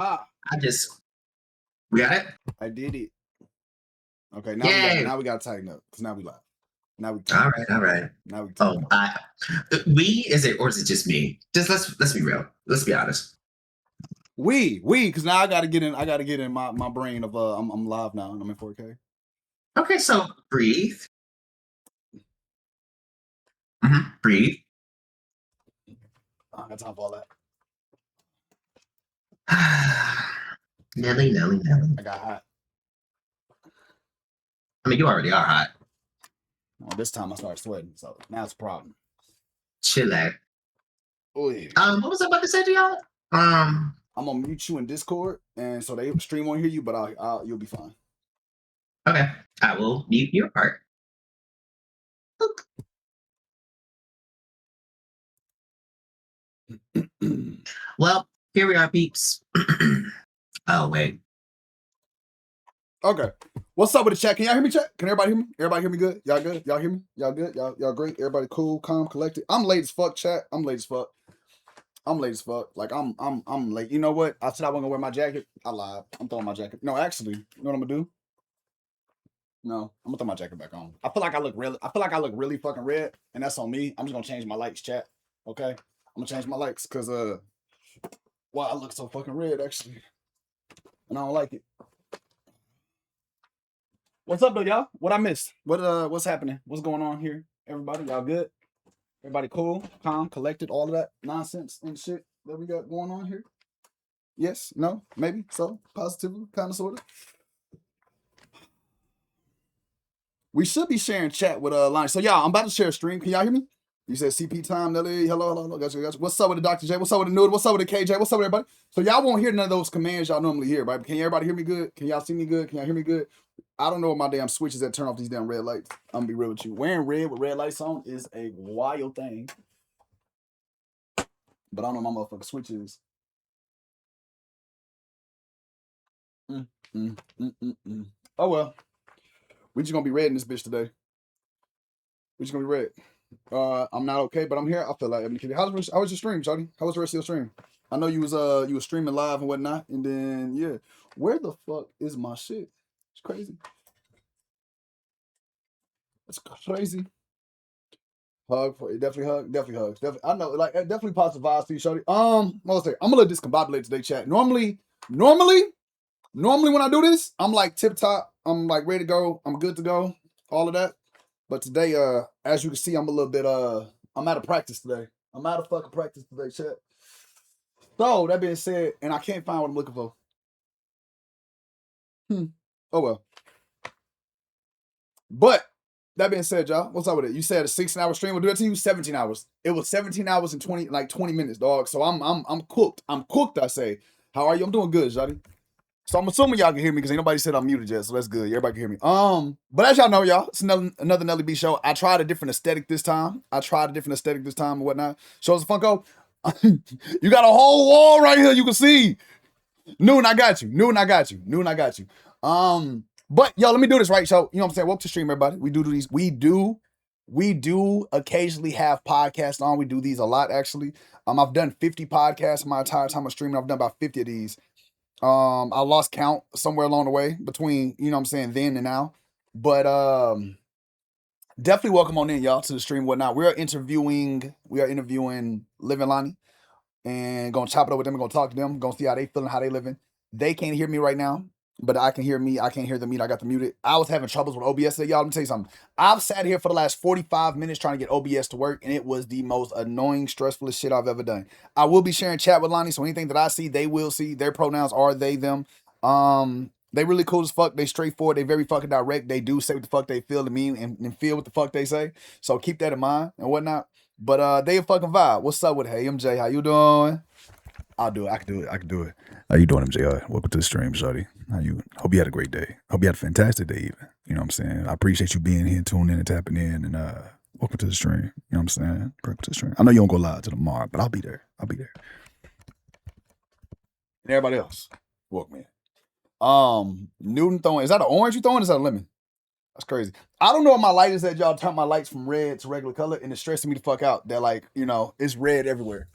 Ah, We got it? I did it. Okay, Yay. now we gotta tighten up because now we live. Now we All right. Now we Oh, is it, or is it just me? Just let's be real. Let's be honest. because now I gotta get in my brain of I'm live now and I'm in 4K. Okay, so breathe. Breathe. I don't got time for all that. Nelly. I got hot. I mean, you already are hot. Well, this time I started sweating, so now it's a problem. Chillax. Oh yeah. What was I about to say to y'all? I'm gonna mute you in Discord, and so they stream won't hear you, but you'll be fine. Okay, I will mute your part. Well, here we are, peeps. Oh wait. Okay. What's up with the chat? Can y'all hear me, chat? Can everybody hear me? Everybody hear me good? Y'all good? Y'all hear me? Y'all good? Y'all great? Everybody cool, calm, collected? I'm late as fuck, chat. I'm late as fuck. Like I'm late. You know what? I said I wasn't gonna wear my jacket. I lied. I'm throwing my jacket. No, actually, you know what I'm gonna do? No, I'm gonna throw my jacket back on. I feel like I look really fucking red, and that's on me. I'm just gonna change my lights, chat. Okay? I'm gonna change my lights because why I look so fucking red actually. And I don't like it. What's up though, y'all? What I missed? What's happening? What's going on here? Everybody, y'all good? Everybody cool, calm, collected, all of that nonsense and shit that we got going on here? Yes, no, maybe, so, positively, kind of, sort of. We should be sharing chat with Lonnie. So y'all, I'm about to share a stream. Can y'all hear me? You said CP time, Nelly. Hello. Gotcha. What's up with the Dr. J? What's up with the Noodle? What's up with the KJ? What's up with everybody? So y'all won't hear none of those commands y'all normally hear, right? Can everybody hear me good? Can y'all see me good? Can y'all hear me good? I don't know what my damn switches that turn off these damn red lights. I'm gonna be real with you. Wearing red with red lights on is a wild thing. But I don't know my motherfucking switches. Oh well. We just gonna be red in this bitch today. We just gonna be red. I'm not okay, but I'm here. I feel like how was your stream, Shawty? How was the rest of your stream? I know you was streaming live and whatnot, and then yeah. Where the fuck is my shit? It's crazy. It's crazy. Definitely hugs. I know, like definitely positive vibes to you, Shawty. What was I say? I'm gonna let this combobulate today, chat. Normally when I do this, I'm like tip top. I'm like ready to go. I'm good to go. All of that. But today, as you can see, I'm a little bit I'm out of practice today. I'm out of fucking practice today, chat. So that being said, and I can't find what I'm looking for. Oh well. But that being said, y'all, what's up with it? You said a 16-hour stream will do it to you. 17 hours. It was 17 hours and 20 minutes, dog. So I'm cooked. I'm cooked. I say. How are you? I'm doing good, Jody. So I'm assuming y'all can hear me because ain't nobody said I'm muted yet, so that's good. Everybody can hear me. But as y'all know, y'all, it's another Nelly B show. I tried a different aesthetic this time. And whatnot. Shows the Funko. You got a whole wall right here. You can see. Noon, I got you. But yo, let me do this right. So you know what I'm saying. Welcome to stream, everybody. We do these. We do occasionally have podcasts on. We do these a lot, actually. I've done 50 podcasts my entire time of streaming. I've done about 50 of these. I lost count somewhere along the way between, you know what I'm saying, then and now. But definitely welcome on in, y'all, to the stream, whatnot. We are interviewing Liv and Lahnie and gonna chop it up with them. We're gonna talk to them, gonna see how they feeling, how they living. They can't hear me right now, but I can hear me. I can't hear them. I got them muted. I was having troubles with OBS today, y'all. Let me tell you something. I've sat here for the last 45 minutes trying to get OBS to work, and it was the most annoying, stressful shit I've ever done. I will be sharing chat with Lahnie, so anything that I see, they will see. Their pronouns are they, them. They really cool as fuck. They straightforward. They very fucking direct. They do say what the fuck they feel to me and feel what the fuck they say. So keep that in mind and whatnot. But they a fucking vibe. What's up with Hey MJ? How you doing? I'll do it. I can do it. How you doing, MJ? Welcome to the stream, shawty. Hope you had a great day. Hope you had a fantastic day even. You know what I'm saying? I appreciate you being here, tuning in and tapping in, and welcome to the stream. You know what I'm saying? Welcome to the stream. I know you don't go live till tomorrow, but I'll be there. And everybody else, welcome in. Newton throwing, is that an orange you throwing? Is that a lemon? That's crazy. I don't know what my light is that y'all turn my lights from red to regular color, and it's stressing me the fuck out that, like, you know, it's red everywhere.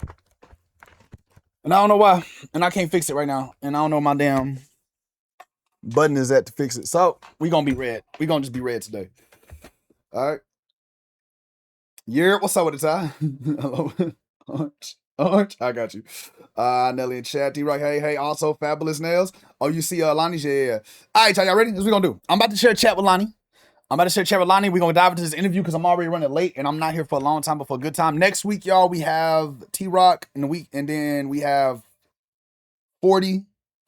And I don't know why. And I can't fix it right now. And I don't know my damn button is at to fix it. So we gonna be red. We gonna just be red today. All right. Yeah, what's up with the tie? Hello. Orange. Orange. I got you. Nelly and Chad, D-Rock, hey. Also, Fabulous Nails. Oh, you see Lahnie? Yeah. All right, y'all ready? This is what we gonna do. I'm about to share a chat with Lahnie. We're gonna dive into this interview because I'm already running late and I'm not here for a long time, but for a good time. Next week, y'all, we have T-Rock in the week, and then we have 40,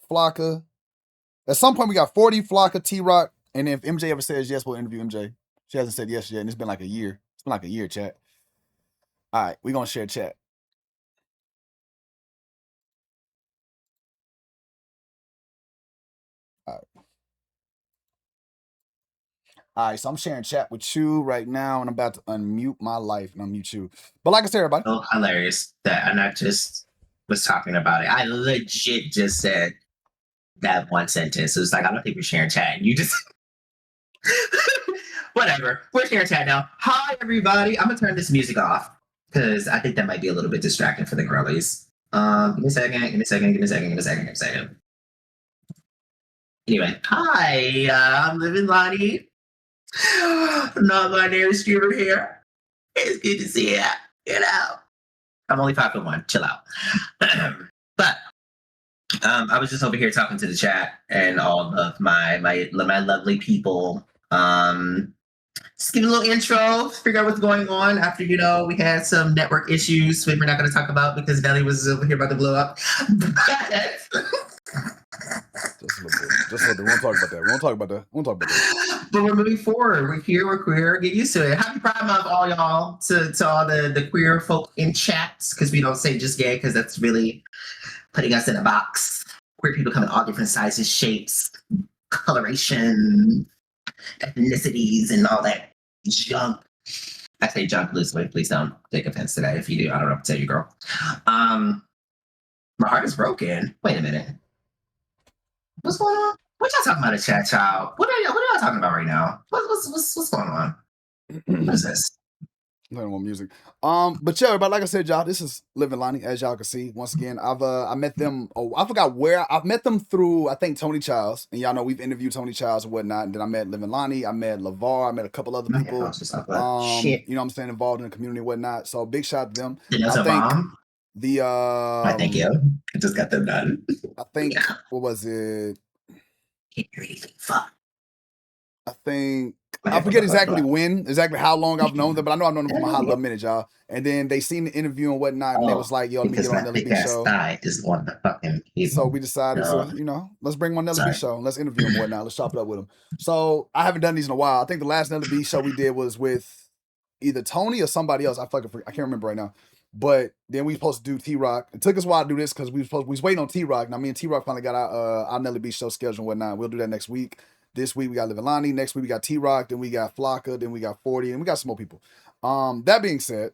Flocka. At some point, we got 40, Flocka, T-Rock, and then if MJ ever says yes, we'll interview MJ. She hasn't said yes yet, and it's been like a year. It's been like a year, chat. All right, we're gonna share chat. All right. All right, so I'm sharing chat with you right now, and I'm about to unmute my life and unmute you. But like I said, everybody. Oh, hilarious that, and I just was talking about it. I legit just said that one sentence. It was like, I don't think we're sharing chat. And you just, whatever. We're sharing chat now. Hi, everybody. I'm gonna turn this music off because I think that might be a little bit distracting for the girlies. Give me a second. Anyway, hi. I'm Living Lonnie. Not my name is streamer here. It's good to see you. You know, I'm only 5'1". Chill out. But I was just over here talking to the chat and all of my lovely people. Just give a little intro, figure out what's going on after, we had some network issues, which we're not going to talk about because Nelly was over here about to blow up. Just a little bit. We won't talk about that. But we're moving forward. We're here. We're queer. Get used to it. Happy Pride Month, all y'all, to all the queer folk in chats, because we don't say just gay, because that's really putting us in a box. Queer people come in all different sizes, shapes, coloration, ethnicities, and all that junk. I say junk loosely. Please don't take offense to that. If you do, I don't know what to tell you, girl. My heart is broken. Wait a minute. What's going on? What y'all talking about in chat, child? What are y'all talking about right now? What's going on? What is this? Playing more music. But yeah, but like I said, y'all, this is Living Lonnie, as y'all can see. Once again, I met them. Oh, I forgot where I've met them through. I think Tony Childs, and y'all know we've interviewed Tony Childs and whatnot. And then I met Living Lonnie. I met LeVar. I met a couple other people. Shit. You know what I'm saying, involved in the community and whatnot. So big shout to them. I think bomb? I thank you. I just got them done. I think what was it? Can't hear anything. Fuck. I think I forget exactly how long I've known them, but I know I've known them for a hot little minute, y'all. And then they seen the interview and whatnot, and they was like, "Yo, let me get on the Nbs show." Thigh is on the fucking so we decided to, let's bring one Nbs show and let's interview him and whatnot. Let's chop it up with him. So I haven't done these in a while. I think the last Nbs show we did was with either Tony or somebody else. I can't remember right now. But then we supposed to do T-Rock. It took us a while to do this because we was waiting on T-Rock. Now me and T-Rock finally got our Nbs show schedule and whatnot. We'll do that next week. This week we got Living Lonnie. Next week we got T-Rock. Then we got Flocka. Then we got 40. And we got some more people. That being said,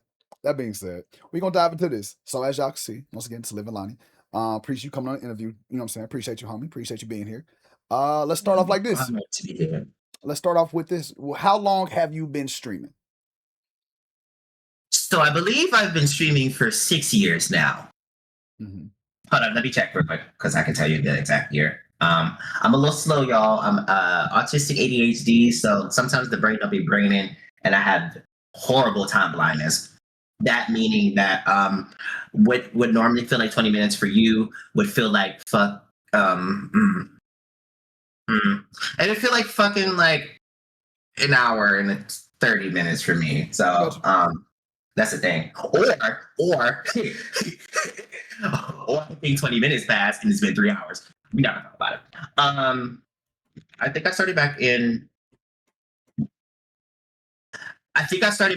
we're gonna dive into this. So as y'all can see, once again, it's Living Lonnie. Appreciate you coming on an interview. You know what I'm saying? Appreciate you, homie. Appreciate you being here. Let's start off like this. Let's start off with this. How long have you been streaming? So I believe I've been streaming for 6 years now. Mm-hmm. Hold on, let me check real quick because I can tell you the exact year. I'm a little slow, y'all. I'm autistic ADHD, so sometimes the brain don't be braining, and I have horrible time blindness. That meaning that what would normally feel like 20 minutes for you would feel like and it feel like fucking like an hour and it's 30 minutes for me. So that's the thing. Or I think 20 minutes passed and it's been 3 hours. We gotta talk about it. I think I started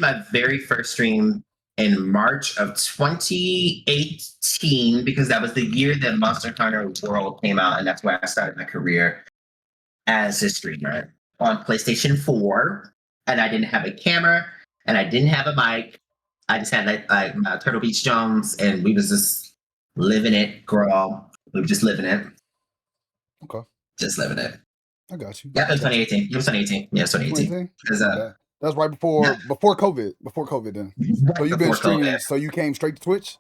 my very first stream in March of 2018 because that was the year that Monster Hunter World came out, and that's where I started my career as a streamer on PlayStation 4. And I didn't have a camera and I didn't have a mic. I just had like my Turtle Beach Jones, and we was just living it, girl. We were just living it. Okay. Just living it. I got you. Yeah, it was 2018. It was 2018. Yeah, it was 2018. That's right before COVID. Before COVID then. So you've been streaming. COVID. So you came straight to Twitch?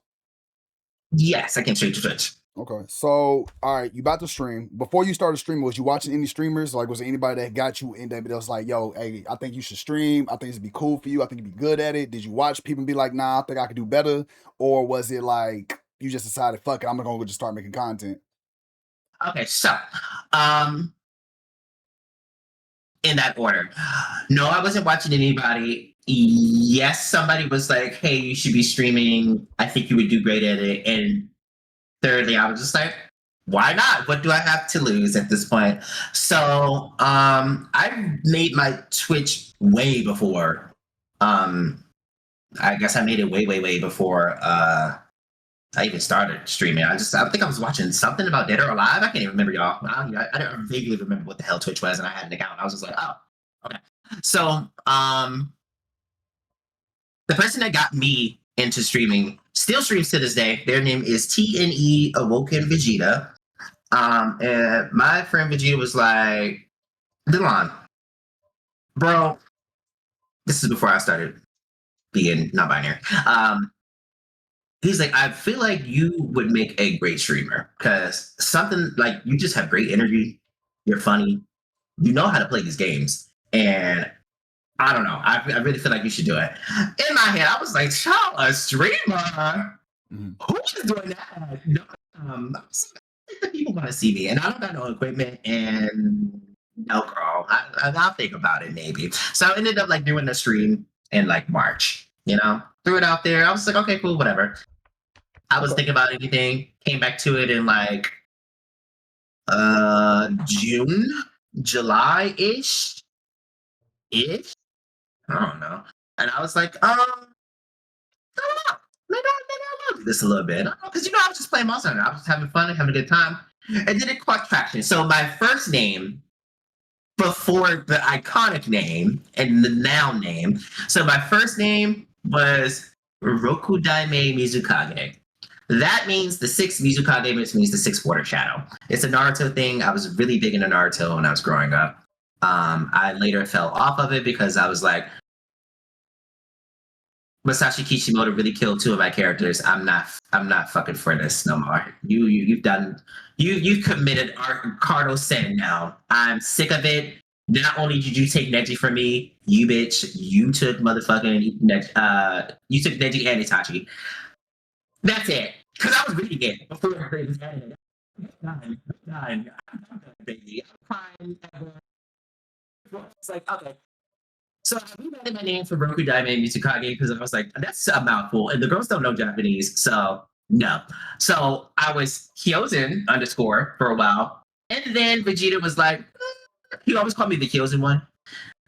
Yes, I came straight to Twitch. Okay. So, all right, you about to stream. Before you started streaming, was you watching any streamers? Like, was there anybody that got you in that was like, yo, hey, I think you should stream. I think this would be cool for you. I think you'd be good at it. Did you watch people and be like, nah, I think I could do better? Or was it like, you just decided, fuck it, I'm going to just start making content? Okay, so um, in that order. No, I wasn't watching anybody. Yes, somebody was like, hey, you should be streaming. I think you would do great at it. And thirdly, I was just like, why not? What do I have to lose at this point? So I made my Twitch way before. I guess I made it way, way, way before I even started streaming. I think I was watching something about Dead or Alive. I can't even remember, y'all. I don't vaguely remember what the hell Twitch was, and I had an account. I was just like, oh, okay. So the person that got me into streaming still streams to this day. Their name is TNE Awoken Vegeta. And my friend Vegeta was like, Delon, bro, this is before I started being non-binary. He's like, I feel like you would make a great streamer because something like you just have great energy. You're funny. You know how to play these games. And I don't know. I really feel like you should do it. In my head, I was like, child, a streamer? Who is doing that? No, the people want to see me, and I don't got no equipment. And no, girl, I'll think about it maybe. So I ended up like doing the stream in like March. Threw it out there. I was like, okay, cool, whatever. I was thinking about anything. Came back to it in like June, July ish. I don't know. And I was like, I don't know. Maybe I will do this a little bit. Because I was just playing Monster Hunter. I was just having fun and having a good time. And then it caught traction. So my first name before the iconic name and the noun name. So my first name was Rokudaime Mizukage. That means the sixth Mizukage, which means the sixth water shadow. It's a Naruto thing. I was really big into Naruto when I was growing up. I later fell off of it because I was like, Masashi Kishimoto really killed two of my characters. I'm not fucking for this no more. You've committed cardinal sin now. I'm sick of it. Not only did you take Neji from me, you bitch, you took motherfucking you took Neji and Itachi. That's it. Because I was reading it before it was edited. I'm done. Baby. I'm crying. It's like, okay. So I rewrote my name for Roku Daime Mitsukage because I was like, that's a mouthful. And the girls don't know Japanese. So no. So I was Kyozen _ for a while. And then Vegeta was like, he always called me the Kyozen one.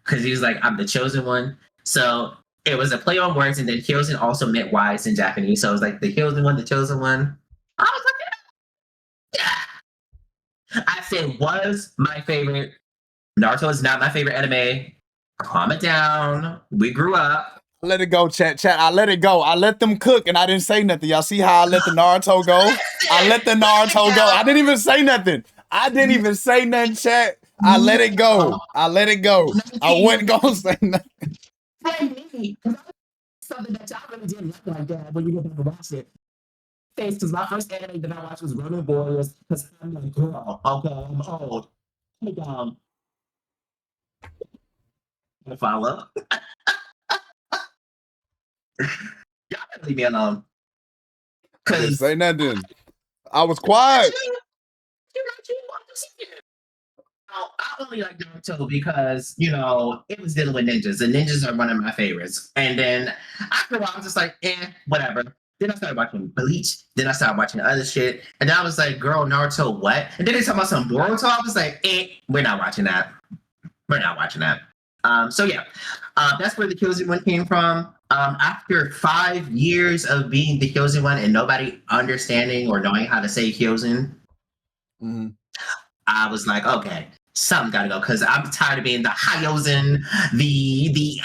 Because he was like, I'm the chosen one. So it was a play on words, and then Kyozen also meant wise in Japanese. So it was like the Kyozen one, the chosen one. I was like, yeah. I said was my favorite. Naruto is not my favorite anime. Calm it down. We grew up. Let it go, chat. I let it go. I let them cook, and I didn't say nothing. Y'all see how I let the Naruto go? I let the Naruto go. I didn't even say nothing. I didn't even say nothing, chat. I let it go. I let it go. I wasn't gonna say nothing. Something that y'all really didn't like that when you go back and watch it. Because my first anime that I watched was Ronin Warriors. Because I'm like, girl, okay, I'm old. Hey, follow. Y'all better leave me alone. I didn't say nothing. I was quiet. I only like Naruto because, it was dealing with ninjas. And ninjas are one of my favorites. And then after a while, I was just like, whatever. Then I started watching Bleach. Then I started watching other shit. And then I was like, girl, Naruto, what? And then they talk about some Boruto. I was like, we're not watching that. We're not watching that. So yeah, that's where the Kyozen one came from. After 5 years of being the Kyozen one and nobody understanding or knowing how to say Kyozen, I was like, okay, something gotta go because I'm tired of being the Hyozen, the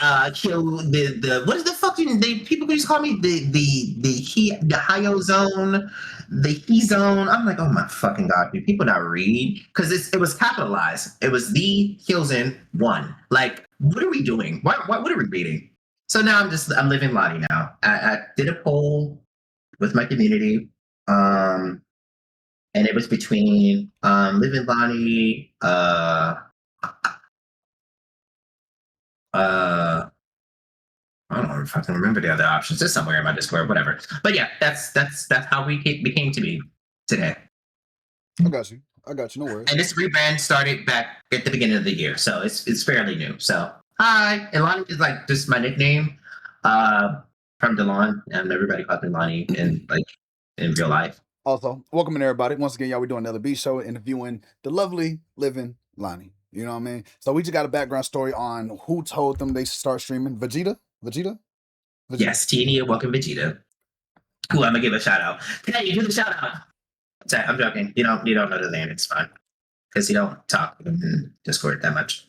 what is the fucking people used to call me the Hyozone, the He Zone. I'm like, oh my fucking god, do people not read? Because it was capitalized. It was the Kyozen one. Like, what are we doing? What are we reading? So now I'm living Lahnie now. I did a poll with my community. And it was between Live in Lonnie, I don't know if I can remember the other options. It's somewhere in my Discord, whatever. But yeah, that's how we became to be today. I got you. I got you. No worries. And this rebrand started back at the beginning of the year, so it's fairly new. So hi, and Lonnie is like just my nickname from Delon, and everybody calls me Lonnie in real life. Also, welcome in everybody. Once again, y'all, we're doing another B show interviewing the lovely living Lahnie. You know what I mean? So we just got a background story on who told them they should start streaming. Vegeta? Yes, Tia, welcome Vegeta. Who I'm gonna give a shout out. Hey, you do the shout out. I'm joking. You don't know the name. It's fine because you don't talk in Discord that much.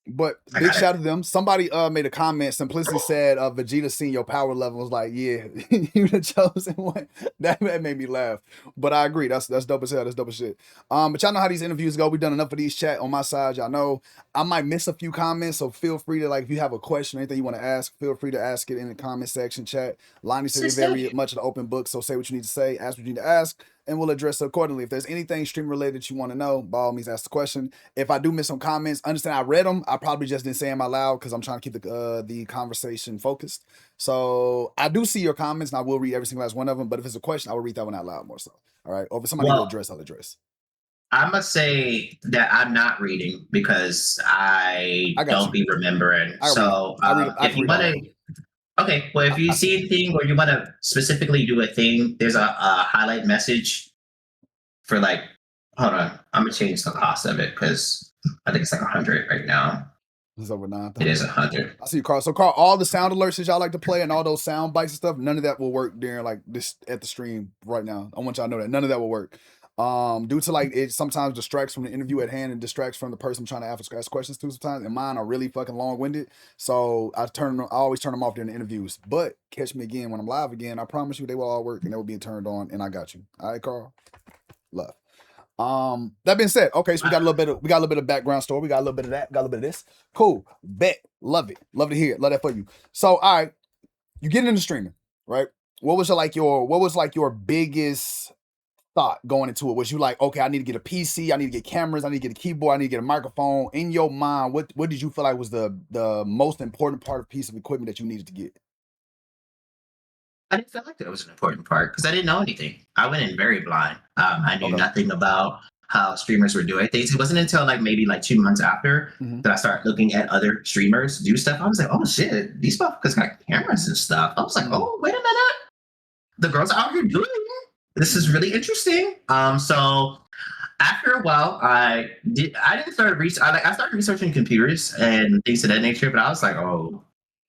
But big shout out to them. Somebody made a comment. Simplicity said Vegeta seen your power level. Was like, yeah, you the chosen one. That made me laugh. But I agree. That's dope as hell. That's dope as shit. But y'all know how these interviews go. We've done enough of these chat on my side. Y'all know I might miss a few comments, so feel free to, like, if you have a question or anything you want to ask, feel free to ask it in the comment section chat. Lahnie said you're very much an open book, so say what you need to say, ask what you need to ask, and we'll address it accordingly. If there's anything stream related that you want to know, by all means ask the question. If I do miss some comments, understand I read them. I probably just didn't say them out loud because I'm trying to keep the conversation focused. So I do see your comments and I will read every single last one of them. But if it's a question, I will read that one out loud more so. All right. Or if somebody will address, I'll address. I must say that I'm not reading because I don't be remembering. So if you want to, okay, well, if you see anything or you want to specifically do a thing, there's a highlight message for like, hold on, I'm gonna change the cost of it because I think it's like 100 right now. It's over 9. It is 100. I see you, Carl. So, Carl, all the sound alerts that y'all like to play and all those sound bites and stuff, none of that will work during like this at the stream right now. I want y'all to know that none of that will work. Due to like it sometimes distracts from the interview at hand and distracts from the person I'm trying to ask questions to sometimes. And mine are really fucking long-winded. So I always turn them off during the interviews. But catch me again when I'm live again. I promise you they will all work and they will be turned on. And I got you. All right, Carl. Love. That being said, okay, so we got a little bit of background story. We got a little bit of that, got a little bit of this. Cool. Bet. Love it. Love to hear it. Love that for you. So, all right, you get into streaming, right? What was your biggest thought going into it? Was you like, okay, I need to get a PC, I need to get cameras, I need to get a keyboard, I need to get a microphone? In your mind, what did you feel like was the most important part of piece of equipment that you needed to get? I didn't feel like that was an important part because I didn't know anything. I went in very blind. I knew nothing about how streamers were doing things. It wasn't until like maybe like 2 months after that I started looking at other streamers do stuff. I was like, oh shit, these motherfuckers got cameras and stuff. I was like, oh, wait a minute. The girls are out here doing it. This is really interesting. So after a while, I started researching computers and things of that nature, but I was like, oh,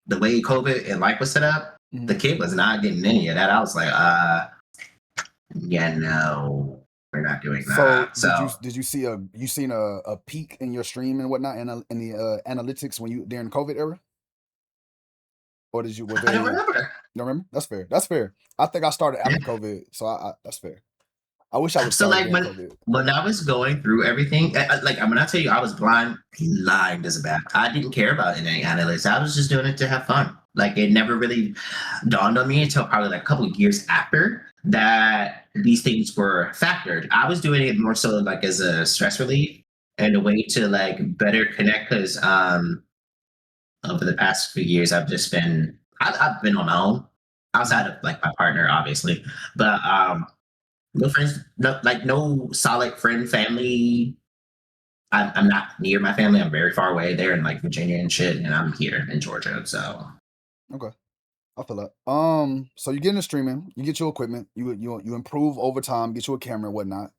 the way COVID and life was set up, the kid was not getting any of that. I was like, yeah, no, we're not doing that. So did you seen a peak in your stream and whatnot in the analytics during the COVID era? Or did you? I don't remember. You don't remember? That's fair. That's fair. I think I started after COVID, so that's fair. I wish I was. So like when I was going through everything, like when I tell you I was blind as a bat. I didn't care about any analytics. I was just doing it to have fun. Like it never really dawned on me until probably like a couple of years after that these things were factored. I was doing it more so like as a stress relief and a way to like better connect because over the past few years I've been on my own outside of like my partner obviously, but no friends, no solid friend family. I'm not near my family. I'm very far away. They're in like Virginia and shit, and I'm here in Georgia. So okay, I feel that. So you get into streaming, you get your equipment, you improve over time, get you a camera and whatnot.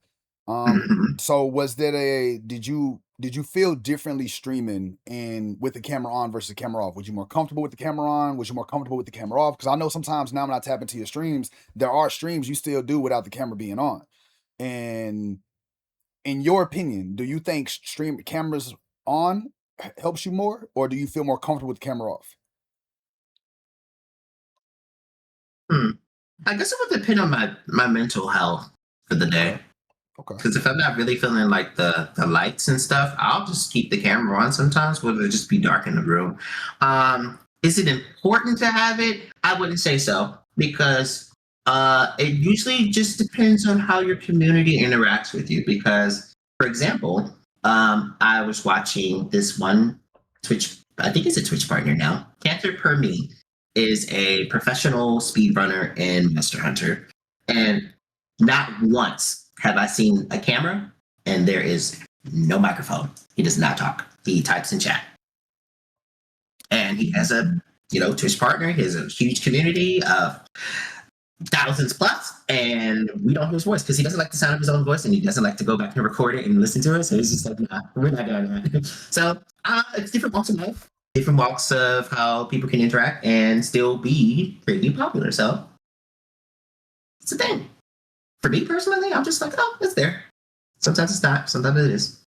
So was there did you feel differently streaming and with the camera on versus the camera off? Was you more comfortable with the camera on? Was you more comfortable with the camera off? Because I know sometimes now when I tap into your streams, there are streams you still do without the camera being on. And in your opinion, do you think stream cameras on helps you more, or do you feel more comfortable with the camera off? I guess it would depend on my mental health for the day. Okay. Because if I'm not really feeling like the lights and stuff, I'll just keep the camera on sometimes, whether it just be dark in the room. Is it important to have it? I wouldn't say so because It usually just depends on how your community interacts with you. Because, for example, I was watching this one Twitch. I think he's a Twitch partner now. Cancer Per Me is a professional speedrunner in Monster Hunter, and not once have I seen a camera, and there is no microphone. He does not talk. He types in chat, and he has a Twitch partner. He has a huge community of thousands plus, and we don't hear his voice because he doesn't like the sound of his own voice, and he doesn't like to go back and record it and listen to it. So he's just like, nah, we're not doing that. So it's different walks of life, different walks of how people can interact and still be greatly popular. So it's a thing. For me personally, I'm just like, oh, it's there. Sometimes it's not. Sometimes it is.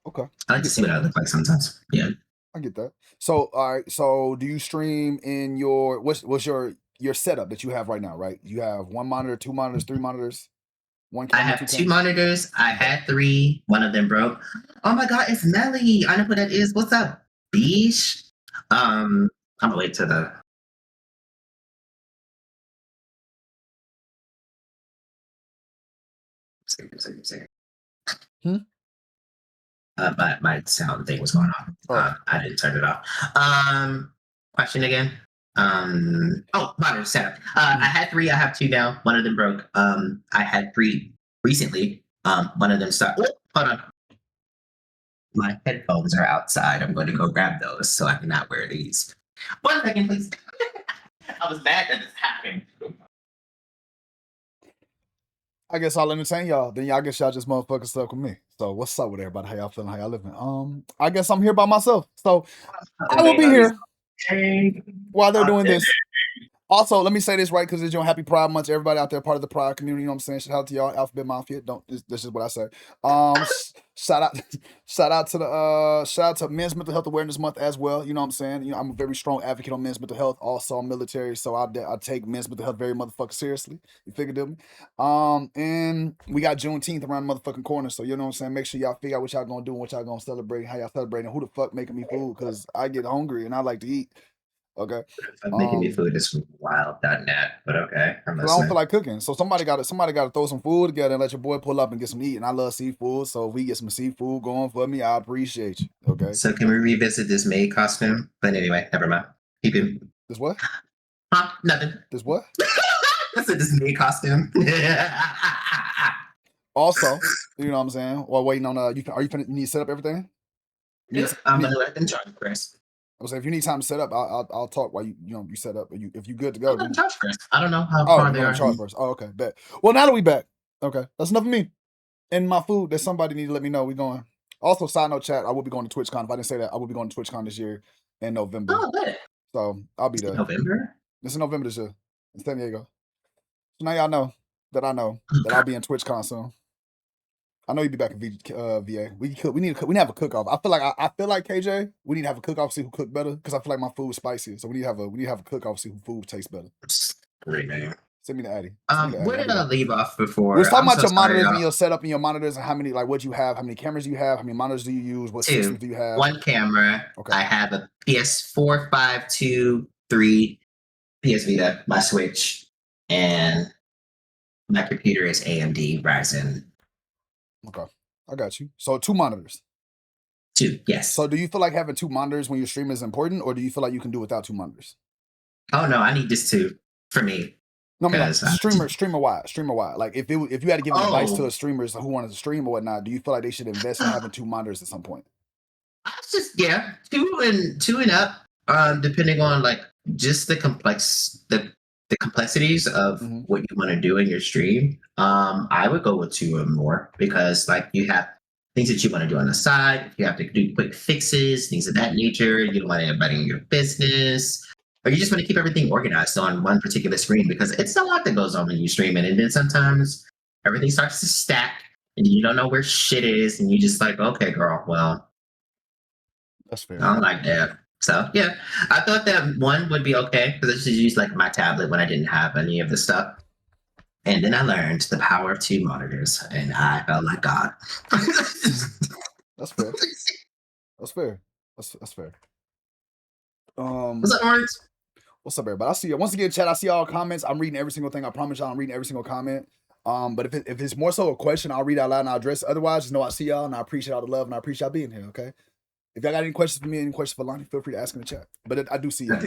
Okay. I like to see what I look like sometimes. Yeah. I get that. So, all right. So, do you stream in your what's your setup that you have right now? Right, you have one monitor, two monitors, three monitors, one I camera, have two two cameras. monitors. I had three. One of them broke. Oh my god, it's Melly. I know who that is. What's up, Beesh? I'm gonna wait to the. Hmm? My sound thing was going on. Oh, I didn't turn it off. Question again. Monitor setup. I had three. I have two now. One of them broke. I had three recently. One of them stopped. Oh, hold on. My headphones are outside. I'm going to go grab those so I can not wear these. 1 second, please. I was mad that this happened. I guess I'll entertain y'all. Then I guess y'all just motherfuckers stuck with me. So what's up with everybody? How y'all feeling? How y'all living? I guess I'm here by myself. So I will be here while they're doing this. Also, let me say this right because it's your Happy Pride Month. Everybody out there, part of the Pride community, you know what I'm saying? Shout out to y'all, Alphabet Mafia. This is what I say. Shout out, shout out to Men's Mental Health Awareness Month as well. You know what I'm saying? You know, I'm a very strong advocate on men's mental health. Also, I'm military, so I take men's mental health very motherfucking seriously. You figured me? And we got Juneteenth around the motherfucking corner, so you know what I'm saying? Make sure y'all figure out what y'all gonna do, what y'all gonna celebrate, how y'all celebrating, who the fuck making me food, because I get hungry and I like to eat. Okay. Making me food is wild.net, but okay, I'm I don't feel listening. like cooking, so somebody got to throw some food together and let your boy pull up and get some eat. And I love seafood, so if we get some seafood going for me, I appreciate you. Okay. So can we revisit this maid costume? But anyway, never mind. Keep it. This what? Huh? Nothing. This what? I said this maid costume. Also, you know what I'm saying? While waiting on you need to set up everything. I'm gonna let them charge Chris. I was saying, if you need time to set up, I'll talk while you set up. If you good to go, I'm charge Chris. I don't know how oh, far you're they gonna are. charge first. Oh, okay, bet. Well, now that we back, okay, that's enough of me and my food. That somebody need to let me know we going. Also, side note, chat. I will be going to TwitchCon. If I didn't say that, I will be going to TwitchCon this year in November. Oh, good. So I'll be there. November? This is November this year in San Diego. So now y'all know that I'll be in TwitchCon soon. I know you'll be back in VA. We need to have a cook off. I feel like KJ. We need to have a cook off, see who cook better, because I feel like my food is spicy. So we need to have a cook off, see who food tastes better. Great name. Send me the Addy. Where did I leave off before? We was talking about your monitors and your setup and your monitors and how many what you have, how many cameras you have, how many monitors do you use, what systems do you have? One camera. Okay. I have a PS4, 5, 2, 3, PS Vita, my Switch, and my computer is AMD Ryzen. Okay, I got you. So 2 monitors. 2, yes. So do you feel like having 2 monitors when you're streaming is important, or do you feel like you can do without 2 monitors? Oh no, I need this too for me. No, I mean, like, streamer wide. Like if you had to give advice to streamers who wanted to stream or whatnot, do you feel like they should invest in having 2 monitors at some point? It's just 2 and up. Depending on like just the complexities of what you want to do in your stream. I would go with 2 or more because like you have things that you want to do on the side. You have to do quick fixes, things of that nature. You don't want everybody in your business. Or you just want to keep everything organized on one particular screen because it's a lot that goes on when you stream it. And then sometimes everything starts to stack and you don't know where shit is. And you just like, okay, girl, well, that's fair. I don't like that. So yeah, I thought that 1 would be okay because I just used like my tablet when I didn't have any of the stuff. And then I learned the power of 2 monitors and I felt like God. That's fair. That's fair. That's fair. What's up, Orange? What's up, everybody? I see you. Once again, chat, I see all comments. I'm reading every single thing. I promise y'all I'm reading every single comment. But if it's more so a question, I'll read out loud and I'll address it. Otherwise, just know I see y'all and I appreciate all the love and I appreciate y'all being here, okay? If y'all got any questions for me, any questions for Lahnie, feel free to ask in the chat. But I do see y'all.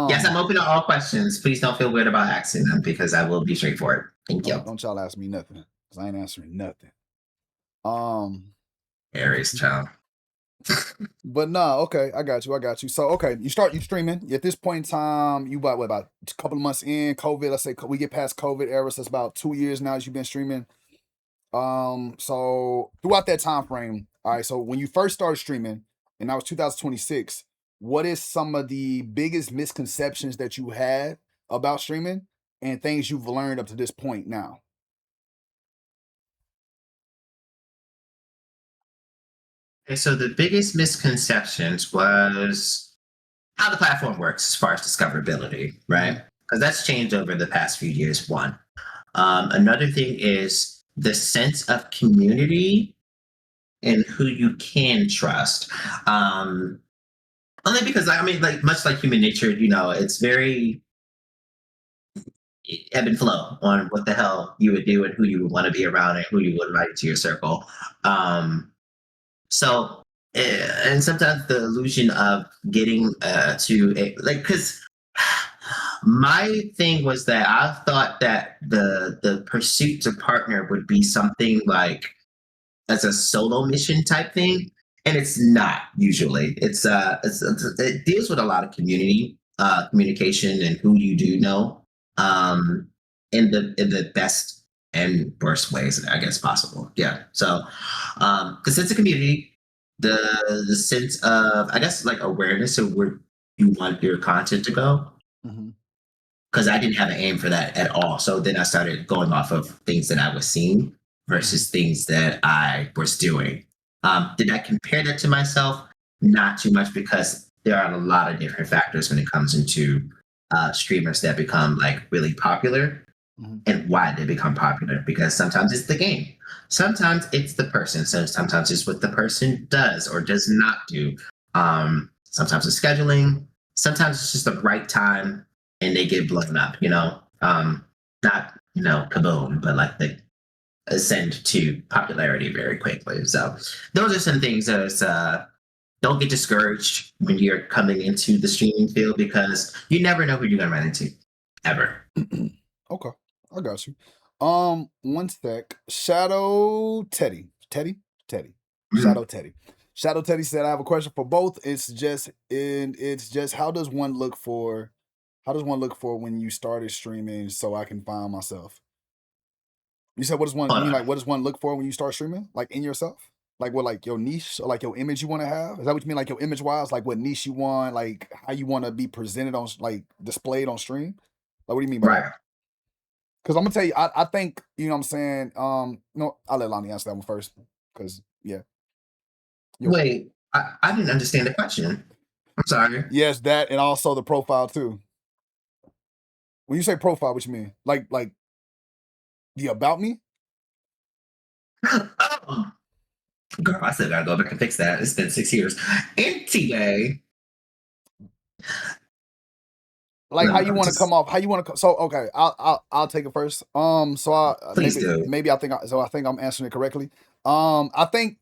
Yes, I'm open to all questions. Please don't feel weird about asking them because I will be straightforward. Thank you. Don't y'all ask me nothing because I ain't answering nothing. Aries child. But nah, okay, I got you. So okay, you streaming. At this point in time, you about a couple of months in COVID. Let's say we get past COVID era, so it's about 2 years now that you've been streaming. So throughout that time frame, all right. So when you first started streaming, and that was 2026, what is some of the biggest misconceptions that you had about streaming and things you've learned up to this point now? Okay, so the biggest misconceptions was how the platform works as far as discoverability, right? Because that's changed over the past few years. One. Another thing is the sense of community and who you can trust. Only because I mean, like much like human nature, it's very ebb and flow on what the hell you would do and who you would want to be around and who you would invite to your circle. So, and sometimes the illusion of getting because my thing was that I thought that the pursuit to partner would be something like as a solo mission type thing, and it's not usually. It deals with a lot of community communication and who you do know, in the best and worst ways I guess possible. Yeah. So the sense of community, the sense of I guess like awareness of where you want your content to go. Because I didn't have an aim for that at all. So then I started going off of things that I was seeing versus things that I was doing. Did I compare that to myself? Not too much because there are a lot of different factors when it comes into streamers that become like really popular and why they become popular. Because sometimes it's the game, sometimes it's the person, so sometimes it's what the person does or does not do. Sometimes it's scheduling, sometimes it's just the right time and they get blown up, not, kaboom, but like they ascend to popularity very quickly. So those are some things that don't get discouraged when you're coming into the streaming field because you never know who you're going to run into, ever. Okay, I got you. One sec. Shadow Teddy. Shadow Teddy. Shadow Teddy said, "I have a question for both. It's just how does one look for when you started streaming so I can find myself?" You said, what does one? You mean like what does one look for when you start streaming? Like in yourself? Like what? Like your niche or like your image you want to have? Is that what you mean? Like your image wise? Like what niche you want? Like how you want to be presented on, like displayed on stream? Like what do you mean by that? Because I'm gonna tell you, I think you know what I'm saying. No, I'll let Lahnie answer that one first. Because yeah. Wait, I didn't understand the question. I'm sorry. Yes, that and also the profile too. When you say profile, what you mean? Like the about me? Oh, girl, I said I gotta go back and fix that. It's been 6 years. Anyway. Like how you want to come off? How you want to? So okay, I'll take it first. So Please do. Maybe I think I'm answering it correctly. I think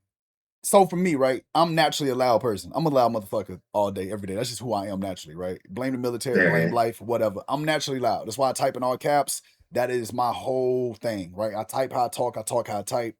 so for me, right? I'm naturally a loud person. I'm a loud motherfucker all day, every day. That's just who I am naturally, right? Blame the military, blame life, whatever. I'm naturally loud. That's why I type in all caps. That is my whole thing, right? I type how I talk how I type.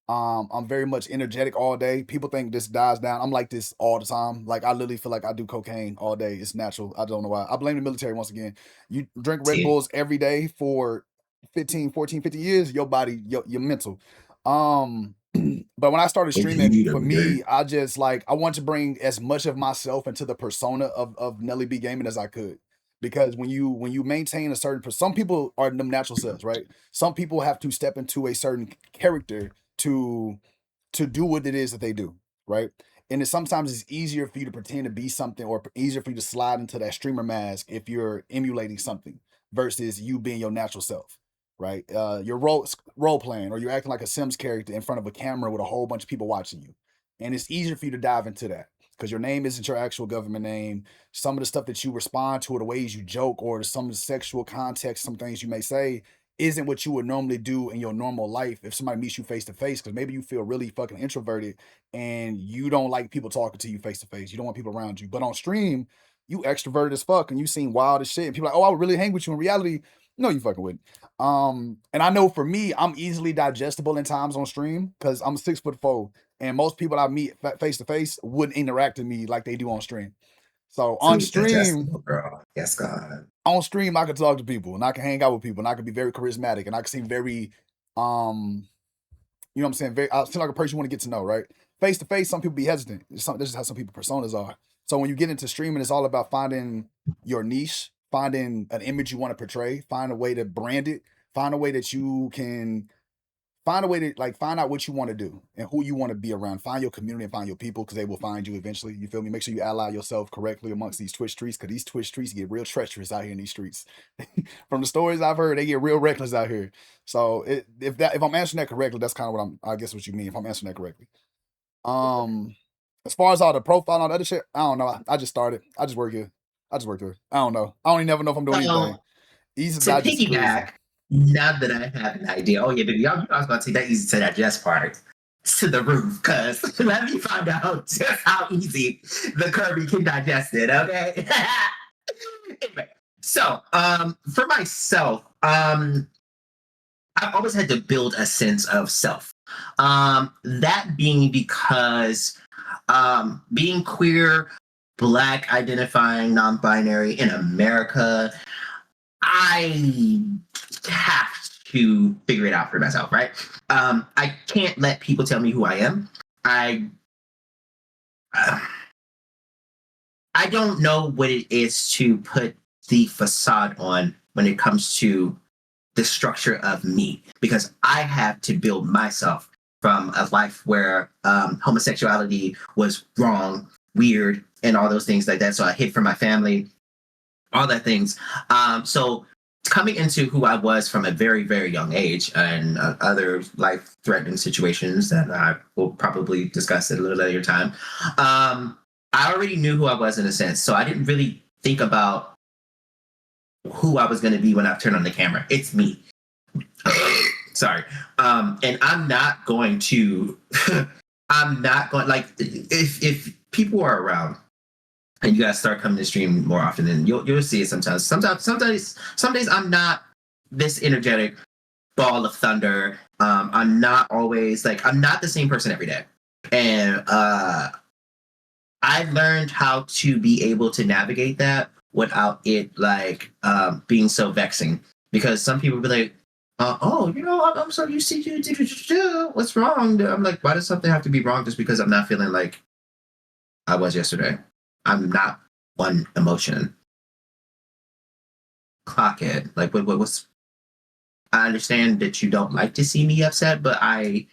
I'm very much energetic all day. People think this dies down. I'm like this all the time. Like I literally feel like I do cocaine all day. It's natural. I don't know why. I blame the military once again. You drink Red Bulls every day for 15, 14, 50 years, your body, your mental. But when I started streaming, for me, I just like I want to bring as much of myself into the persona of Nelly B Gaming as I could. Because when you maintain a certain, some people are them natural selves, right? Some people have to step into a certain character to do what it is that they do, right? And sometimes it's easier for you to pretend to be something or easier for you to slide into that streamer mask if you're emulating something versus you being your natural self, right? You're role playing or you're acting like a Sims character in front of a camera with a whole bunch of people watching you. And it's easier for you to dive into that. because your name isn't your actual government name. Some of the stuff that you respond to, or the ways you joke, or some of the sexual context, some things you may say, isn't what you would normally do in your normal life if somebody meets you face to face. Because maybe you feel really fucking introverted and you don't like people talking to you face to face. You don't want people around you. But on stream, you extroverted as fuck and you seem wild as shit. And people are like, oh, I would really hang with you. In reality, no, you fucking wouldn't. And I know for me, I'm easily digestible in times on stream because I'm 6'4", and most people I meet face to face wouldn't interact with me like they do on stream. So So on you're stream, digestible, girl. Yes, God. I can talk to people and I can hang out with people and I can be very charismatic and I can seem very, you know what I'm saying? I seem like a person you want to get to know, right? Face to face, some people be hesitant. This is how some people personas are. So when you get into streaming, it's all about finding your niche, finding an image you want to portray, find a way to brand it, find a way that you can find a way to like find out what you want to do and who you want to be around. Find your community and find your people because they will find you eventually. You feel me? Make sure you ally yourself correctly amongst these Twitch streets because these Twitch streets get real treacherous out here in these streets. From the stories I've heard, they get real reckless out here. So if I'm answering that correctly, that's kind of what I guess what you mean if I'm answering that correctly. As far as all the profile and all the other shit, I don't know. I just started. I just work here. I just work here. I don't know. I don't even never know if I'm doing anything. So Easy to digest crazy. piggyback, now that I have an idea, oh yeah, baby, I was going to take that easy to digest part to the roof, because let me find out just how easy the Kirby can digest it. Okay. Anyway, so for myself, I've always had to build a sense of self. That being because being queer, Black, identifying, non-binary in America, I have to figure it out for myself, right? I can't let people tell me who I am. I don't know what it is to put the facade on when it comes to the structure of me, because I have to build myself from a life where homosexuality was wrong, weird, and all those things like that. So I hid from my family, all that things. So coming into who I was from a very, very young age and other life-threatening situations that I will probably discuss at a little later time, I already knew who I was in a sense. So I didn't really think about who I was going to be when I turned on the camera. It's me. Sorry. And I'm not going to, like, if people are around and you guys start coming to stream more often, then you'll see it sometimes. Some days I'm not this energetic ball of thunder. I'm not always I'm not the same person every day. And I learned how to be able to navigate that without it being so vexing. Because some people be like, I'm so used to you. What's wrong? I'm like, why does something have to be wrong just because I'm not feeling like I was yesterday? I'm not one emotion. Clock it. Like, what's? I understand that you don't like to see me upset, but I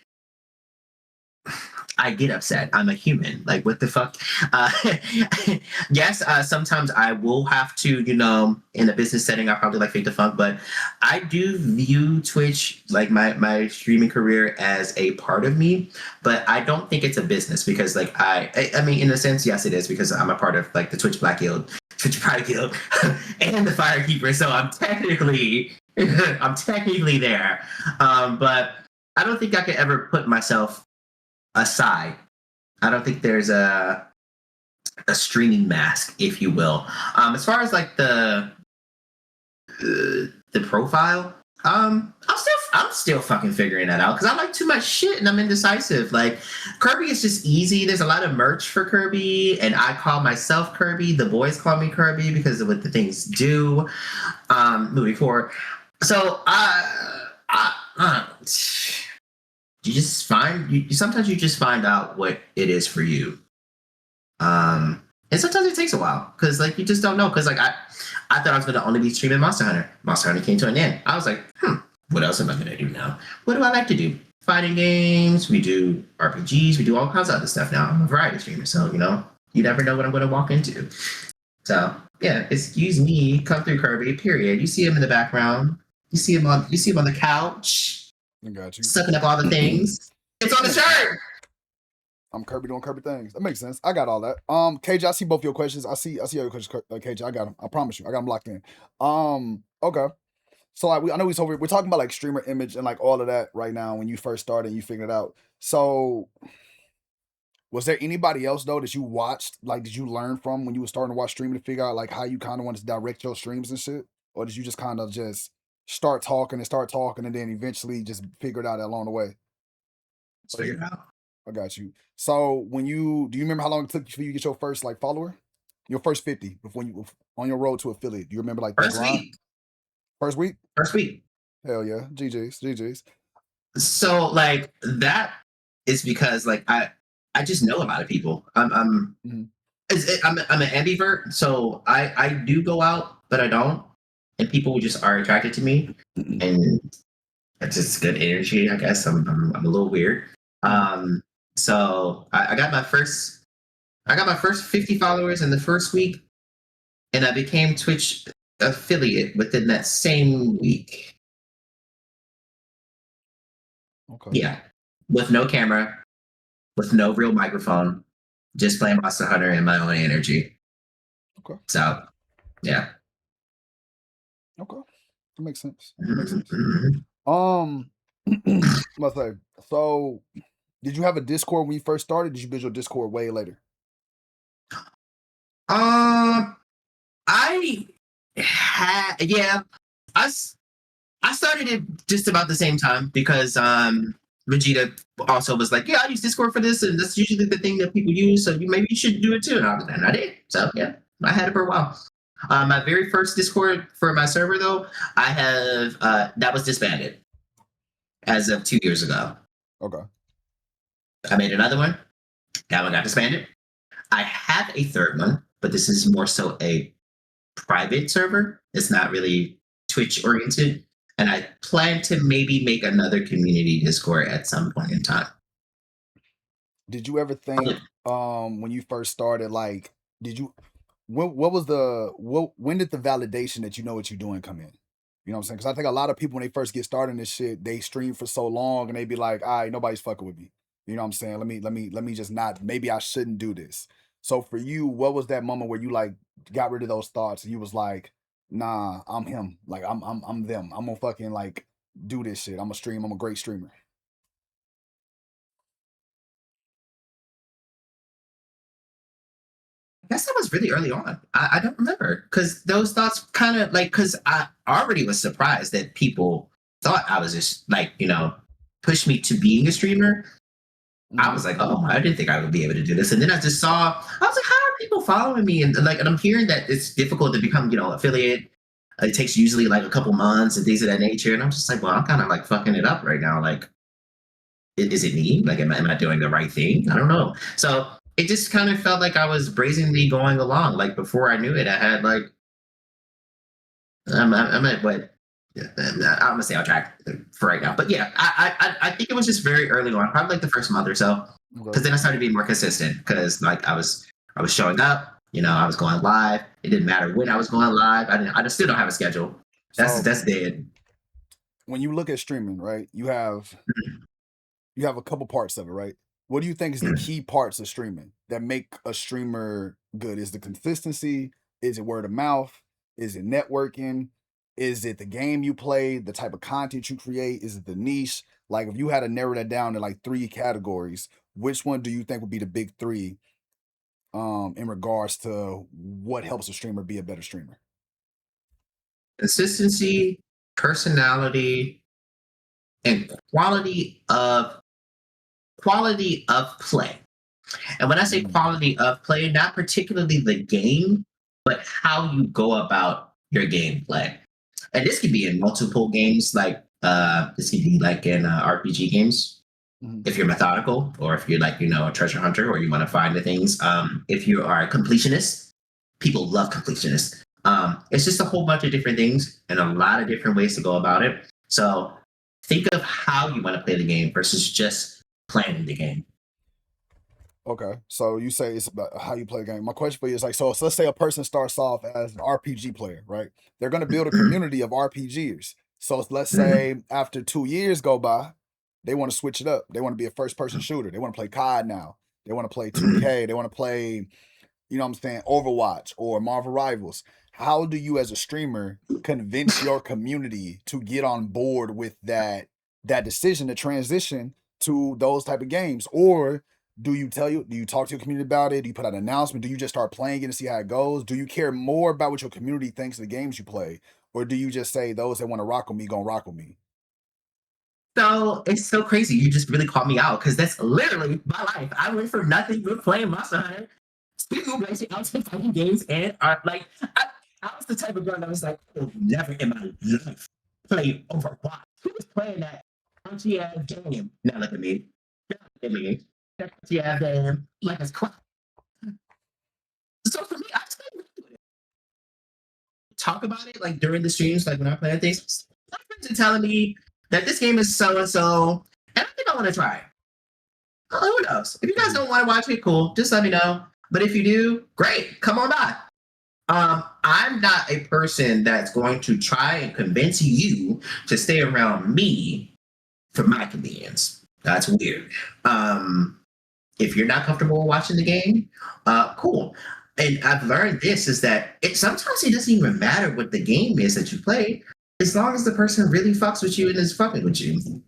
get upset. I'm a human. Like, what the fuck? Yes, sometimes I will have to, in a business setting, I probably fake the funk, but I do view Twitch, my streaming career, as a part of me, but I don't think it's a business because, I mean, in a sense, yes, it is, because I'm a part of, the Twitch Black Guild, Twitch Pride Guild, and the Firekeeper, so I'm technically there, but I don't think I could ever put myself aside. I don't think there's a streaming mask, if you will. As far as the profile, I'm still fucking figuring that out because I like too much shit and I'm indecisive. Kirby is just easy. There's a lot of merch for Kirby, and I call myself Kirby. The boys call me Kirby because of what the things do. Moving forward, so you just sometimes you just find out what it is for you, and sometimes it takes a while because you just don't know, because I thought I was going to only be streaming Monster Hunter came to an end. I was like, what else am I going to do now? What do I like to do? Fighting games, we do RPGs, we do all kinds of other stuff now. I'm a variety streamer, so you never know what I'm going to walk into. So yeah, excuse me, come through Kirby, period. You see him in the background, you see him on the couch. I got you. Sucking up all the things. It's on the shirt. I'm Kirby doing Kirby things. That makes sense. I got all that. KJ, I see both your questions. I see all your questions, KJ. I got them. I promise you. I got them locked in. Okay. So like I know we're talking about like streamer image and like all of that right now when you first started and you figured it out. So was there anybody else though that you watched? Like, did you learn from when you were starting to watch streaming to figure out like how you kind of wanted to direct your streams and shit? Or did you just kind of just start talking and then eventually just figure it out along the way? Figure it out. I got you. So when do you remember how long it took for you to get your first like follower? Your first 50 before you on your road to affiliate. Do you remember like the First grind? week. First week? First week. Hell yeah. GG's. So like that is because like I just know a lot of people. Mhm. I'm an ambivert, so I do go out, but I don't, and people just are attracted to me, and it's just good energy. I guess I'm a little weird. So I got my first 50 followers in the first week, and I became Twitch affiliate within that same week. Okay. Yeah, with no camera, with no real microphone, just playing Monster Hunter in my own energy. Okay. So, yeah. Okay. That makes sense. Mm-hmm. Must say. So, did you have a Discord when you first started? Did you build your Discord way later? I had yeah, I started it just about the same time because Vegeta also was like, yeah, I use Discord for this, and that's usually the thing that people use. So maybe you should do it too. And I did. So yeah, I had it for a while. My very first Discord for my server though, I have that was disbanded as of 2 years ago. Okay. I made another one. That one got disbanded. I have a third one, but this is more so a private server. It's not really Twitch oriented. And I plan to maybe make another community Discord at some point in time. Did you ever think when you first started, like, did you what was the when did the validation that you know what you're doing come in? You know what I'm saying? Because I think a lot of people when they first get started in this shit, they stream for so long and they be like, all right, nobody's fucking with me. You know what I'm saying? Let me just not, maybe I shouldn't do this. So for you, what was that moment where you like got rid of those thoughts and you was like, nah, I'm him. Like I'm them. I'm gonna fucking like do this shit. I'm a stream, I'm a great streamer. I guess that was really early on. I don't remember because those thoughts kind of like, because I already was surprised that people thought I was just like, push me to being a streamer. I was like, oh, I didn't think I would be able to do this. And then I just saw, I was like, how are people following me? And like, and I'm hearing that it's difficult to become, affiliate. It takes usually like a couple months and things of that nature. And I'm just like, well, I'm kind of like fucking it up right now. Like, is it me? Like, am I doing the right thing? I don't know. So it just kind of felt like I was brazenly going along. Like before I knew it, I had like, I'm at what, I'm gonna say I'll track for right now. But yeah, I think it was just very early on, probably like the first month or so, because then I started being more consistent. Because like I was showing up, I was going live. It didn't matter when I was going live. I still don't have a schedule. That's dead. When you look at streaming, right? You have a couple parts of it, right? What do you think is the key parts of streaming that make a streamer good? Is the consistency? Is it word of mouth? Is it networking? Is it the game you play? The type of content you create? Is it the niche? Like, if you had to narrow that down to like 3 categories, which one do you think would be the big 3 in regards to what helps a streamer be a better streamer? Consistency, personality, and quality of play. And when I say quality of play, not particularly the game, but how you go about your gameplay. And this could be in multiple games, like this could be like in RPG games, if you're methodical, or if you're like, a treasure hunter, or you want to find the things. If you are a completionist, people love completionists. It's just a whole bunch of different things and a lot of different ways to go about it. So think of how you want to play the game versus just playing the game. Okay, so you say it's about how you play the game. My question for you is like, so let's say a person starts off as an RPG player, right? They're going to build a community of RPGers. So let's say after 2 years go by, they want to switch it up. They want to be a first-person shooter. They want to play COD now. They want to play 2K. They want to play, you know what I'm saying, Overwatch or Marvel Rivals. How do you as a streamer convince your community to get on board with that decision to transition to those type of games? Or do you talk to your community about it? Do you put out an announcement? Do you just start playing it and see how it goes? Do you care more about what your community thinks of the games you play? Or do you just say those that want to rock with me gonna rock with me? So it's so crazy. You just really called me out because that's literally my life. I went from nothing but playing Monster Hunter, speaking racing out to fighting games, and like I was the type of girl that was like, I will never in my life play Overwatch. Who was playing that crunchy ass game? Now look at me. Now look at me. That crunchy ass game, like it's crap. So for me, I just talk about it like during the streams, like when I play things. My friends are telling me that this game is so and so, and I think I want to try it. Who knows? If you guys don't want to watch it, cool. Just let me know. But if you do, great. Come on by. I'm not a person that's going to try and convince you to stay around me for my convenience. That's weird. If you're not comfortable watching the game, cool. And I've learned this is that sometimes it doesn't even matter what the game is that you play, as long as the person really fucks with you and is fucking with you.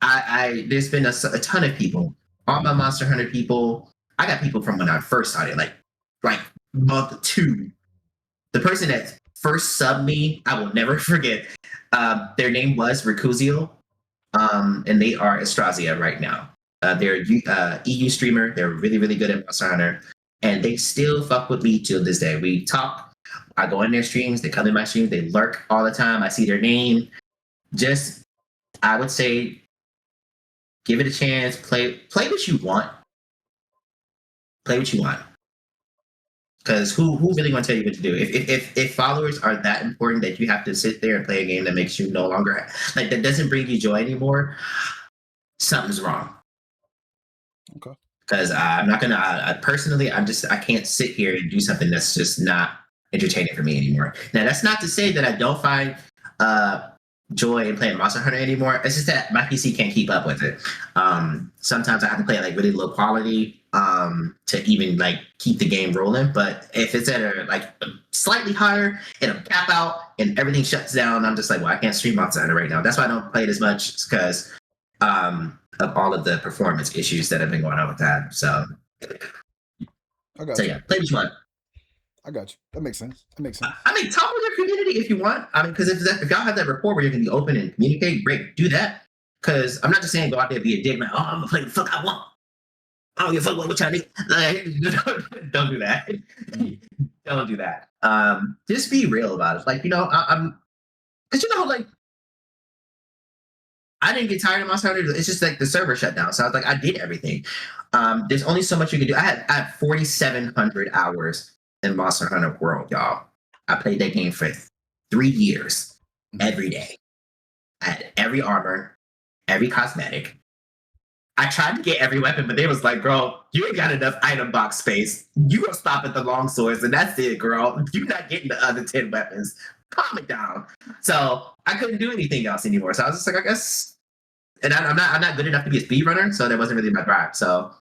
There's been a ton of people, all my Monster Hunter people. I got people from when I first started, like month 2. The person that first subbed me, I will never forget. Their name was Ricuzio, and they are Astrazia right now. They're a EU streamer. They're really, really good at Monster Hunter, and they still fuck with me till this day. We talk. I go in their streams. They come in my streams. They lurk all the time. I see their name. Just, I would say, give it a chance. Play what you want. Play what you want. Because who really going to tell you what to do? If followers are that important that you have to sit there and play a game that makes you no longer, like, that doesn't bring you joy anymore, something's wrong. Okay. Because I'm not gonna personally, I can't sit here and do something that's just not entertaining for me anymore. Now that's not to say that I don't find joy in playing Monster Hunter anymore. It's just that my PC can't keep up with it. Sometimes I have to play at like really low quality to even like keep the game rolling. But if it's at a like slightly higher, it'll cap out and everything shuts down. I'm just like, well, I can't stream Monster Hunter right now. That's why I don't play it as much, because of all of the performance issues that have been going on with that. So yeah, play what you want. I got you. That makes sense. I mean, talk with your community if you want. I mean, because if y'all have that rapport where you can be open and communicate, great, do that. Because I'm not just saying go out there and be a dick, man. Oh, I'm gonna play the fuck I want. I don't give a fuck what y'all need. Like, don't do that. Don't do that. Just be real about it. Like, I'm, because like, I didn't get tired of Monster Hunter. It's just like the server shut down. So I was like, I did everything. There's only so much you can do. I had 4,700 hours in Monster Hunter World, y'all. I played that game for 3 years, every day. I had every armor, every cosmetic. I tried to get every weapon, but they was like, girl, you ain't got enough item box space. You gonna stop at the long swords, and that's it, girl. You're not getting the other 10 weapons. Calm it down. So I couldn't do anything else anymore. So I was just like, I guess, and I'm not good enough to be a speedrunner, so that wasn't really my drive. So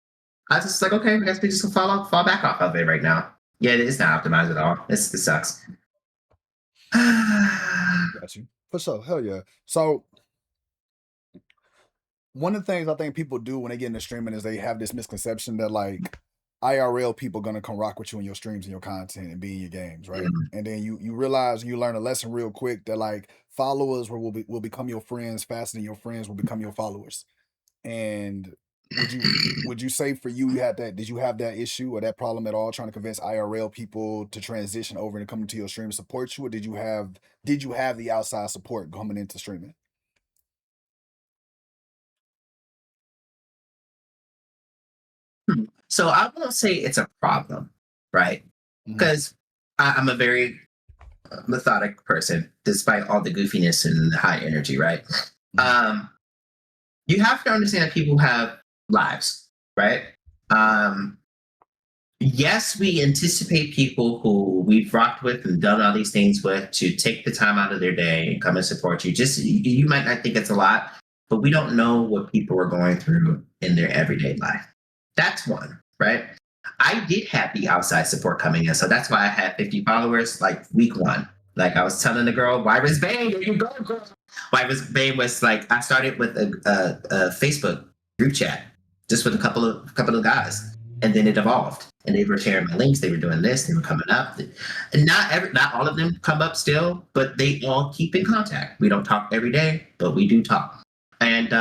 I was just like, okay, I guess we just fall back off of it right now. Yeah, it's not optimized at all. It sucks. Got you. For sure. Hell yeah. So one of the things I think people do when they get into streaming is they have this misconception that like IRL people gonna come rock with you in your streams and your content and be in your games, right? Mm-hmm. And then you realize, you learn a lesson real quick that like followers will become your friends faster than your friends will become your followers. And would you say for you had that, did you have that issue or that problem at all trying to convince IRL people to transition over and come into your stream and support you, or did you have the outside support coming into streaming? So I won't say it's a problem, right? Because I'm a very methodic person, despite all the goofiness and the high energy, right? You have to understand that people have lives, right? Yes, we anticipate people who we've rocked with and done all these things with to take the time out of their day and come and support you. Just, you might not think it's a lot, but we don't know what people are going through in their everyday life. That's one, right? I did have the outside support coming in, so that's why I had 50 followers like week one. Like I was telling the girl, "Why was Bane? There you go, girl." Why was Bane was like I started with a Facebook group chat just with a couple of guys, and then it evolved, and they were sharing my links. They were doing this. They were coming up, and not all of them come up still, but they all keep in contact. We don't talk every day, but we do talk, and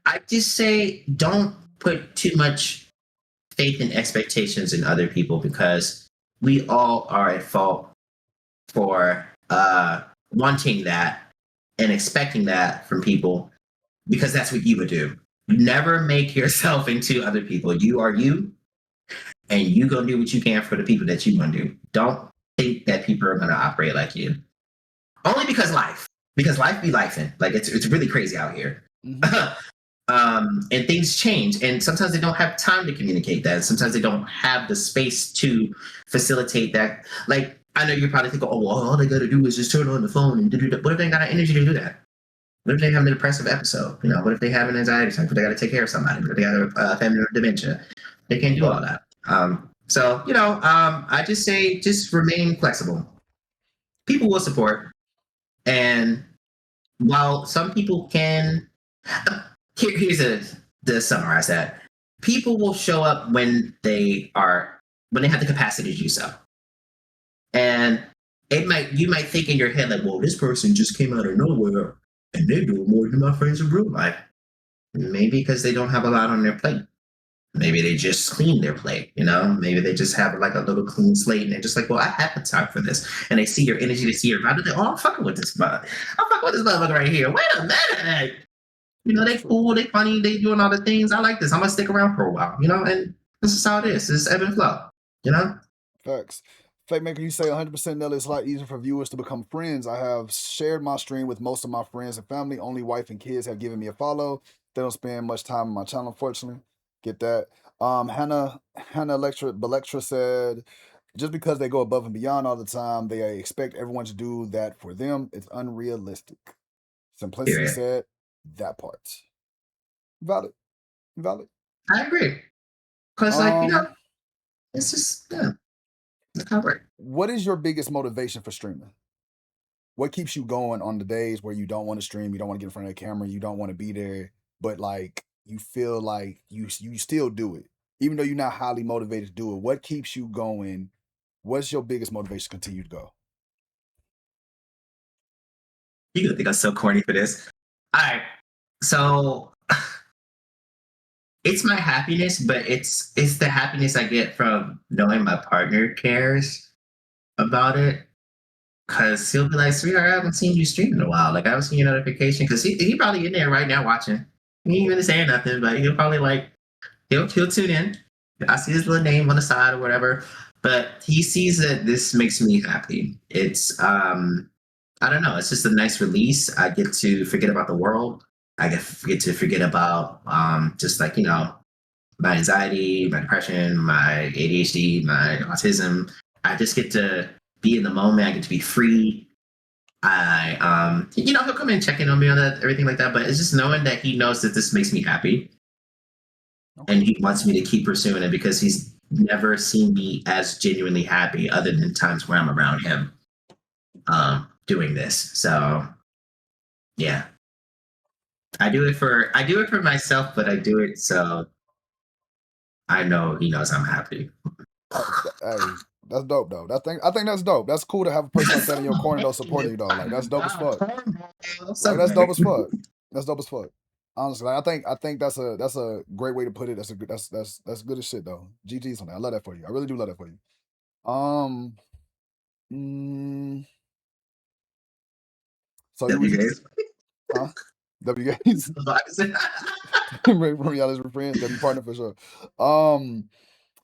I just say don't put too much faith and expectations in other people because we all are at fault for wanting that and expecting that from people because that's what you would do. Never make yourself into other people. You are you, and you gonna do what you can for the people that you want to do. Don't think that people are gonna operate like you. Only because life be lifing. Like it's really crazy out here. Mhm. And things change, and sometimes they don't have time to communicate that. Sometimes they don't have the space to facilitate that. Like I know you're probably thinking, oh, well, all they got to do is just turn on the phone and do that. What if they ain't got energy to do that? What if they have a depressive episode? You know, what if they have an anxiety attack? What if they got to take care of somebody? What if they got a family with dementia? They can't do all Right. that. So I just say just remain flexible. People will support, and while some people can here's to summarize that. People will show up when they have the capacity to do so. And you might think in your head like, well, this person just came out of nowhere and they do more than my friends in real life. Maybe because they don't have a lot on their plate. Maybe they just clean their plate, Maybe they just have like a little clean slate and they're just like, well, I have the time for this. And they see your energy, they see your vibe, they're like, oh, I'm fucking with this mother. I'm fucking with this motherfucker right here. Wait a minute. They True. cool, they funny, they doing all the things. I like this. I'm gonna stick around for a while, and this is how it is. It's ebb and flow, you know? Facts. Fake Maker, you say 100% Nelly, it's a lot easier for viewers to become friends. I have shared my stream with most of my friends and family. Only wife and kids have given me a follow. They don't spend much time on my channel, unfortunately. Get that. Hannah Belectra said, just because they go above and beyond all the time, they expect everyone to do that for them. It's unrealistic. Simplicity Period. said, that part. Valid. Valid. I agree. Cause Um, it's just it's how it works. what is your biggest motivation for streaming? What keeps you going on the days where you don't want to stream, you don't want to get in front of the camera, you don't want to be there, but like you feel like you still do it, even though you're not highly motivated to do it? What keeps you going? What's your biggest motivation to continue to go? You gonna think I'm so corny for this. All right. So it's my happiness, but it's the happiness I get from knowing my partner cares about it. Cause he'll be like, sweetheart, I haven't seen you stream in a while. Like I haven't seen your notification. Cause he probably in there right now watching. He ain't even saying nothing, but he'll probably he'll tune in. I see his little name on the side or whatever. But he sees that this makes me happy. It's I don't know, it's just a nice release. I get to forget about the world. I get to forget about just like, my anxiety, my depression, my ADHD, my autism. I just get to be in the moment. I get to be free. He'll come in checking on me on that, everything like that. But it's just knowing that he knows that this makes me happy, and Okay. he wants me to keep pursuing it because he's never seen me as genuinely happy other than times where I'm around him doing this. So yeah, I do it for myself, but I do it so I know he knows I'm happy. Hey, that's dope though. I think that's dope. That's cool to have a person like that in your corner though, supporting you though. Like that's dope as fuck. Like So that's dope as fuck. That's dope as fuck. Honestly, like, I think that's a great way to put it. That's a good that's good as shit though. GG's on that. I love that for you. I really do love that for you. Um, mm, so you would you WJ's. huh? W Gates from y'all as friends, W partner for sure. Um,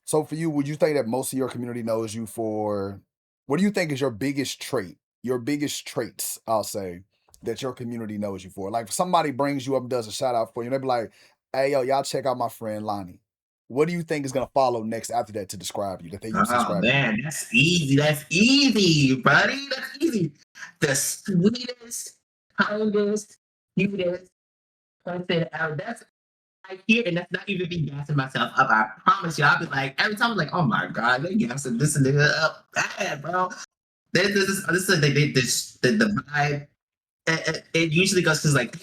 so for you, would you think that most of your community knows you for what do you think is your biggest trait? Your biggest traits, I'll say, that your community knows you for. Like if somebody brings you up and does a shout out for you, and they be like, hey yo, y'all check out my friend Lahnie. What do you think is gonna follow next after that to describe you, that they use to Oh describe you? man, that's easy. That's easy, buddy. That's easy. The sweetest, kindest, cutest person out. I hear, and that's not even me gassing myself up. I promise you, I'll be like, every time I'm like, oh my God, they gassing this and that up bad, bro. This is the vibe. It usually goes because like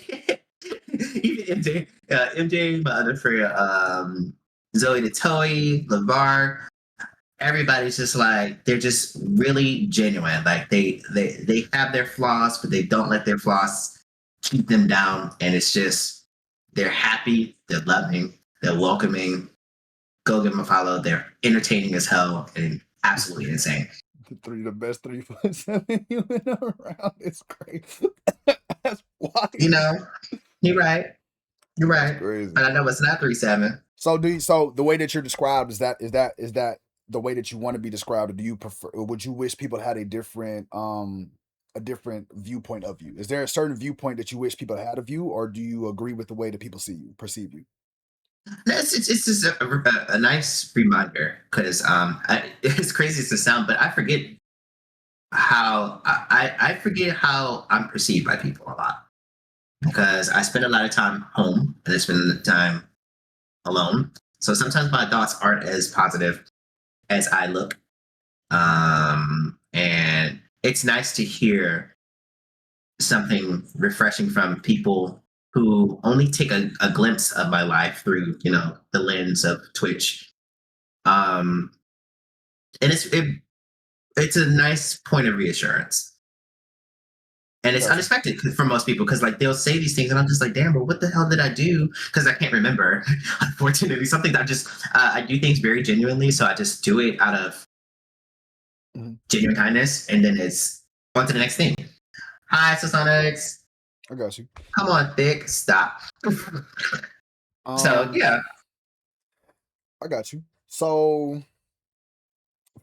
even MJ, my other friend, Zoe the Toy, LeVar, everybody's just like they're just really genuine. Like they have their flaws, but they don't let their flaws keep them down. And it's just they're happy, they're loving, they're welcoming. Go give them a follow. They're entertaining as hell and absolutely insane. The best 3'7" human around. It's crazy. That's wild. You know, you're right. You're That's right. crazy. But I know it's not 3'7". So the way that you're described is that the way that you want to be described, or do you prefer, or would you wish people had a different viewpoint of you? Is there a certain viewpoint that you wish people had of you, or do you agree with the way that people see you, perceive you? No, it's just a nice reminder because it's crazy as to sound, but I forget how I forget how I'm perceived by people a lot because I spend a lot of time home and I spend time alone. So sometimes my thoughts aren't as positive as I look. And it's nice to hear something refreshing from people who only take a glimpse of my life through, the lens of Twitch. And it's a nice point of reassurance. And it's Gotcha. unexpected for most people because like they'll say these things and I'm just like, damn, but what the hell did I do? Because I can't remember. Unfortunately, something that I do things very genuinely, so I just do it out of genuine kindness, and then it's on to the next thing. Hi, Sasonics. I got you. Come on, thick. Stop. So yeah. I got you. So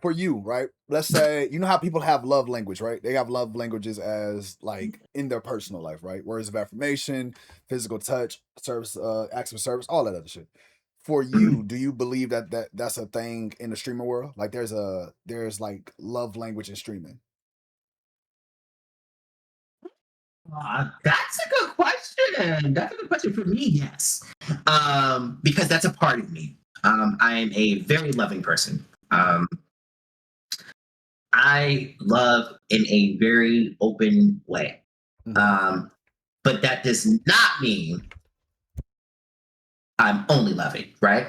for you, right? Let's say you know how people have love language, right? They have love languages as like in their personal life, right? Words of affirmation, physical touch, service, acts of service, all that other shit. For you, do you believe that's a thing in the streamer world? Like there's like love language in streaming. That's a good question. That's a good question for me. Yes, because that's a part of me. I am a very loving person. I love in a very open way. But that does not mean I'm only loving, right?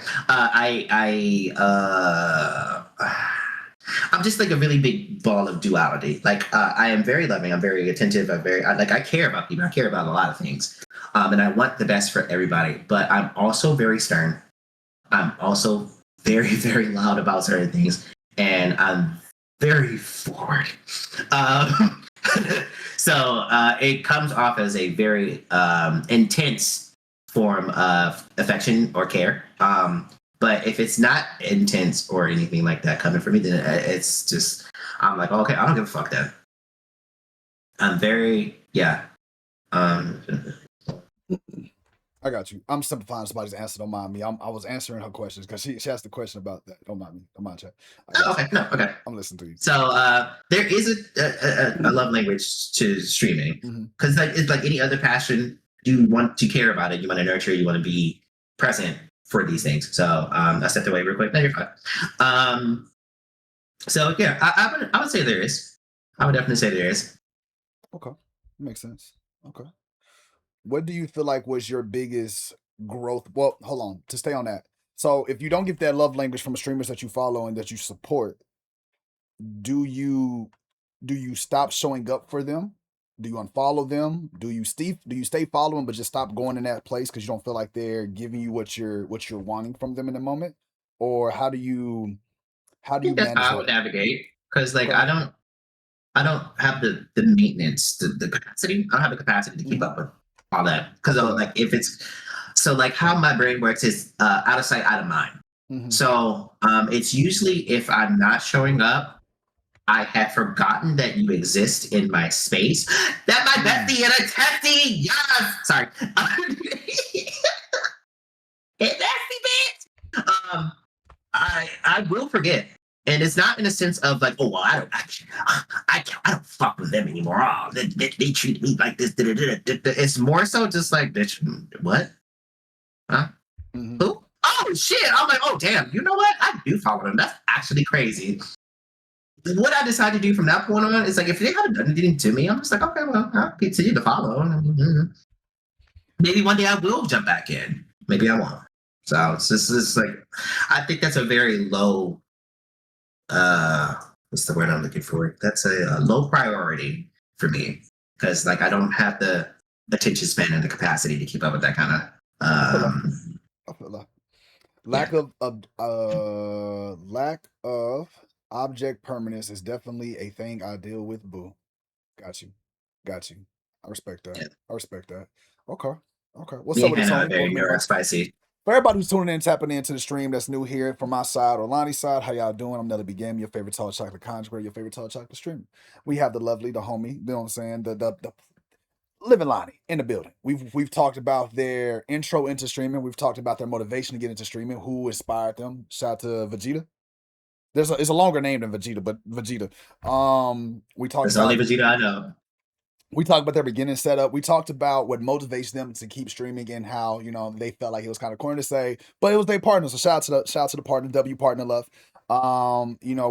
I'm just like a really big ball of duality. Like I am very loving. I'm very attentive. I care about people. I care about a lot of things, and I want the best for everybody. But I'm also very stern. I'm also very very loud about certain things, and I'm very forward. So it comes off as a very intense form of affection or care. But if it's not intense or anything like that coming from me, then it's just, I'm like, okay, I don't give a fuck then. I'm very, yeah. I got you. I'm simplifying somebody's answer. Don't mind me. I was answering her questions because she asked the question about that. Don't mind me. Don't mind chat. Okay, no, okay. I'm listening to you. So there is a love language to streaming because it's like any other passion. You want to care about it. You want to nurture. You want to be present for these things. So I stepped away real quick. No, you're fine. So yeah, I would say there is. I would definitely say there is. Okay, makes sense. Okay. What do you feel like was your biggest growth? Well, hold on to stay on that. So if you don't get that love language from streamers that you follow and that you support, do you stop showing up for them? Do you unfollow them? Do you stay following but just stop going in that place because you don't feel like they're giving you what you're wanting from them in the moment? Or how do you I think that's manage how I would that? navigate because like Okay. I don't have the maintenance, the capacity. I don't have the capacity to keep up with all that because like if it's so like how my brain works is out of sight, out of mind. So it's usually if I'm not showing up, I had forgotten that you exist in my space. That my bestie and a testy. Yes. Sorry. Nasty bitch. I will forget. And it's not in a sense of like, oh well, I don't fuck with them anymore. Oh, they treat me like this. It's more so just like, bitch, what? Huh? Mhm. Who? Oh shit! I'm like, oh damn. You know what? I do follow them. That's actually crazy. What I decide to do from that point on is like, if they haven't done anything to me, I'm just like, okay, well, I'll continue to follow. Mhm. Maybe one day I will jump back in. Maybe I won't. So it's just like, I think that's a very low. uh what's the word I'm looking for? That's a low priority for me because like I don't have the attention span and the capacity to keep up with that kind of I feel that. I feel that. yeah. Lack of object permanence is definitely a thing I deal with. Boo. Got you. Got you. I respect that. Yeah. I respect that. Okay. Okay. What's Me up and with it, Hannah are Tony? very Welcome in, bro. neurospicy. For everybody who's tuning in, tapping into the stream that's new here from my side or Lonnie's side, how y'all doing? I'm Nelly Begin, your favorite tall chocolate conjugate, your favorite tall chocolate streamer. We have the lovely, the homie, you know what I'm saying? The Living Lonnie in the building. We've talked about their intro into streaming. We've talked about their motivation to get into streaming, who inspired them. Shout out to Vegeta. It's a longer name than Vegeta, but Vegeta. We talked That's the only about Vegeta I know. we talked about their beginning setup. We talked about what motivates them to keep streaming and how, they felt like it was kind of corny to say, but it was their partner. So shout out to the partner, W partner love.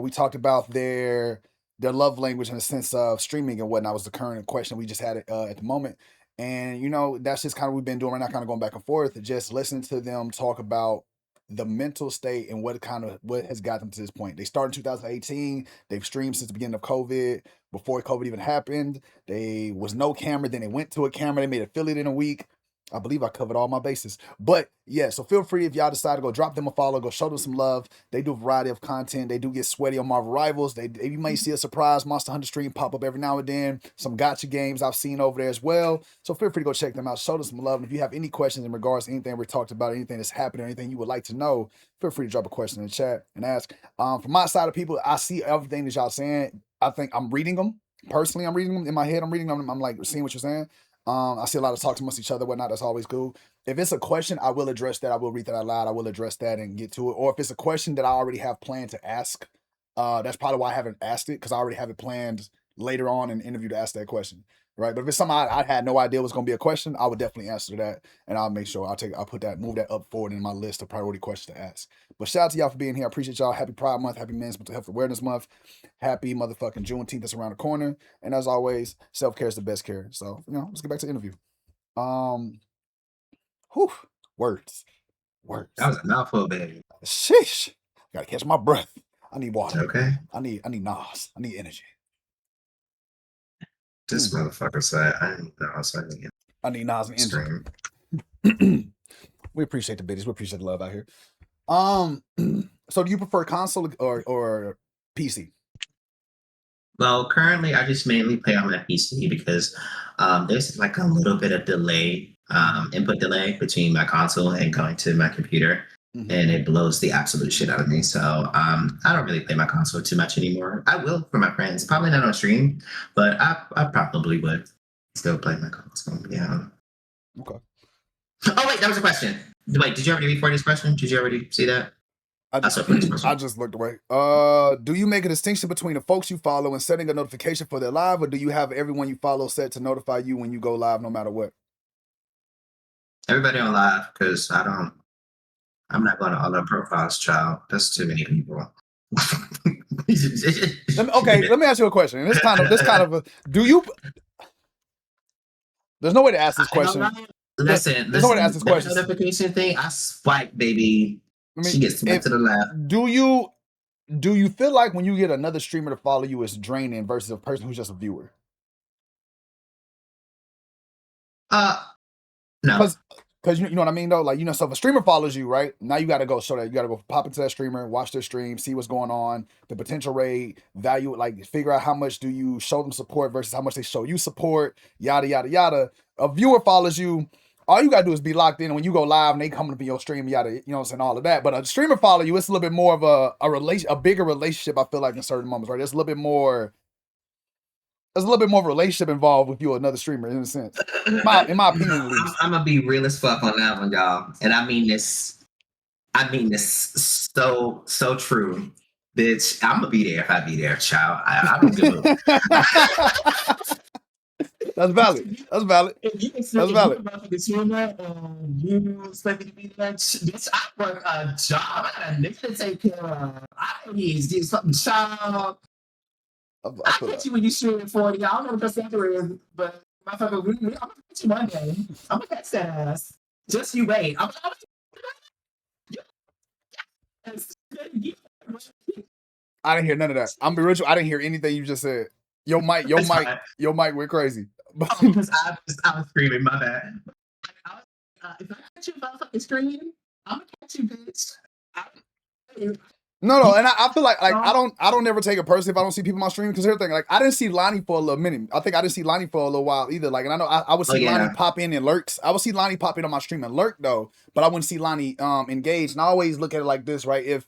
We talked about their love language in the sense of streaming and whatnot was the current question we just had at the moment. And that's just kind of what we've been doing right now, kind of going back and forth, just listening to them talk about the mental state and what has got them to this point. They started in 2018. They've streamed since the beginning of COVID, before COVID even happened. They was no camera, then they went to a camera. They made affiliate in a week. I believe I covered all my bases. But yeah, so feel free if y'all decide to go drop them a follow, go show them some love. They do a variety of content. They do get sweaty on Marvel Rivals. You may see a surprise Monster Hunter stream pop up every now and then. Some gotcha games I've seen over there as well. So feel free to go check them out. Show them some love. And if you have any questions in regards to anything we talked about, anything that's happening, anything you would like to know, feel free to drop a question in the chat and ask. From my side of people, I see everything that y'all saying. I think I'm reading them. Personally, I'm reading them in my head. I'm reading them. I'm like seeing what you're saying. I see a lot of talks amongst each other, whatnot. That's always cool. If it's a question, I will address that. I will read that out loud. I will address that and get to it. Or if it's a question that I already have planned to ask, that's probably why I haven't asked it, because I already have it planned later on in the interview to ask that question. Right. But if it's something I had no idea was going to be a question, I would definitely answer that. And I'll make sure move that up forward in my list of priority questions to ask. But shout out to y'all for being here. I appreciate y'all. Happy Pride Month. Happy Men's Mental Health Awareness Month. Happy motherfucking Juneteenth that's around the corner. And as always, self-care is the best care. So, let's get back to the interview. Um, whew, words. Words. That was a mouthful, baby. Sheesh. Gotta catch my breath. I need water. Okay. I need Nas. I need energy. This motherfucker said, I didn't know I was saying it. I need Nas and Stream. energy. We appreciate the biddies. We appreciate the love out here. So do you prefer console or PC? Well, currently I just mainly play on my PC because there's like a little bit of delay, input delay between my console and going to my computer, and it blows the absolute shit out of me. So I don't really play my console too much anymore. I will for my friends, probably not on stream, but I probably would still play my console. Yeah. Okay. Oh wait, that was a question. Wait, did you already read for this question? Did you already see that? I just looked away. Do you make a distinction between the folks you follow and setting a notification for their live, or do you have everyone you follow set to notify you when you go live, no matter what? Everybody on live, because I'm not going to all their profiles, child. That's too many people. Let me ask you a question. And this kind of do you? There's no way to ask this question. Listen. There's no way to ask this question. Notification thing, I swipe, baby. She gets swiped to the left. Do you feel like when you get another streamer to follow you, it's draining versus a person who's just a viewer? No. Because you know what I mean, though? Like, so if a streamer follows you, right? Now you got to go show that. You got to go pop into that streamer, watch their stream, see what's going on, the potential rate, value, like figure out how much do you show them support versus how much they show you support, yada, yada, yada. A viewer follows you. All you got to do is be locked in. And when you go live and they come up in your stream, yada, you know what I'm saying, all of that. But a streamer follow you, it's a little bit more of a bigger relationship, I feel like, in certain moments, right? There's a little bit more of a relationship involved with you or another streamer, in a sense. In my opinion, at least. I'm gonna be real as fuck on that one, y'all. And I mean this so true. Bitch, I'm gonna be there if I be there, child. I don't give a That's valid. That's valid. If you That's if you valid. a motherfucking swimmer and you expect me to be there, bitch, I work a job. I got a nigga to take care of. I need to do something, child. I I feel catch that. you when you shoot at 40. I don't know what your center is, but motherfucker, I'm gonna catch you one day. I'm gonna catch that ass. Just you wait. I'm I didn't hear none of that. I'm be rich. I didn't hear anything you just said. it's fine. Your mic went crazy. Oh, because I was screaming, my bad. I was, if I catch you motherfucking screaming, I'm gonna catch you, bitch. I, No, you and I feel like know, I don't never take it personally if I don't see people on my stream because here's the thing, like I didn't see Lonnie for a little minute. I think I didn't see Lonnie for a little while either. Like, and I know I would oh see Lonnie yeah. pop in and lurks. I would see Lonnie pop in on my stream and lurk though, but I wouldn't see Lonnie engage. And I always look at it like this, right? If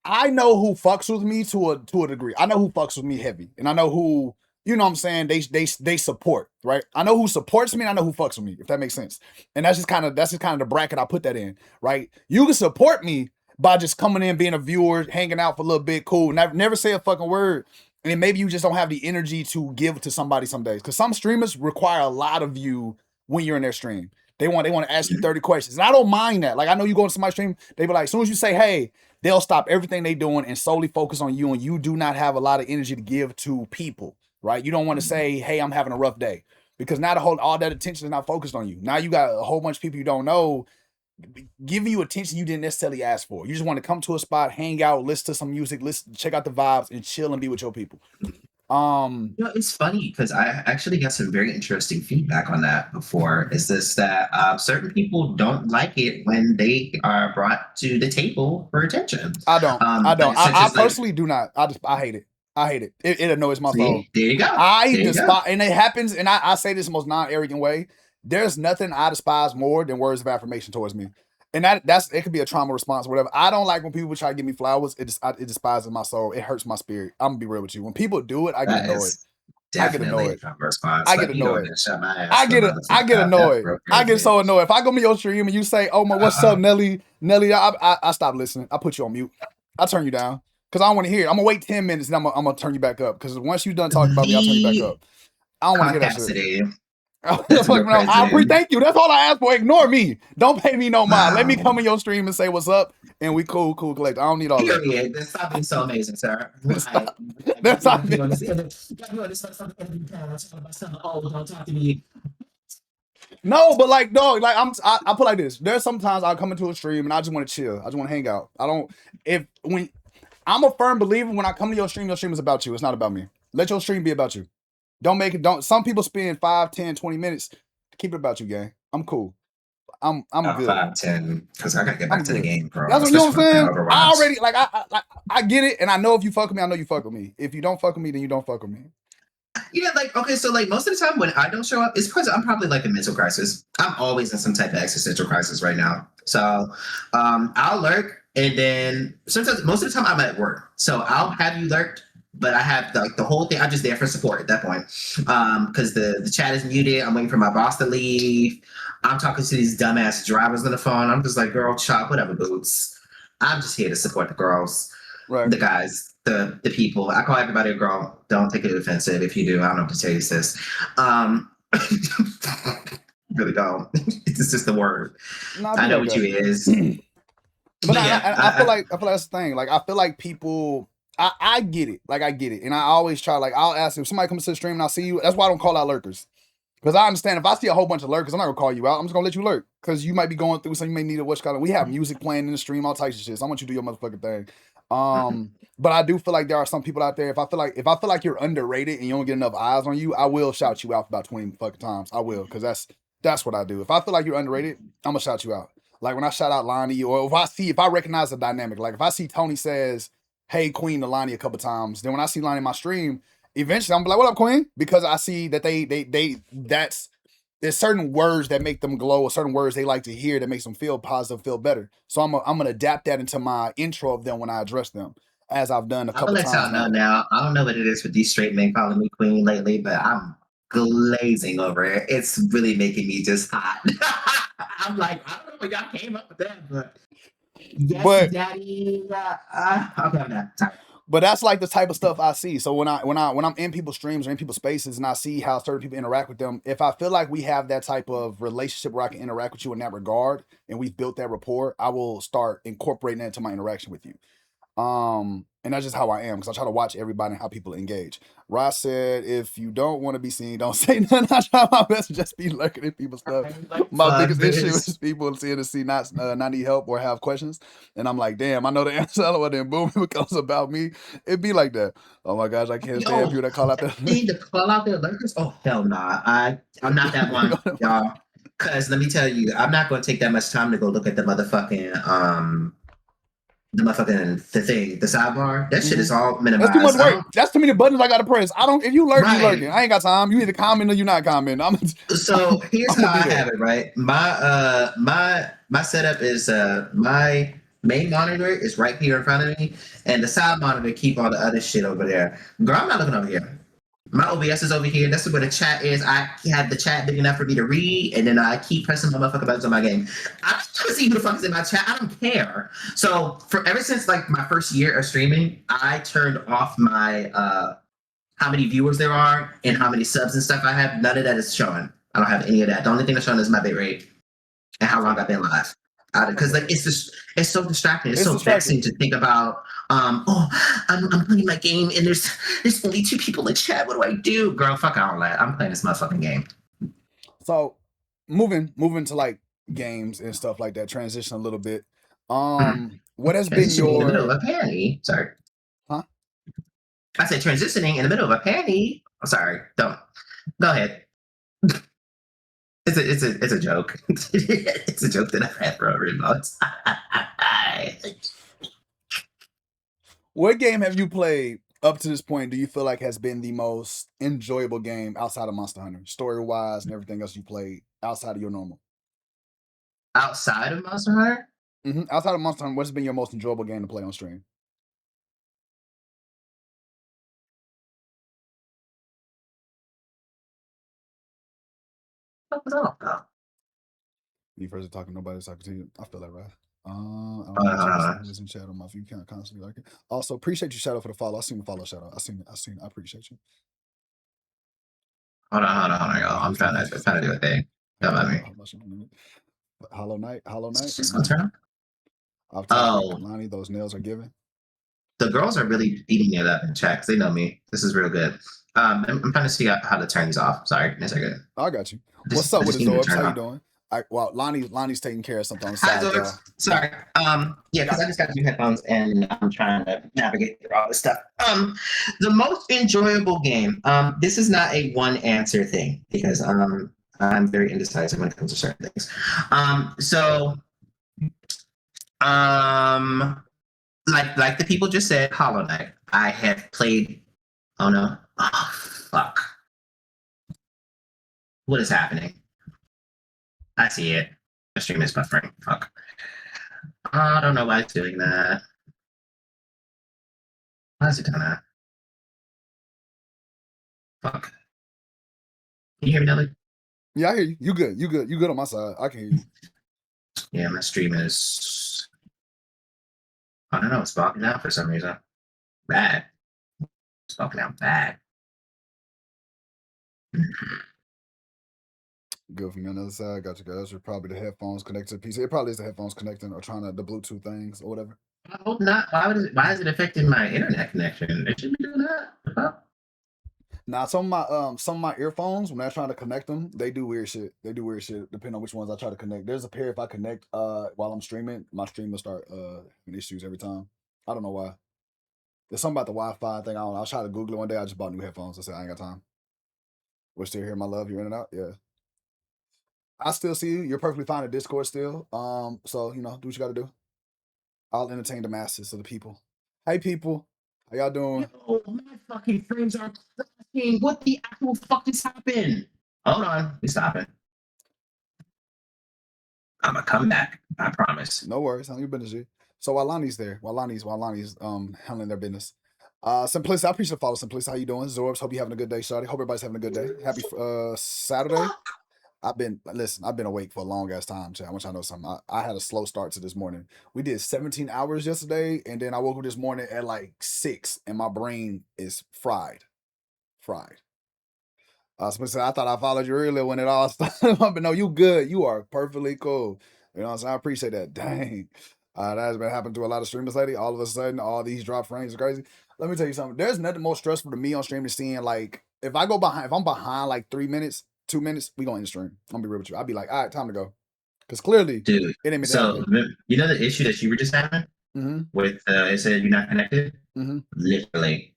I know who fucks with me to a degree. I know who fucks with me heavy, and I know who, you know what I'm saying, they support, right? I know who supports me and I know who fucks with me, if that makes sense. And that's just kind of the bracket I put that in, right? You can support me by just coming in, being a viewer, hanging out for a little bit, cool. Never say a fucking word. And then maybe you just don't have the energy to give to somebody some days. Because some streamers require a lot of you when you're in their stream. They want to ask you 30 questions. And I don't mind that. Like I know you go into somebody's stream, they be like, as soon as you say, hey, they'll stop everything they doing and solely focus on you, and you do not have a lot of energy to give to people, right? You don't want to say, hey, I'm having a rough day, because now all that attention is not focused on you. Now you got a whole bunch of people you don't know giving you attention you didn't necessarily ask for. You just want to come to a spot, hang out, listen to some music, check out the vibes, and chill and be with your people. It's funny because I actually got some very interesting feedback on that before. Is this that certain people don't like it when they are brought to the table for attention? I don't. Like such I as like, personally do not. I hate it. I hate it. It annoys my soul. see, there you go, I there you go. despise, and it happens, and I say this in the most non-arrogant way. There's nothing I despise more than words of affirmation towards me. And that's it could be a trauma response or whatever. I don't like when people try to give me flowers. It despises my soul. It hurts my spirit. I'm gonna be real with you. When people do it, I get That annoyed. is I get definitely a annoyed. trauma response. I get Like you go in annoyed. there and shut my ass the I get motherfucker up. That annoyed. broke I get me. so annoyed. If I go to your stream and you say, "Oh my, what's up, Uh, Nelly?" Nelly, I stop listening. I put you on mute. I turn you down because I don't want to hear it. I'm gonna wait 10 minutes and I'm gonna turn you back up because once you done talking about me, I'll turn you back the up. I don't want to hear that shit. capacity. That's real I crazy. thank you. That's all I ask for. Ignore me. Don't pay me no mind. Let me Wow. come in your stream and say what's up, and we cool, collect. I don't need all that. Period. Then stop being so amazing, sir. That's Right. that's You gotta not be me. on this. You gotta be on this something every time. Talking about something. Oh, don't talk to me. No, but like, dog, like I put like this. There's sometimes I come into a stream and I just want to chill. I just want to hang out. I don't if when I'm a firm believer when I come to your stream is about you. It's not about me. Let your stream be about you. Don't make it don't some people spend 5, 10, 20 minutes. Keep it about you, gang. I'm cool. I'm good. 5, 10, because I gotta get back I'm to the good. game, bro. That's what you know Especially what when I'm I'm playing saying? I Overwatch. already I get it, and I know if you fuck with me, I know you fuck with me. If you don't fuck with me, then you don't fuck with me. Yeah, like okay, so like most of the time when I don't show up, it's because I'm probably like a mental crisis. I'm always in some type of existential crisis right now. So I'll lurk, and then sometimes most of the time I'm at work. So I'll have you lurked, but I have like the whole thing. I'm just there for support at that point. Because the chat is muted. I'm waiting for my boss to leave. I'm talking to these dumbass drivers on the phone. I'm just like, girl, chop, whatever, boots. I'm just here to support the girls, Right. the guys, the people. I call everybody a girl. Don't take it offensive. If you do, I don't know what to tell you, sis. Really don't. It's just the word. No, I know like what that. you is. But Yeah, I feel like that's the thing. Like I feel like people I get it. Like I get it. And I always try, like I'll ask if somebody comes to the stream and I see you. That's why I don't call out lurkers. Because I understand if I see a whole bunch of lurkers, I'm not gonna call you out. I'm just gonna let you lurk. Because you might be going through something, you may need a what's called. We have music playing in the stream, all types of shit. So I want you to do your motherfucking thing. But I do feel like there are some people out there. If I feel like you're underrated and you don't get enough eyes on you, I will shout you out about 20 fucking times. I will, because that's what I do. If I feel like you're underrated, I'm gonna shout you out. Like when I shout out Lonnie, or if I recognize the dynamic, like if I see Tony says, "Hey Queen" to Lonnie a couple times, then when I see Lonnie in my stream, eventually I'm like, "What up, Queen?" Because I see that there's certain words that make them glow, or certain words they like to hear that makes them feel positive, feel better. So I'm gonna adapt that into my intro of them when I address them, as I've done a I'm gonna couple let times y'all know now. now. I don't know what it is with these straight men calling me queen lately, but I'm glazing over it. It's really making me just hot. I'm like, I don't know where y'all came up with that, but yes, But daddy. Okay, I'm done. Sorry. But that's like the type of stuff I see. So when I'm in people's streams or in people's spaces and I see how certain people interact with them, if I feel like we have that type of relationship where I can interact with you in that regard and we've built that rapport, I will start incorporating that into my interaction with you. And that's just how I am because I try to watch everybody and how people engage. Ross said, if you don't want to be seen, don't say nothing. I try my best to just be lurking at people's stuff. My Fuck biggest issue this. is people seeing to see not need help or have questions. And I'm like, damn, I know the answer. And then boom, it becomes about me. It'd be like that. Oh my gosh, I can't stand Yo, people that call out that that. thing to call out their lurkers? Oh hell nah. I'm not that one, y'all. Cause let me tell you, I'm not gonna take that much time to go look at the thing, the sidebar. That shit is all That's too much minimized. work. That's too many buttons I gotta press. I don't. If you lurk, you lurking. Right. I ain't got time. You either comment or you not commenting. So here's I'm how gonna be I there. have it, right? My setup is my main monitor is right here in front of me, and the side monitor keep all the other shit over there. Girl, I'm not looking over here. My OBS is over here. That's where the chat is. I have the chat big enough for me to read, and then I keep pressing my motherfucking buttons on my game. I don't want to see who the fuck is in my chat. I don't care. So for ever since like my first year of streaming, I turned off my how many viewers there are and how many subs and stuff I have. None of that is showing. I don't have any of that. The only thing that's showing is my bit rate and how long I've been live. Because like it's so distracting. It's so distracting. vexing to think about. I'm playing my game and there's only 2 people in chat. What do I do, girl? Fuck all that. I'm playing this motherfucking game. So moving to like games and stuff like that. Transition a little bit. What has been Transitioning in the middle your? of a panty. Sorry. Huh? I said transitioning in the middle of a panty. I'm sorry. Don't. Go ahead. It's a joke. It's a joke that I've had for over a month. What game have you played up to this point? Do you feel like has been the most enjoyable game outside of Monster Hunter, story wise, and everything else you played outside of your normal? Outside of Monster Hunter? Outside of Monster Hunter, what's been your most enjoyable game to play on stream? What was all about? You first talking nobody, so I continue. I feel that right. I don't Hold on, hold on. who was in chat on my view. Can't constantly like it. Also, appreciate you, Shadow, for the follow. I seen the follow, Shadow. I seen. I appreciate you. Hold on, y'all. I'm trying to do a thing. Don't mind me. Hollow Knight. It's just gonna turn on. Off topic, Oh, Lahnie, those nails are given. the girls are really eating it up in chat 'cause they know me. This is real good. I'm trying to see how to turn these off. Sorry, that's good. I got you. What's up with just the need to Zorbs? turn How you off. doing? Lahnie's taking care of something on the Hi, side, Zords. y'all. Sorry. Yeah, because I just got new headphones and I'm trying to navigate through all this stuff. The most enjoyable game. This is not a one answer thing because I'm very indecisive when it comes to certain things. Like the people just said, Hollow Knight. I have played. Oh no! Oh fuck! What is happening? I see it. The stream is buffering. Fuck. I don't know why it's doing that. Why is it doing that? Fuck. Can you hear me, Nelly? Yeah, I hear you. You good. You good. You good on my side. I can hear you. Yeah, my stream is. I don't know. It's bugging out for some reason. Bad. It's bugging out bad. Good from me on the other side. Got you guys. You're probably the headphones connected to the PC. It probably is the headphones connecting or trying to the Bluetooth things or whatever. I hope not. Why is it affecting my internet connection? It shouldn't be doing that. Huh? Now some of my earphones when I try to connect them, they do weird shit. They do weird shit depending on which ones I try to connect. There's a pair if I connect while I'm streaming, my stream will start having issues every time. I don't know why. There's something about the Wi-Fi thing. I don't know. I'll try to Google it one day. I just bought new headphones. I said I ain't got time. We're still here, my love. You're in and out. Yeah. I still see you. You're perfectly fine at Discord still. So do what you gotta do. I'll entertain the masses of the people. Hey people. How y'all doing? Yo, my fucking frames are crashing. What the actual fuck just happened? Hold on. We stopping. I'm gonna come back. I promise. No worries. Handle your business, G. So while Lahnie's there, while Lahnie's handling their business. Simplicity, I appreciate the follow. Simplicity, how you doing? Zorbs, hope you're having a good day, Shawty. Hope everybody's having a good day. Happy Saturday. I've been awake for a long ass time, chat. I want y'all to know something. I had a slow start to this morning. We did 17 hours yesterday, and then I woke up this morning at like 6, and my brain is fried. Fried. I was supposed to say, I thought I followed you earlier when it all started, but no, you good. You are perfectly cool. You know what I'm saying? I appreciate that. Dang. That has been happening to a lot of streamers lately. All of a sudden, all these drop frames are crazy. Let me tell you something. There's nothing more stressful to me on stream than seeing like if I'm behind like 3 minutes, 2 minutes, we gonna end the stream. I'm gonna be real with you. I'll be like, all right, time to go. Because clearly Dude. it ain't been that So good. you know the issue that you were just having Mm-hmm. with it said you're not connected? Mm-hmm. Literally.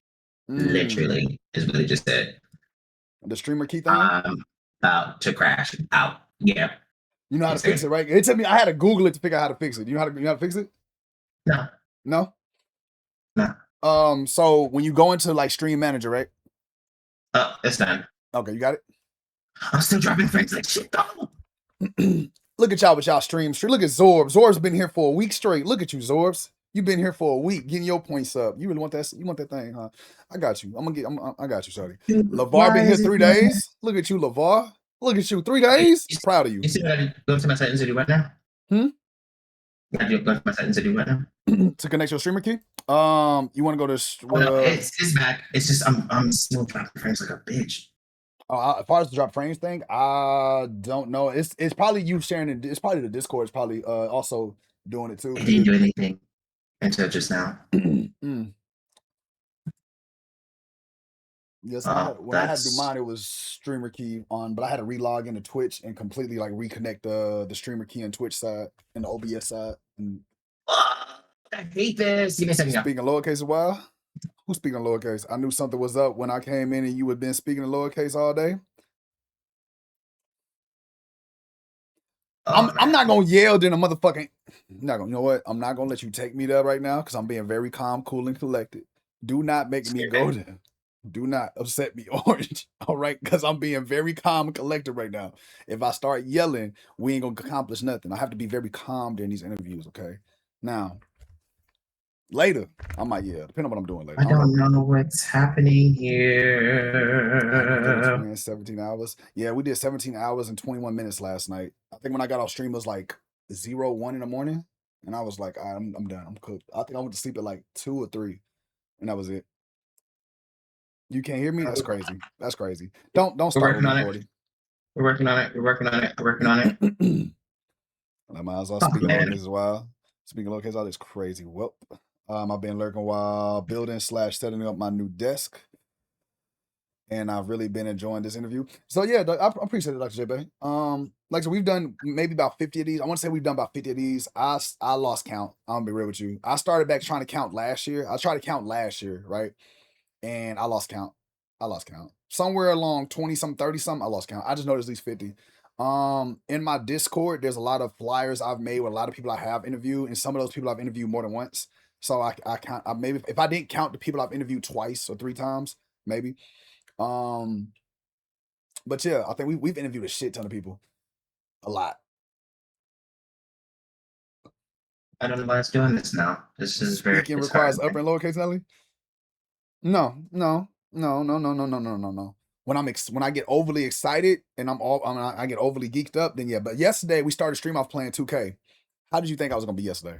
Literally is what it just said. The streamer key thing. About to crash out. Yeah. You know how to fix it, right? It took me. I had to Google it to figure out how to fix it. You know how to fix it? No. No. No. So when you go into like Stream Manager, right? Oh, it's done. Okay, you got it. I'm still dropping frames like shit. Though. Look at y'all with y'all streams. Look at Zorbs. Zorbs been here for a week straight. Look at you, Zorbs. You've been here for a week, getting your points up. You really want that? You want that thing, huh? I got you. I got you, Shorty. LeVar been here 3 days. Look at you, LeVar. Look at you, 3 days. Proud of you. You see what I go to my settings to do right now? I do go to my settings to do right now. To connect your streamer key. You want to go to? It's back. It's just I'm still dropping frames like a bitch. As far as the drop frames thing, I don't know. It's probably you sharing it. It's probably the Discord is probably also doing it too. It didn't do anything until just now. Yes, when I had to do mine, it was streamer key on, but I had to relog into Twitch and completely like reconnect the streamer key and Twitch side and the OBS side. And I hate this. Give me a second. Speaking lowercase a while. Who's speaking lowercase? I knew something was up when I came in and you had been speaking lowercase all day. I'm not gonna yell then a motherfucking. Not gonna. You know what? I'm not gonna let you take me there right now because I'm being very calm, cool, and collected. Do not make me go there. Do not upset me, Orange. All right, because I'm being very calm and collected right now. If I start yelling, we ain't gonna accomplish nothing. I have to be very calm during these interviews. Okay. Now, later, I might yell, depending on what I'm doing later. I don't know what's happening here. 17 hours. Yeah, we did 17 hours and 21 minutes last night. I think when I got off stream, it was like 0-1 in the morning. And I was like, all right, I'm done. I'm cooked. I think I went to sleep at like 2 or 3. And that was it. You can't hear me? That's crazy. That's crazy. Don't start with me, 40. We're working on it. We're working on it. We're working on it. I might as well speak lowercase as well. Speaking lowercase, all this crazy. Well, I've been lurking while building / setting up my new desk. And I've really been enjoying this interview. So yeah, I appreciate it, Dr. J-Bay. Like I said, we've done maybe about 50 of these. I want to say we've done about 50 of these. I lost count. I'm gonna be real with you. I started back trying to count last year. I tried to count last year, right? And I lost count. Somewhere along 20 something, 30 something, I lost count. I just noticed at least 50. In my Discord, there's a lot of flyers I've made with a lot of people I have interviewed, and some of those people I've interviewed more than once. So I count. Maybe if I didn't count the people I've interviewed twice or 3 times, maybe. But yeah, I think we've interviewed a shit ton of people. A lot. I don't know why it's doing this now. This is very. Speaking requires upper and lowercase, Nelly? No. When I get overly excited and I get overly geeked up, then yeah. But yesterday we started stream off playing 2K. How did you think I was gonna be yesterday?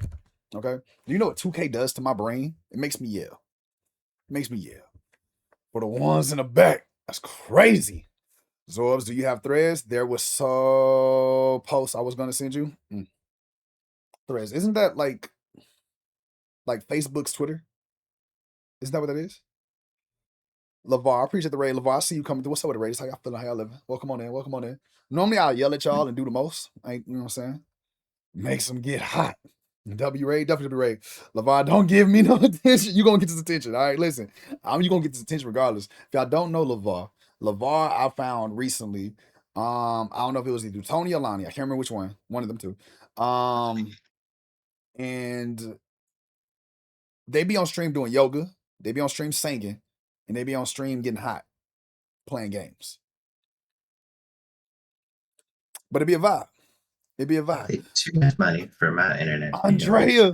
Okay. Do you know what 2K does to my brain? It makes me yell. For the ones in the back, that's crazy. Zorbs, do you have threads? There was so post I was gonna send you. Threads. Isn't that like Facebook's Twitter? Isn't that what that is? LeVar, I appreciate the raid. LeVar, I see you coming through. What's up with the raid? How y'all feeling? How y'all living? Welcome on in. Normally I'll yell at y'all and do the most. You know what I'm saying? Makes them get hot. W raid, W raid. LeVar, don't give me no attention. You gonna get this attention. All right, listen. You gonna get this attention regardless. If y'all don't know LeVar I found recently. I don't know if it was either Tony or Lahnie. I can't remember which one. One of them two. And they be on stream doing yoga. They be on stream singing. And they be on stream getting hot, playing games. But it'd be a vibe. Too much money for my internet. Andrea.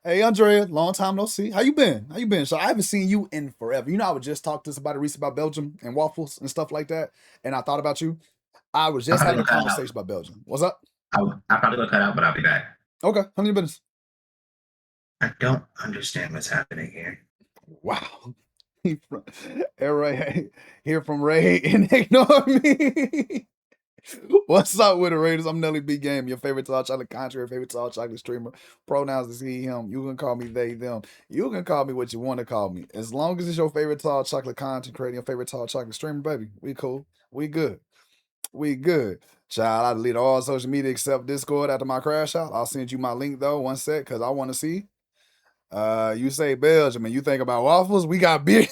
Hey, Andrea. Long time no see. How you been? So I haven't seen you in forever. You know, I would just talk to somebody recently about Belgium and waffles and stuff like that. And I thought about you. I was I'm just probably having a gonna cut out. conversation about Belgium. What's up? I'm probably gonna cut out, but I'll be back. Okay, how many business? I don't understand what's happening here. Wow. Ray, hear from Ray and ignore me. What's up with the Raiders? I'm Nelly B Game, your favorite tall chocolate country, your favorite tall chocolate streamer. Pronouns is he, him. You can call me they, them. You can call me what you want to call me. As long as it's your favorite tall chocolate content creator, your favorite tall chocolate streamer, baby, we cool. We good. We good. Child, I delete all social media except Discord after my crash out. I'll send you my link though, one sec, because I want to see. You say Belgium and you think about waffles, we got beer.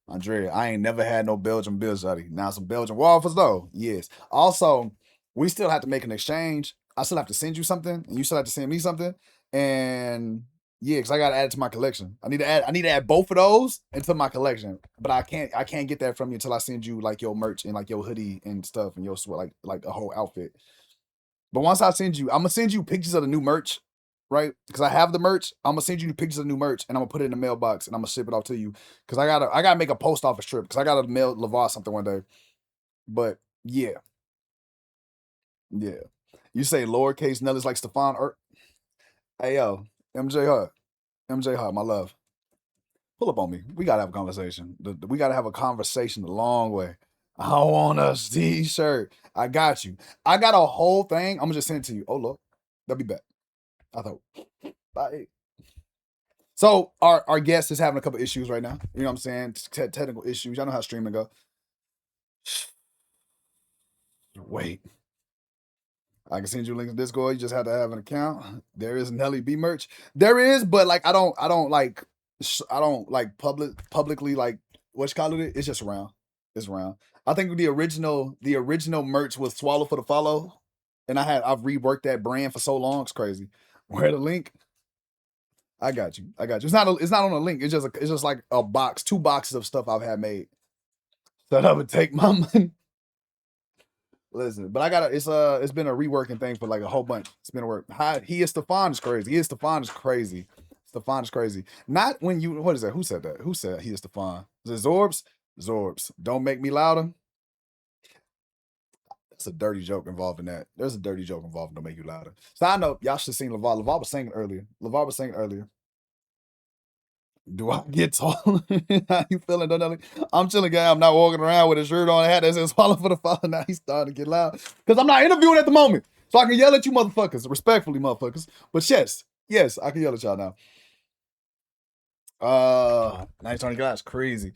Andrea, I ain't never had no Belgian beer, Shotty. Now some Belgian waffles though. Yes. Also, we still have to make an exchange. I still have to send you something, and you still have to send me something. And yeah, because I gotta add it to my collection. I need to add both of those into my collection. But I can't get that from you until I send you like your merch and like your hoodie and stuff and your sweat, like a whole outfit. But once I send you, I'm gonna send you pictures of the new merch, right? Because I have the merch. I'm gonna send you pictures of the new merch, and I'm gonna put it in the mailbox, and I'm gonna ship it off to you. Because I gotta make a post office trip. Because I gotta mail Lavar something one day. But yeah, yeah. You say lowercase Nelly's like Stefan. Hey yo, MJ Hut, MJ Hut, my love. Pull up on me. We gotta have a conversation. We gotta have a conversation the long way. I want a t-shirt. I got you. I got a whole thing. I'm gonna just send it to you. Oh look, they'll be back. I thought. Bye. So our guest is having a couple issues right now. You know what I'm saying? Technical issues. Y'all know how streaming go. Wait. I can send you links to Discord. You just have to have an account. There is Nelly B merch. There is, but like I don't like publicly like what you call it. It's just around. It's around. I think the original merch was Swallow for the Follow, and I've reworked that brand for so long. It's crazy. Where the link? I got you. I got you. It's not on a link. It's just like a box, 2 boxes of stuff I've had made. So that would take my money. Listen, but it's been a reworking thing for like a whole bunch. It's been a work. He is Stefan is crazy. He is Stefan is crazy. Stefan is crazy. Not when you what is that? Who said that? Who said he is Stefan? Is it Zorbs? Zorbs. Don't make me louder. That's a dirty joke involved in that. There's a dirty joke involved in Don't Make You Louder. So I know y'all should have seen LeVar. LeVar was singing earlier. LeVar was singing earlier. Do I get tall? How you feeling, Donnelly? I'm chilling, guy. I'm not walking around with a shirt on, a hat that says "Swallow for the Fall." Now he's starting to get loud because I'm not interviewing at the moment, so I can yell at you, motherfuckers, respectfully, motherfuckers. But yes, I can yell at y'all now. Nice on guys, crazy.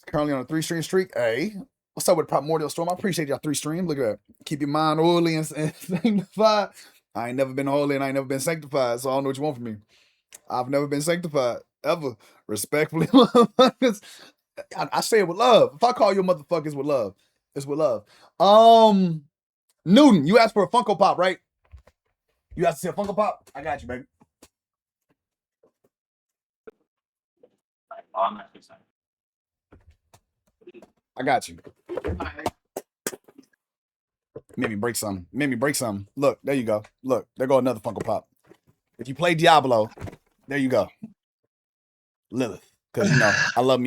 Currently on a 3-stream streak. Hey, what's up with Primordial Storm? I appreciate y'all 3-stream. Look at that. Keep your mind holy and sanctified. I ain't never been holy and I ain't never been sanctified, so I don't know what you want from me. I've never been sanctified ever. Respectfully, motherfuckers. I say it with love. If I call you motherfuckers with love, it's with love. Newton, you asked for a Funko Pop, right? You asked to see a Funko Pop? I got you, baby. I got you. Made me break something. Made me break something. Look, there you go. Look, there go another Funko Pop. If you play Diablo, there you go. Lilith. Cause you know, I love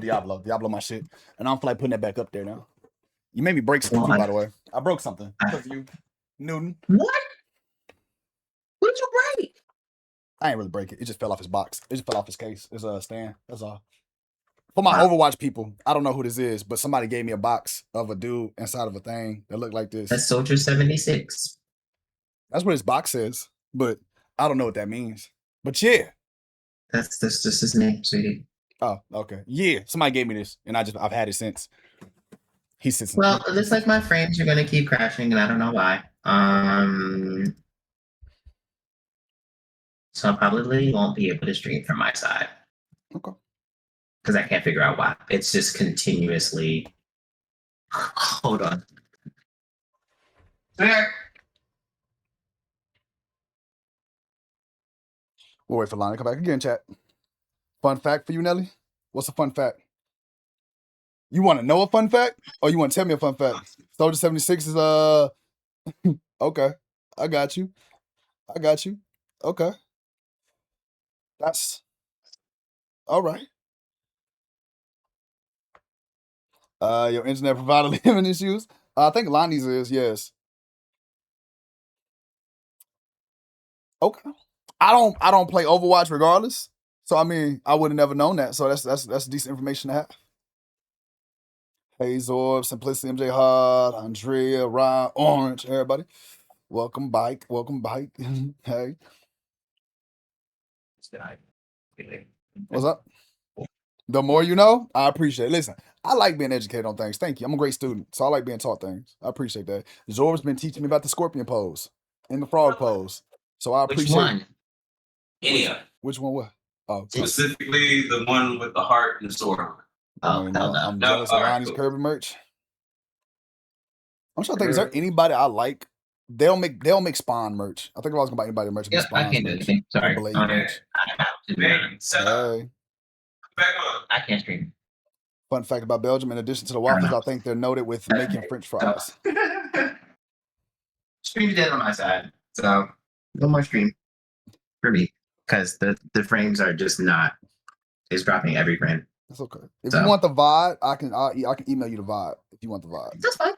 Diablo. Diablo my shit. And I don't feel like putting that back up there now. You made me break something too, by the way. I broke something because of you, Newton. What? What'd you break? I ain't really break it. It just fell off his box. It just fell off his case. It's a stand. That's all. For my Overwatch people, I don't know who this is, but somebody gave me a box of a dude inside of a thing that looked like this. That's Soldier 76. That's what his box says, but I don't know what that means. But yeah. That's just his name, sweetie. Oh, okay. Yeah, somebody gave me this, and I've had it since. He sits. Well, just like my frames are gonna keep crashing, and I don't know why. So I probably won't be able to stream from my side. Okay. Because I can't figure out why. It's just continuously. Hold on. There. We'll wait for Lonnie to come back again, chat. Fun fact for you, Nelly? What's a fun fact? You want to know a fun fact? Or you want to tell me a fun fact? Soldier 76 is okay. I got you. I got you. Okay. That's all right. Your internet provider having issues? I think Lonnie's is, yes. Okay. I don't play Overwatch regardless. So I mean, I would have never known that. So that's decent information to have. Hey Zorb, Simplicity, MJ Hard, Andrea, Ryan, Orange, everybody. Welcome bike. Welcome bike. Hey. What's up? The more you know, I appreciate it. Listen, I like being educated on things. Thank you. I'm a great student, so I like being taught things. I appreciate that. Zor's been teaching me about the scorpion pose and the frog pose. So I Which appreciate one? Any of which one what? Oh, Specifically the one with the heart and the sword. Oh, you hell know, no. I'm No, jealous of alright, Lonnie's cool. Kirby merch. I'm trying to think, is there anybody I like? They'll make Spawn merch. I think if I was gonna buy anybody merch, it'd be Yep, I Spawn's can't do merch. anything. Sorry. Or Blade I merch. have to do it. Hey. Back on. I can't stream. Fun fact about Belgium, in addition to the waffles, I think they're noted with making French fries. Stream's dead on my side, so no more stream for me because the frames are just not. It's dropping every frame. That's okay. If So- you want the VOD, I can email you the VOD if you want the VOD. That's fine.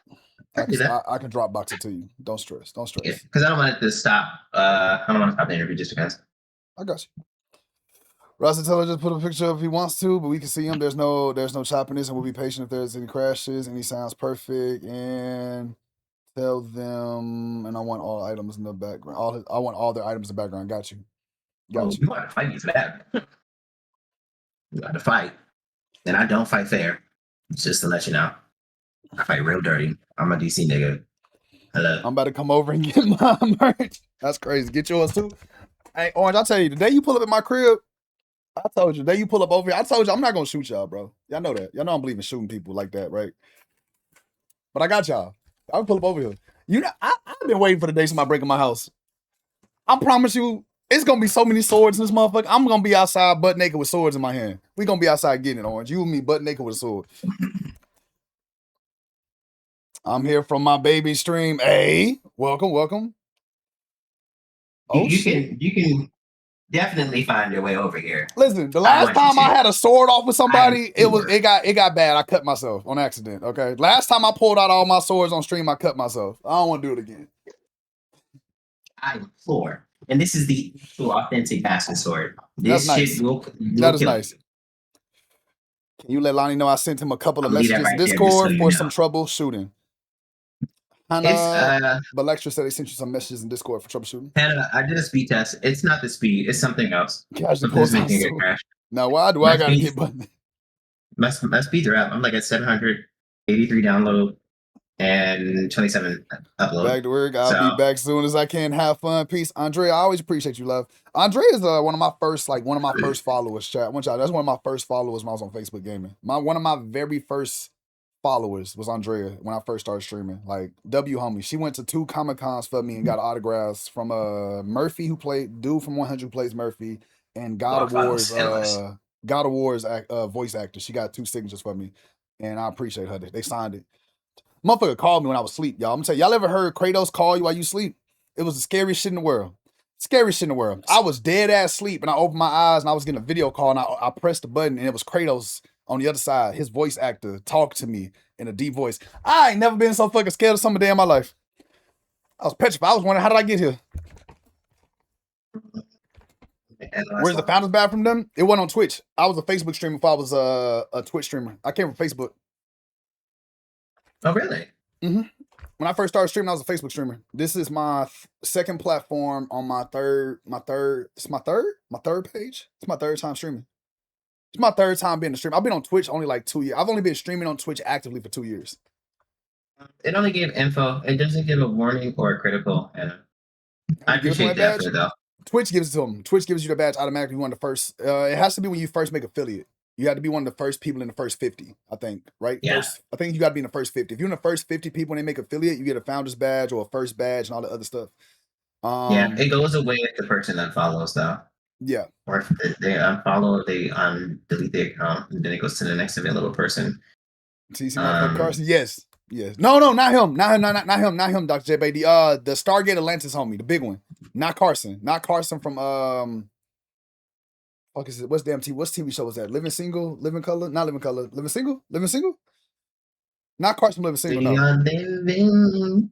I can do that. I can drop box it to you. Don't stress. Don't stress. Because I don't want it to stop. I don't want to stop the interview just because. I got you. Russell Taylor just put a picture if he wants to, but we can see him. There's no choppiness, and we'll be patient if there's any crashes. And he sounds perfect. And tell them, and I want all items in the background. I want all their items in the background. Got you. Got you. You want to fight me for that? You got to fight, and I don't fight fair. Just to let you know, I fight real dirty. I'm a DC nigga. Hello. I'm about to come over and get my merch. That's crazy. Get yours too. Hey, Orange, I'll tell you, the day you pull up at my crib, I told you, the day you pull up over here, I told you I'm not gonna shoot y'all, bro. Y'all know that. Y'all know I don't believe in shooting people like that, right? But I got y'all. I'll pull up over here. You know, I've been waiting for the day somebody break in my house. I promise you, it's gonna be so many swords in this motherfucker. I'm gonna be outside butt naked with swords in my hand. We gonna be outside getting it, Orange. You and me butt naked with a sword. I'm here from my baby stream. Hey, welcome, welcome. Oh, you can definitely find your way over here. Listen, the last time I had a sword off with somebody, it got bad. I cut myself on accident. Okay, last time I pulled out all my swords on stream, I cut myself. I don't want to do it again. I implore, and this is the actual authentic Bastion sword. That's This nice. shit will That is kill nice. Can you let Lonnie know I sent him a couple of I'll leave that messages right there, just Discord so you for know. some troubleshooting? It's But Lecture said they sent you some messages in Discord for troubleshooting. Hannah, I did a speed test. It's not the speed. It's something else. Gosh, Something's making it crash. Now, why do I gotta get button? My speeds are up. I'm like at 783 download and 27 upload. Back to work. I'll be back soon as I can. Have fun. Peace. Andrea, I always appreciate you, love. Andrea is one of my first followers, chat. That's one of my first followers when I was on Facebook gaming. One of my very first followers was Andrea when I first started streaming. Like W homie. She went to 2 Comic-Cons for me and got autographs from Murphy, who played dude from 100 who plays Murphy, and God of War's voice actor. She got 2 signatures for me, and I appreciate her. They signed it. Motherfucker called me when I was asleep, y'all. I'm telling y'all ever heard Kratos call you while you sleep? It was the scariest shit in the world. Scariest shit in the world. I was dead ass sleep and I opened my eyes and I was getting a video call and I pressed the button and it was Kratos on the other side. His voice actor talked to me in a deep voice. I ain't never been so fucking scared of something a day in my life. I was petrified. I was wondering, how did I get here? Where's the founders bad from them? It wasn't on Twitch. I was a Facebook streamer before I was a Twitch streamer. I came from Facebook. Oh, really? Mm-hmm. When I first started streaming, I was a Facebook streamer. This is my second platform on my third page. It's my third time streaming. It's my third time being a streamer. I've been on Twitch only like 2 years. I've only been streaming on Twitch actively for 2 years. It only gave info. It doesn't give a warning or a critical. And I appreciate that for it, though. Twitch gives it to them. Twitch gives you the badge automatically. One of the first. It has to be when you first make affiliate. You had to be one of the first people in the first 50, I think, right? Yeah. I think you got to be in the first 50. If you're in the first 50 people and they make affiliate, you get a founder's badge or a first badge and all the other stuff. Yeah, it goes away if the person unfollows, though. Yeah. Or if they unfollow, they delete the account, and then it goes to the next available person. TC Carson? Yes. Yes. No, not him. Not him, Dr. J. The Stargate Atlantis homie, the big one. Not Carson. Not Carson from fuck is it? What's TV show was that? Living Single? Living Color? Not Living Color. Living Single? Living Single? Not Carson living single. We No. are living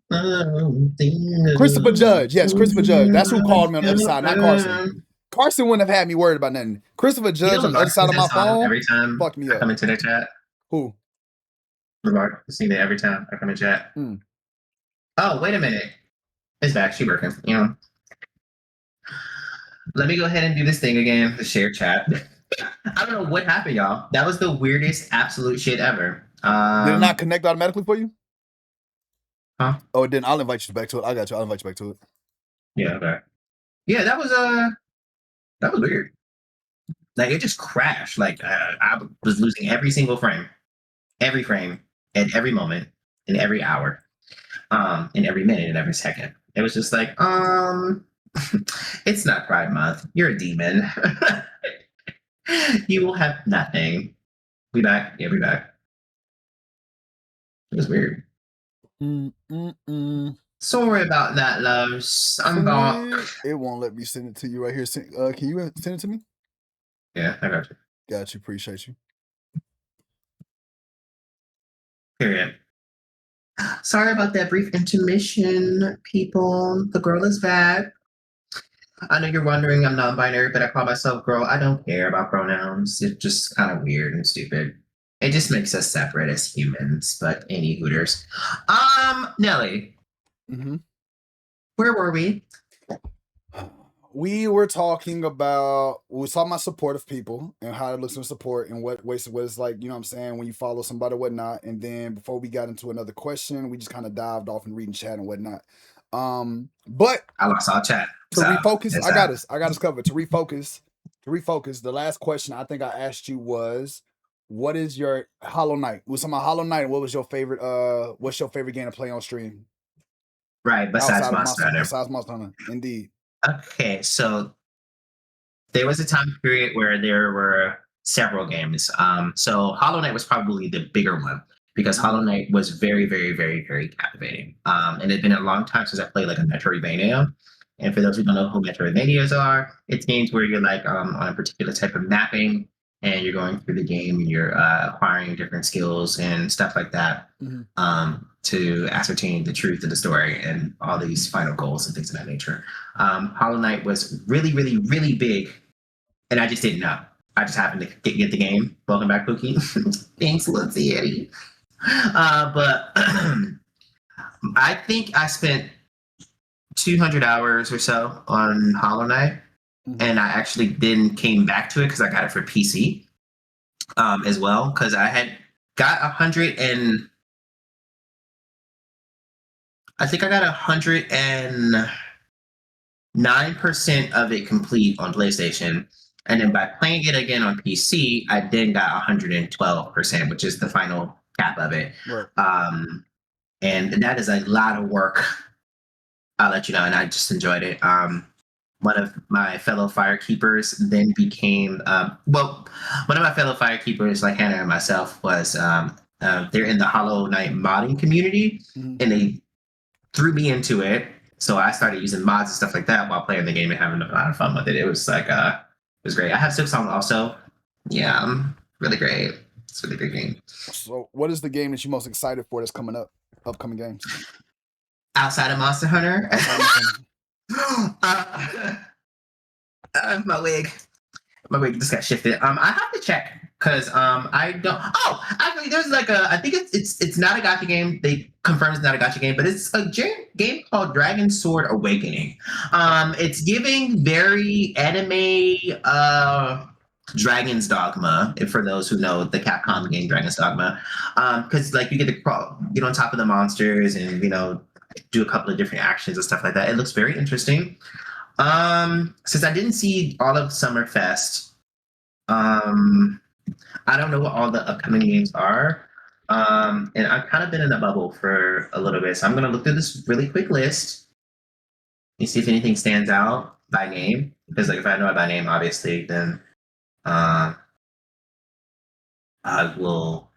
Christopher Judge. Yes, Christopher Judge. That's who called me on the other side, not Carson. Carson wouldn't have had me worried about nothing. Christopher You Judge know, on the other Mark side sings of that my song phone every time fucked me I come up. into their chat. Who? Mark sing it every time I come in chat. Mm. Oh, wait a minute. It's back. She working. You know. Let me go ahead and do this thing again. The share chat. I don't know what happened, y'all. That was the weirdest absolute shit ever. Did it not connect automatically for you? Huh? Oh, it didn't. I'll invite you back to it. I got you. I'll invite you back to it. Yeah. Okay. Yeah, that was weird. Like it just crashed. Like I was losing every single frame, at every moment, in every hour, in every minute, and every second. It was just like, it's not Pride Month. You're a demon. You will have nothing. We back. Yeah, we back. It was weird. Sorry about that, loves. I'm back. It won't let me send it to you right here. Can you send it to me? Yeah, I got you. Got you. Appreciate you. Period. Sorry about that brief intermission, people. The girl is back. I know you're wondering I'm non-binary, but I call myself girl. I don't care about pronouns. It's just kind of weird and stupid. It just makes us separate as humans, but any hooters. Nelly. Mm-hmm. Where were we? We were talking about supportive people and how to listen to support and what it's like, you know what I'm saying, when you follow somebody or whatnot. And then before we got into another question, we just kind of dived off and reading chat and whatnot. But I lost all chat. To refocus, I got us covered. To refocus, the last question I think I asked you was, what is your Hollow Knight? We was talking about Hollow Knight. What was your favorite what's your favorite game to play on stream? Right, besides Monster Hunter. Besides Monster Hunter, indeed. Okay, so there was a time period where there were several games. So Hollow Knight was probably the bigger one because Hollow Knight was very, very, very, very captivating. And it'd been a long time since I played like a Metroidvania. And for those who don't know who Metroidvanias are, it's games where you're like on a particular type of mapping and you're going through the game and you're acquiring different skills and stuff like that to ascertain the truth of the story and all these final goals and things of that nature. Hollow Knight was really, really, really big, and I just didn't know. I just happened to get the game. Welcome back, Pookie. Thanks, Lindsay Eddie. But I think I spent 200 hours or so on Hollow Knight, and I actually then came back to it because I got it for PC as well, because I had got 100 and I think I got 109% of it complete on PlayStation. And then by playing it again on PC, I then got 112%, which is the final cap of it. Right. And that is a lot of work. I'll let you know. And I just enjoyed it. One of my fellow firekeepers then became, one of my fellow firekeepers, like Hannah and myself, was, they're in the Hollow Knight modding community, and they threw me into it. So I started using mods and stuff like that while playing the game and having a lot of fun with it. It was like, it was great. I have Silksong also. Yeah, really great. It's a really great game. So what is the game that you're most excited for that's coming up? Upcoming games? Outside of Monster Hunter? My wig just got shifted. I have to check because I don't. Oh, actually, there's like I think it's not a gacha game. They confirmed it's not a gacha game, but it's a game called Dragon Sword Awakening. It's giving very anime Dragon's Dogma, for those who know the Capcom game Dragon's Dogma, because like you get to get on top of the monsters and do a couple of different actions and stuff like that. It looks very interesting. Since I didn't see all of Summerfest, I don't know what all the upcoming games are. And I've kind of been in a bubble for a little bit. So I'm going to look through this really quick list and see if anything stands out by name. Because like if I know it by name, obviously, then I will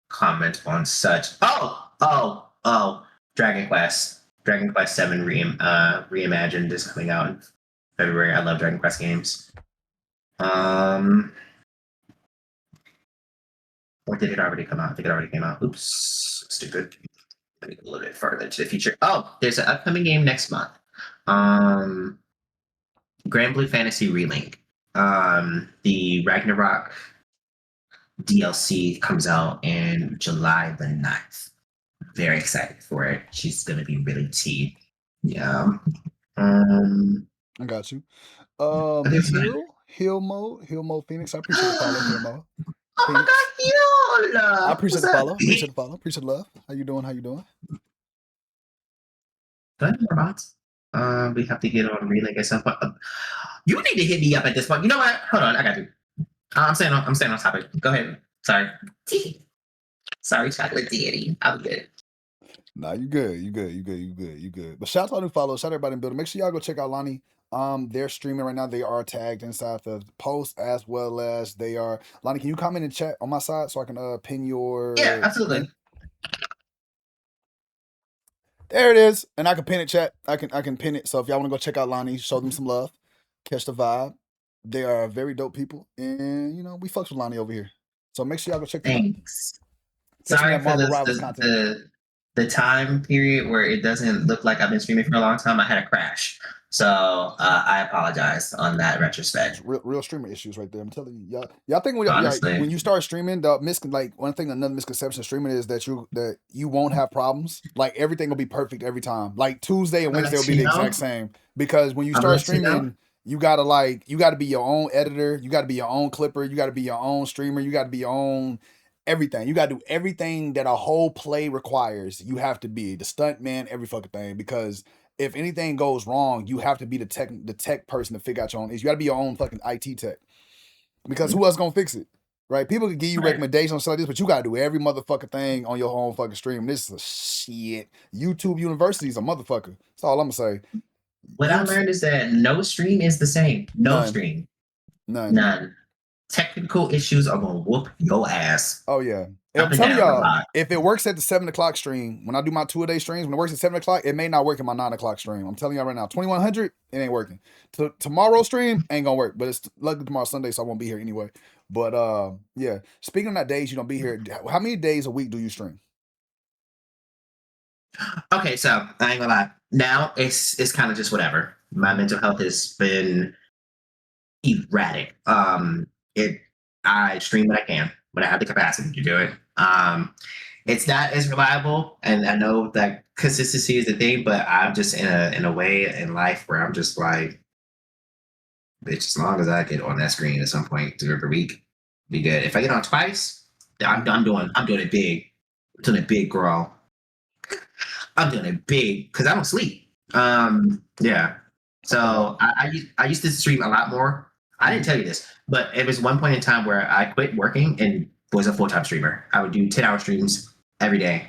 comment on such. Oh, Dragon Quest 7 Reimagined is coming out in February. I love Dragon Quest games. Or did it already come out? I think it already came out. Oops, stupid. Let me go a little bit further into the future. Oh, there's an upcoming game next month. Grand Blue Fantasy Relink. The Ragnarok DLC comes out in July the 9th. Very excited for it. She's gonna be really tea. Yeah. I got you. There's that. Hill mode Phoenix. I appreciate the follow, Hill mode. Oh my Phoenix. God, Yola! I appreciate What's the up, follow. Appreciate the follow. Appreciate the love. How you doing? How you doing? Good, robots. We have to get on Relink at some point. You need to hit me up at this point. You know what? Hold on, I got you. I'm staying on topic. Go ahead. Sorry. Sorry, chocolate deity. I'm good. Nah, you good. You good. But shout out to all the followers. Shout out everybody in the building. Make sure y'all go check out Lahnie. They're streaming right now. They are tagged inside the post as well as they are. Lahnie, can you comment in chat on my side so I can pin your Yeah, absolutely. link? There it is. And I can pin it, chat. I can pin it. So if y'all want to go check out Lahnie, show them some love, catch the vibe. They are very dope people. And you know, we fucks with Lahnie over here. So make sure y'all go check them out. Thanks. Catch me Sorry at for Marvel Rivals content. the time period where it doesn't look like I've been streaming for a long time. I had a crash. So I apologize on that retrospect. Real streamer issues right there. I'm telling you, y'all think Honestly. when you start streaming, another misconception of streaming is that you won't have problems. Like everything will be perfect every time. Like Tuesday and Wednesday will be the exact same because when you start streaming, you gotta be your own editor, you gotta be your own clipper, you gotta be your own streamer, you gotta be your own everything. You gotta do everything that a whole play requires. You have to be the stunt man, every fucking thing because if anything goes wrong, you have to be the tech person to figure out your own issues. You gotta be your own fucking IT tech. Because who else gonna fix it? Right? People can give you recommendations on stuff like this, but you gotta do every motherfucking thing on your own fucking stream. This is a shit. YouTube University is a motherfucker. That's all I'm gonna say. What I learned is that no stream is the same. No stream. None. Technical issues are gonna whoop your ass. Oh yeah. I'm telling y'all, if it works at the 7 o'clock stream, when I do my 2-a-day streams, when it works at 7 o'clock, it may not work in my 9 o'clock stream. I'm telling y'all right now, 2100, it ain't working. Tomorrow stream ain't gonna work, but it's luckily tomorrow's Sunday, so I won't be here anyway. But yeah. Speaking of that days you don't be here, how many days a week do you stream? Okay, so I ain't gonna lie. Now it's kind of just whatever. My mental health has been erratic. I stream when I can, when I have the capacity to do it. It's not as reliable, and I know that consistency is the thing, but I'm just in a way in life where I'm just like, bitch, as long as I get on that screen at some point through every week, be good. If I get on twice, I'm doing it big. I'm doing it big, girl. I'm doing it big because I don't sleep. Yeah. So I used to stream a lot more. I didn't tell you this, but it was one point in time where I quit working and was a full-time streamer. I would do 10-hour streams every day,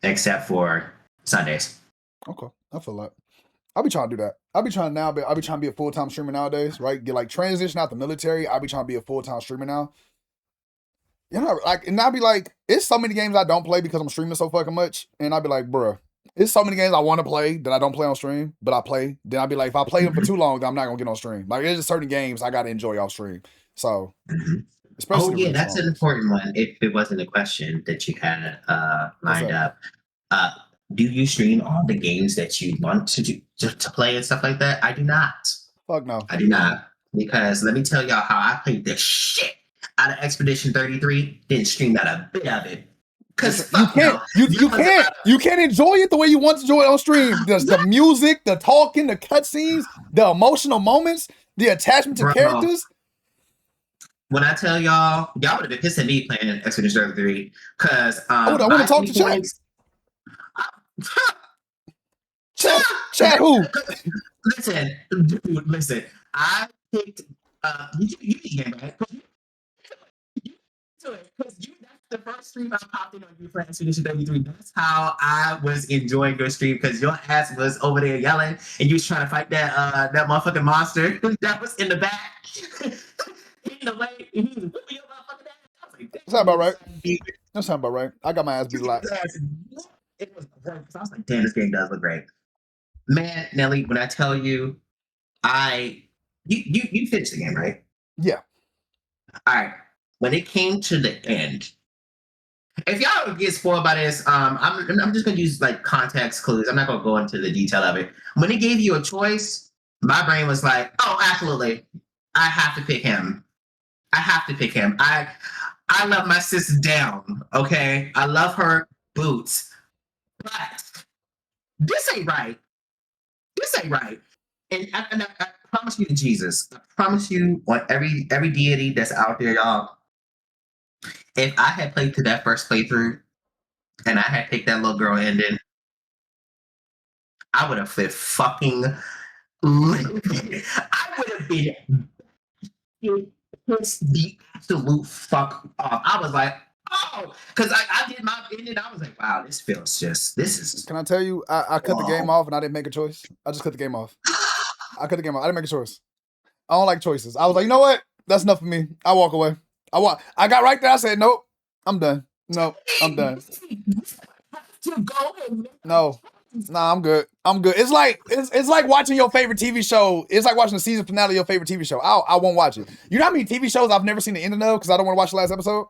except for Sundays. Okay, I feel like I'll be trying to do that. I'll be trying to be a full-time streamer nowadays, right? Get like transition out the military. I'll be trying to be a full-time streamer now. You know, like, and I'll be like, it's so many games I don't play because I'm streaming so fucking much, and I'll be like, bruh, it's so many games I want to play that I don't play on stream, but I play. Then I'll be like, if I play them for too long, then I'm not gonna get on stream. Like, there's just certain games I gotta enjoy off stream. So, especially That's an important one. If it wasn't a question that you had lined up, do you stream all the games that you want to play and stuff like that? I do not. Fuck no. I do not, because let me tell y'all how I played the shit out of Expedition 33. Didn't stream not a bit of it. Because you can't enjoy it the way you want to enjoy it on stream. The music, the talking, the cutscenes, the emotional moments, the attachment to characters. When I tell y'all would have been pissed at me playing Expedition 33 because I want to talk to chat. Chat who? Listen. I picked you game, right? Because that's the first stream I popped in on you for Expedition 33. That's how I was enjoying your stream, because your ass was over there yelling and you was trying to fight that motherfucking monster that was in the back. In the way, and he was whipping your motherfucking ass. Like, that sound about right. That sound about right. I got my ass beat a lot. It was great. I was like, damn, this game does look great. Man, Nelly, when I tell you, you finished the game, right? Yeah. All right. When it came to the end, If y'all get spoiled by this, I'm just gonna use like context clues. I'm not gonna go into the detail of it. When it gave you a choice, my brain was like, "Oh, absolutely, I have to pick him. I have to pick him. I love my sis down. Okay, I love her boots, but this ain't right. This ain't right." And I promise you to Jesus, I promise you on every deity that's out there, y'all. If I had played to that first playthrough and I had picked that little girl ending, I would have been fucking livid. I would have been pissed the absolute fuck off. I was like, oh, because I did my ending. I was like, wow, this is. Can I tell you, I cut the game Whoa. off and I didn't make a choice. I just cut the game off. I cut the game off. I didn't make a choice. I don't like choices. I was like, you know what? That's enough for me. I walk away. I got right there. I said, nope, I'm done. Nope, I'm done. To go and No. Nah, I'm good. I'm good. It's like watching your favorite TV show. It's like watching the season finale of your favorite TV show. I won't watch it. You know how many TV shows I've never seen the ending of because I don't want to watch the last episode?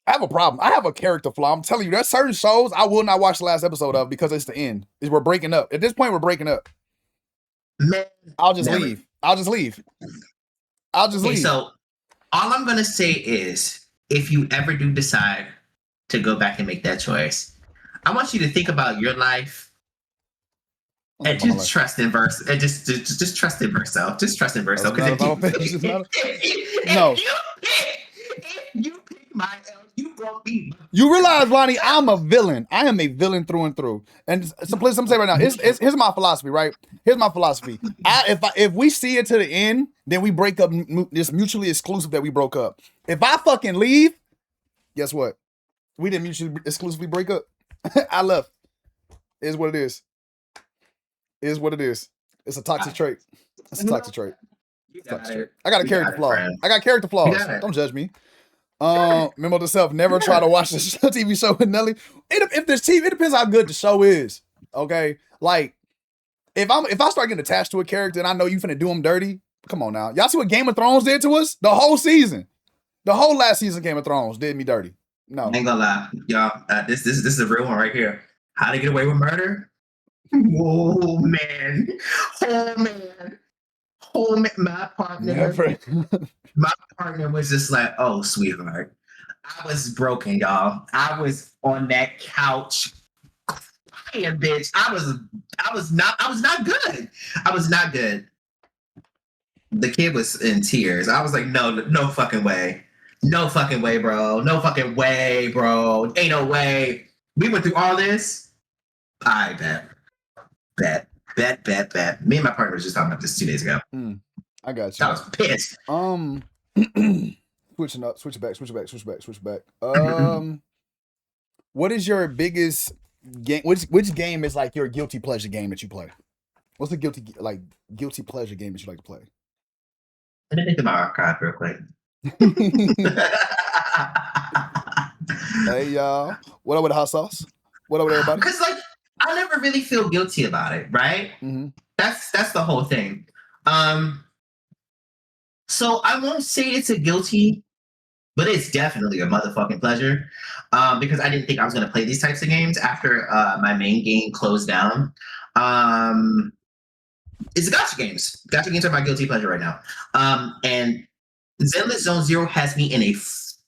I have a problem. I have a character flaw. I'm telling you, there's certain shows I will not watch the last episode of because it's the end. We're breaking up. At this point, we're breaking up. Man, I'll just never. leave. I'll just leave. I'll just Okay, leave. so all I'm gonna say is, if you ever do decide to go back and make that choice, I want you to think about your life and just trust in verse. And just trust in Verso. Just trust in Verso. Because No. If you pick my L, you gonna be. You realize, Lahnie, I'm a villain. I am a villain through and through. And so please, I'm saying right now, here's my philosophy, right? Here's my philosophy. If we see it to the end, then we break up. It's mutually exclusive that we broke up. If I fucking leave, guess what? We didn't mutually exclusively break up. I left. It is what it is. It is what it is. It's a toxic trait. It's a toxic trait. I got a character flaw. I got character flaws. Don't judge me. Memo to self, never try to watch this TV show with Nelly. If there's TV, it depends how good the show is. Okay? Like, if I start getting attached to a character and I know you finna do them dirty, come on now. Y'all see what Game of Thrones did to us? The whole season. The whole last season of Game of Thrones did me dirty. No. I ain't gonna lie. Y'all, this is a real one right here. How to Get Away with Murder? Whoa, man. Oh, man. My partner was just like, oh, sweetheart. I was broken, y'all. I was on that couch crying, bitch. I was not good. I was not good. The kid was in tears. I was like, no fucking way. No fucking way, bro. No fucking way, bro. Ain't no way. We went through all this. I bet. Me and my partner was just talking about this 2 days ago. I got you. I was pissed. Switch back. What is your biggest game? Which game is like your guilty pleasure game that you play? What's the guilty pleasure game that you like to play? Let me think of my archive real quick. Hey y'all, what up with the hot sauce? What up with everybody? Because like I never really feel guilty about it, right? Mm-hmm. That's the whole thing. So I won't say it's a guilty, but it's definitely a motherfucking pleasure. Because I didn't think I was gonna play these types of games after my main game closed down. It's gacha games. Gacha games are my guilty pleasure right now. And Zenless Zone Zero has me in a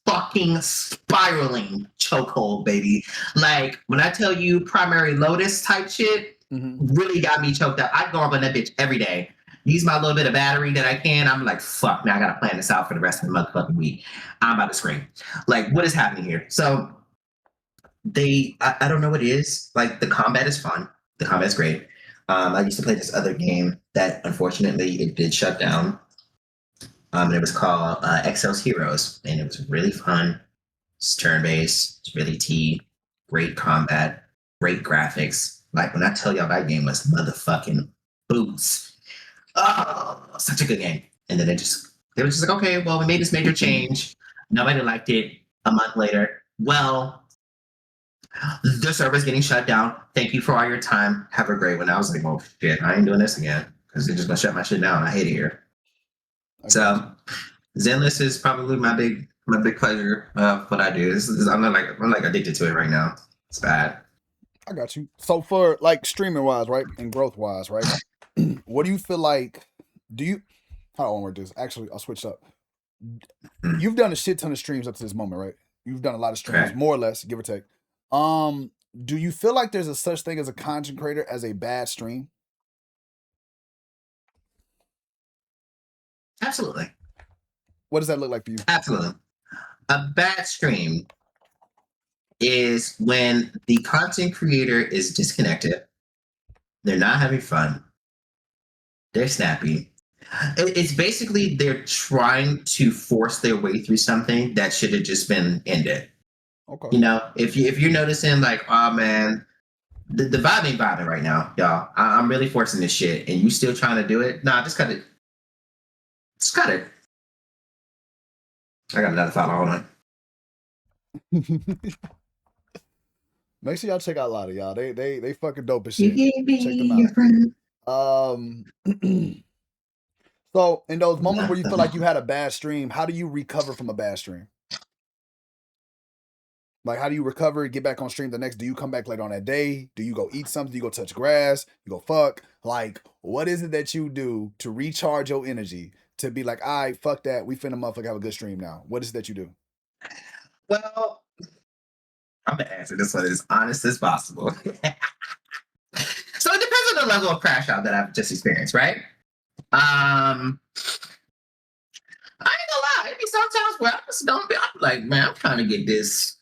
fucking spiraling chokehold, baby. Like when I tell you Primary Lotus type shit, really got me choked up. I go up on that bitch every day. Use my little bit of battery that I can. I'm like, fuck, now I gotta plan this out for the rest of the motherfucking week. I'm about to scream. Like, what is happening here? So I don't know what it is. Like the combat is fun. The combat's great. I used to play this other game that unfortunately it did shut down. And it was called Excel's Heroes, and it was really fun. It's turn-based, it's really great combat, great graphics. Like when I tell y'all that game was motherfucking boots. Oh, such a good game. And then they were just like, okay, well, we made this major change. Nobody liked it. A month later, well, the server's getting shut down. Thank you for all your time. Have a great one. I was like, oh shit, I ain't doing this again because they're just gonna shut my shit down. I hate it here. So Zenless is probably my big My big pleasure of what I do. I'm like addicted to it right now. It's bad. I got you. So for like streaming wise, right, and growth wise, right, what do you feel like? Do you? How do I want to word this? Actually, I'll switch up. Mm, You've done a shit ton of streams up to this moment, right? You've done a lot of streams, okay. more or less, give or take. Um, do you feel like there's a such thing as a content creator as a bad stream? Absolutely. What does that look like for you? Absolutely. A bad stream is when the content creator is disconnected. They're not having fun. They're snappy. It's basically they're trying to force their way through something that should have just been ended. Okay. You know, if you're noticing like, oh man, the vibe ain't vibing right now, y'all. I'm really forcing this shit, and you still trying to do it? Nah, just cut it. Just cut it. I got another thought. Hold on. Make sure y'all check out Lottie, y'all. They fucking dope as You shit. gave me Check them your out. friend. So in those moments where you feel like you had a bad stream, how do you recover from a bad stream? Like, how do you recover? Get back on stream the next? Do you come back later on that day? Do you go eat something? Do you go touch grass? You go fuck? Like, what is it that you do to recharge your energy to be like, all right, fuck that. We finna motherfucker have a good stream now. What is it that you do? Well, I'm gonna answer this one as honest as possible. So it depends on the level of crash out that I've just experienced, right? I ain't gonna lie, it be sometimes where I just don't be. I'm like, man, I'm trying to get this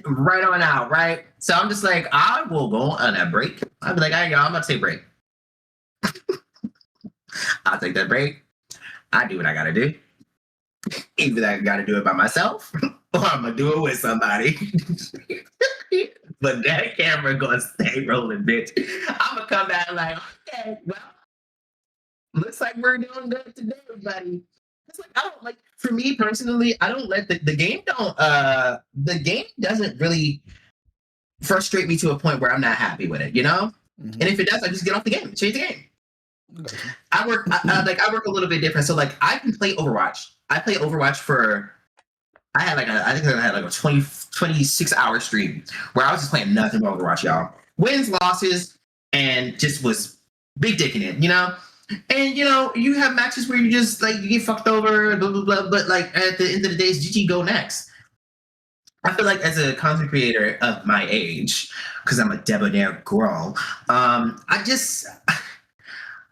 right on out, right? So I'm just like, I will go on a break. I'll be like, hey, y'all, I'm gonna take a break. I'll take that break. I do what I gotta do. Either I gotta do it by myself or I'm gonna do it with somebody. But that camera gonna stay rolling, bitch. I'm gonna come back like, okay, well, looks like we're doing good today, buddy. It's like I don't like for me personally, I don't let the game don't the game doesn't really frustrate me to a point where I'm not happy with it, you know? Mhm. And if it does, I just get off the game, change the game. Gotcha. I work a little bit different. So like I can play Overwatch. I play Overwatch for I think I had like a 26 hour stream where I was just playing nothing but Overwatch, y'all. Wins, losses, and just was big dicking it, you know? And you know, you have matches where you just like you get fucked over, blah blah blah. But like at the end of the day, it's GG go next. I feel like as a content creator of my age, because I'm a debonair girl,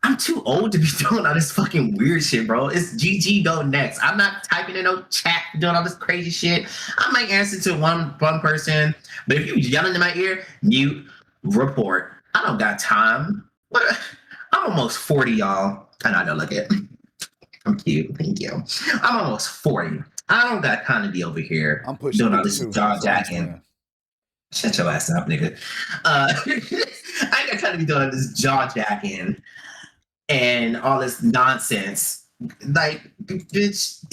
I'm too old to be doing all this fucking weird shit, bro. It's GG go next. I'm not typing in no chat, doing all this crazy shit. I might answer to one person, but if you yelling in my ear, mute, report. I don't got time. What? I'm almost 40, y'all. And I know, look at I'm cute. Thank you. I'm almost 40. I don't got time to be over here I'm pushing doing all this 52. jaw So I jacking. understand. Shut your ass up, nigga. I ain't got time to be doing this jaw jacking and all this nonsense. Like, bitch,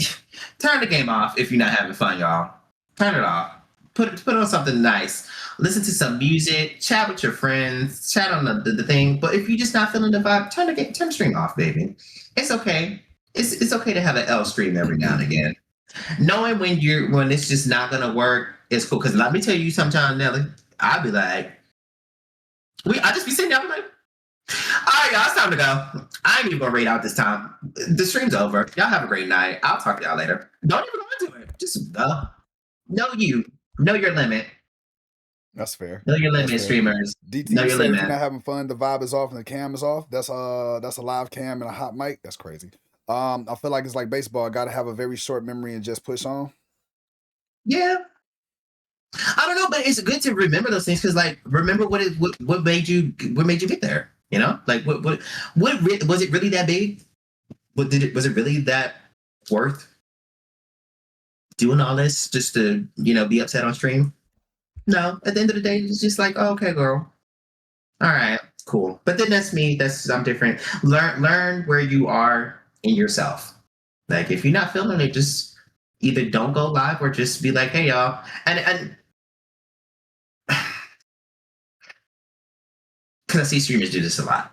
turn the game off if you're not having fun, y'all. Turn it off. Put on something nice. Listen to some music. Chat with your friends. Chat on the thing. But if you're just not feeling the vibe, turn the stream off, baby. It's okay. It's okay to have an L stream every now and again. Knowing when it's just not gonna work is cool. Because let me tell you, sometimes Nelly, I'll be like, I just be sitting there, I'm like, all right, y'all, it's time to go. I ain't even gonna raid out this time. The stream's over. Y'all have a great night. I'll talk to y'all later. Don't even go into it. Just go. Know your limit. That's fair. Know your limit, That's fair. streamers. DT, Know you your said if limit. you're not having fun, the vibe is off and the cam is off. That's a live cam and a hot mic. That's crazy. I feel like it's like baseball. I gotta have a very short memory and just push on. Yeah. I don't know, but it's good to remember those things because, like, remember what made you get there. You know, like what was it really that big? Was it really that worth doing all this just to be upset on stream? No. At the end of the day, it's just like, oh, okay, girl. All right, cool. But then that's me. I'm different. Learn where you are in yourself. Like if you're not feeling it, just either don't go live or just be like, hey y'all. And because I see streamers do this a lot.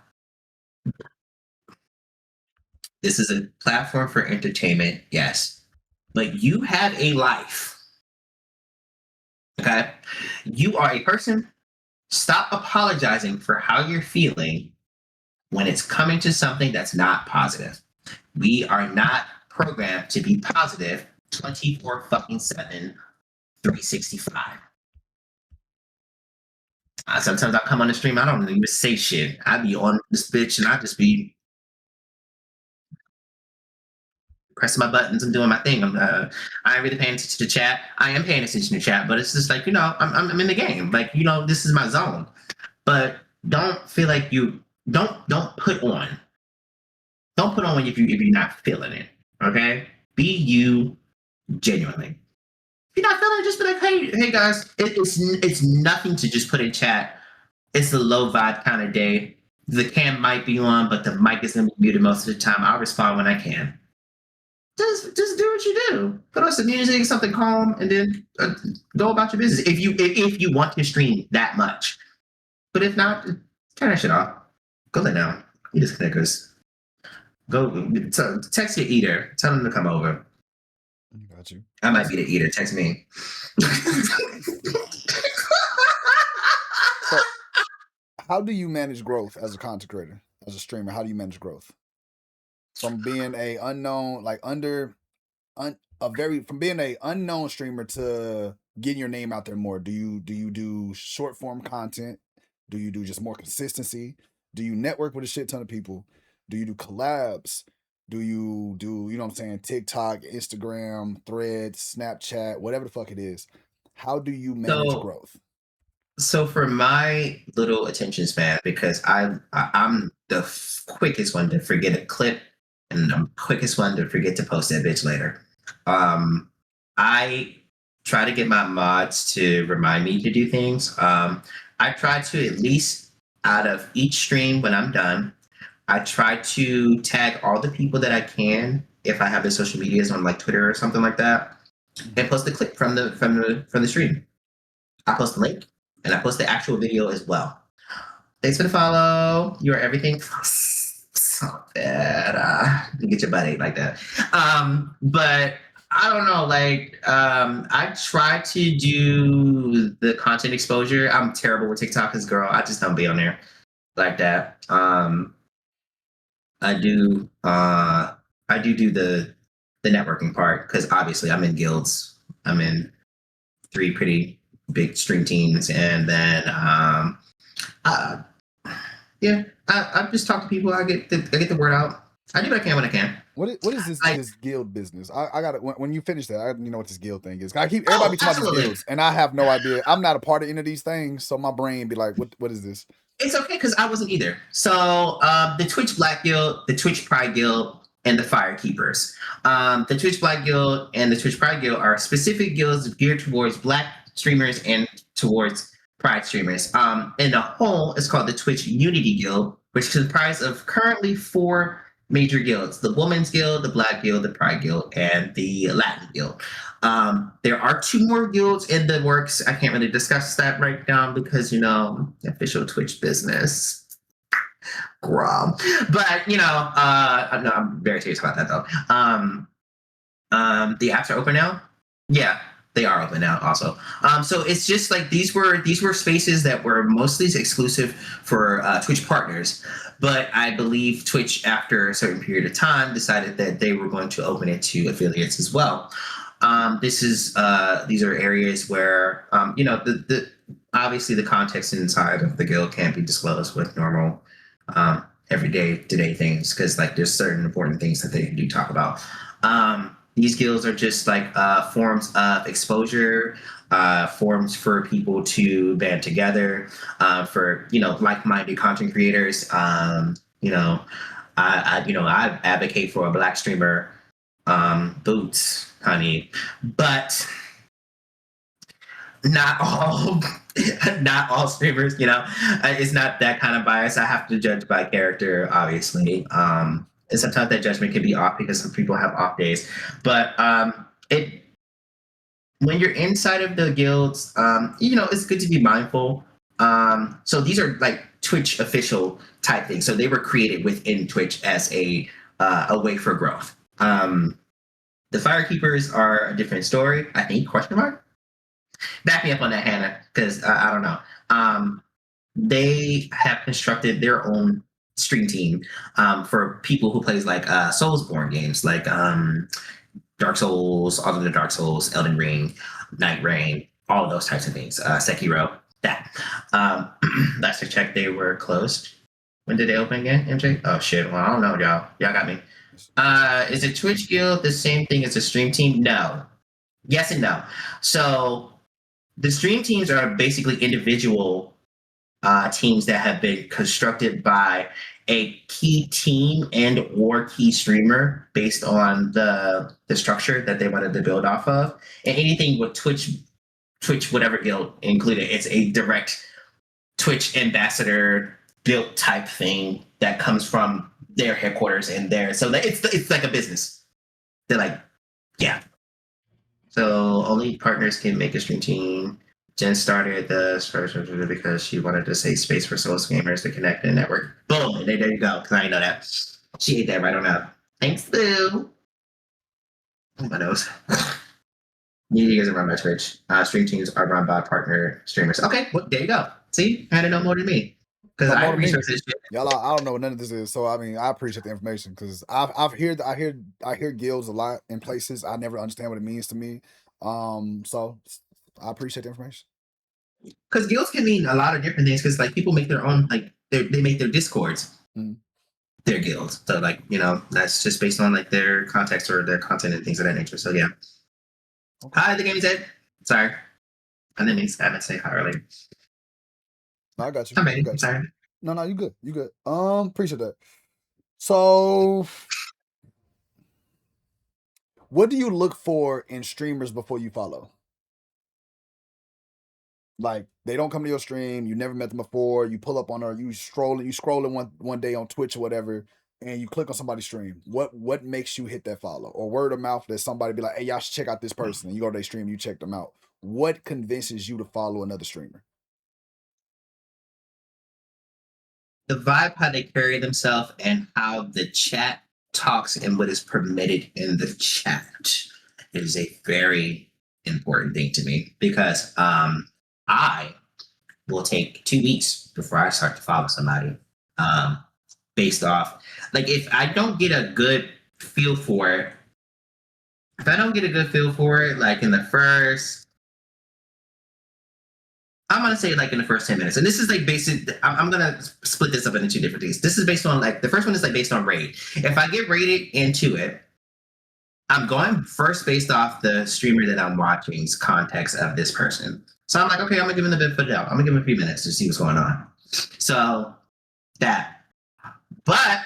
This is a platform for entertainment, yes. but you have a life. Okay? You are a person. Stop apologizing for how you're feeling when it's coming to something that's not positive. We are not programmed to be positive 24 fucking 7, 365. Sometimes I come on the stream, I don't even say shit. I be on this bitch and I just be pressing my buttons and doing my thing. I ain't really paying attention to chat. I am paying attention to chat, but it's just like, I'm in the game. Like, this is my zone. But don't feel like you don't put on. Don't put on if you're not feeling it. Okay? Be you genuinely. If you're not feeling it, just be like, hey guys, it's nothing to just put in chat. It's a low vibe kind of day. The cam might be on, but the mic is gonna be muted most of the time. I'll respond when I can. Just do what you do. Put on some music, something calm, and then go about your business. If you want to stream that much, but if not, turn that shit off. Go lay down. You disconnectors. Go text your eater. Tell him to come over. Got you. I might be the eater. Text me. So, how do you manage growth as a content creator, as a streamer? How do you manage growth from being a unknown, from being a unknown streamer to getting your name out there more? Do you do short form content? Do you do just more consistency? Do you network with a shit ton of people? Do you do collabs? Do you do, you know what I'm saying, TikTok, Instagram, Threads, Snapchat, whatever the fuck it is? How do you manage growth? So for my little attention span, because I'm the quickest one to forget a clip and the quickest one to forget to post that bitch later. I try to get my mods to remind me to do things. I try to, at least out of each stream when I'm done, I try to tag all the people that I can if I have the social medias on like Twitter or something like that, and post the clip from the stream. I post the link and I post the actual video as well. Thanks for the follow. You are everything. So bad. You get your butt ate like that. But I don't know. Like, I try to do the content exposure. I'm terrible with TikTok as girl. I just don't be on there like that. I do the networking part because obviously I'm in guilds. I'm in 3 pretty big stream teams, and then I just talk to people. I get the word out. I do what I can when I can. What is this guild business? I got it. When you finish that, you know what this guild thing is. I keep everybody talking about these guilds, and I have no idea. I'm not a part of any of these things, so my brain be like, "What is this?" It's okay because I wasn't either. So the Twitch Black Guild, the Twitch Pride Guild, and the Fire Keepers. The Twitch Black Guild and the Twitch Pride Guild are specific guilds geared towards Black streamers and towards Pride streamers. In the whole, it's called the Twitch Unity Guild, which is comprised of currently 4 major guilds: the Women's Guild, the Black Guild, the Pride Guild, and the Latin Guild. There are 2 more guilds in the works. I can't really discuss that right now because, official Twitch business. Girl. But, no, I'm very serious about that, though. The apps are open now? Yeah, they are open now also. So it's just like these were spaces that were mostly exclusive for Twitch partners. But I believe Twitch, after a certain period of time, decided that they were going to open it to affiliates as well. These are areas where, obviously the context inside of the guild can't be disclosed with normal everyday today things, because like there's certain important things that they do talk about. These guilds are just like forms of exposure, forms for people to band together, for like-minded content creators. I advocate for a Black streamer, boots, honey, but not all streamers. It's not that kind of bias. I have to judge by character, obviously. And sometimes that judgment can be off because some people have off days. But when you're inside of the guilds, it's good to be mindful. So these are like Twitch official type things. So they were created within Twitch as a way for growth. The The Firekeepers are a different story, I think, question mark? Back me up on that, Hannah, because I don't know. They have constructed their own stream team for people who plays like Soulsborne games, like Dark Souls, all of the Dark Souls, Elden Ring, Night Rain, all of those types of things. Sekiro, that. Last I checked, they were closed. When did they open again, MJ? Oh shit! Well, I don't know, y'all. Y'all got me. Is a Twitch guild the same thing as a stream team? No. Yes and no. So the stream teams are basically individual teams that have been constructed by a key team and or key streamer based on the structure that they wanted to build off of. And anything with Twitch whatever guild included, it's a direct Twitch ambassador built type thing that comes from their headquarters and there. So it's like a business. They're like, yeah. So only partners can make a stream team. Jen started the because she wanted to save space for Souls gamers to connect and network. Boom! There you go. Because I didn't know that. She ate that right on up. Thanks, Lou. Oh, my nose. You guys are run by Twitch. Stream teams are run by partner streamers. Okay, well, there you go. See, I had to know more than me because I researched this shit. Y'all, I don't know what none of this is, so I mean, I appreciate the information because I hear guilds a lot in places. I never understand what it means to me. So I appreciate the information. Because guilds can mean a lot of different things. Because like people make their own, like they make their discords, their guilds. So like that's just based on like their context or their content and things of that nature. So yeah. Okay. Hi, the game said. Sorry, I didn't mean to say hi earlier. No, I got you. I'm sorry. No, you good. You good. Appreciate that. So, what do you look for in streamers before you follow? Like they don't come to your stream, you never met them before, you pull up on her, you scrolling one day on Twitch or whatever, and you click on somebody's stream. What makes you hit that follow? Or word of mouth that somebody be like, hey, y'all should check out this person, and you go to their stream, you check them out. What convinces you to follow another streamer? The vibe, how they carry themselves, and how the chat talks and what is permitted in the chat is a very important thing to me because I will take 2 weeks before I start to follow somebody based off, like if I don't get a good feel for it, like in the first, I'm going to say like in the first 10 minutes. And this is like basic, I'm going to split this up into two different things. This is based on like, the first one is like based on raid. If I get rated into it, I'm going first based off the streamer that I'm watching's context of this person. So I'm like, okay, I'm gonna give him the benefit of the doubt. I'm gonna give him a few minutes to see what's going on. So that, but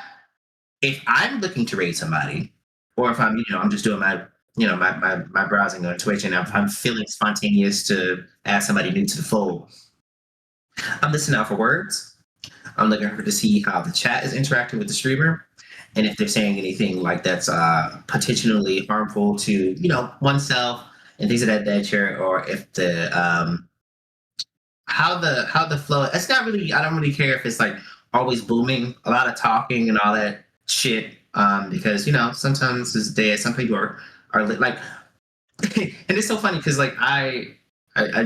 if I'm looking to raid somebody, or if I'm, I'm just doing my, my browsing on Twitch, and I'm feeling spontaneous to add somebody new to the fold, I'm listening out for words. I'm looking to see how the chat is interacting with the streamer. And if they're saying anything like that's potentially harmful to, oneself and things of that nature, or if the how the flow, it's not really, I don't really care if it's like always booming, a lot of talking and all that shit, because sometimes it's dead. Some people are like, and it's so funny because like I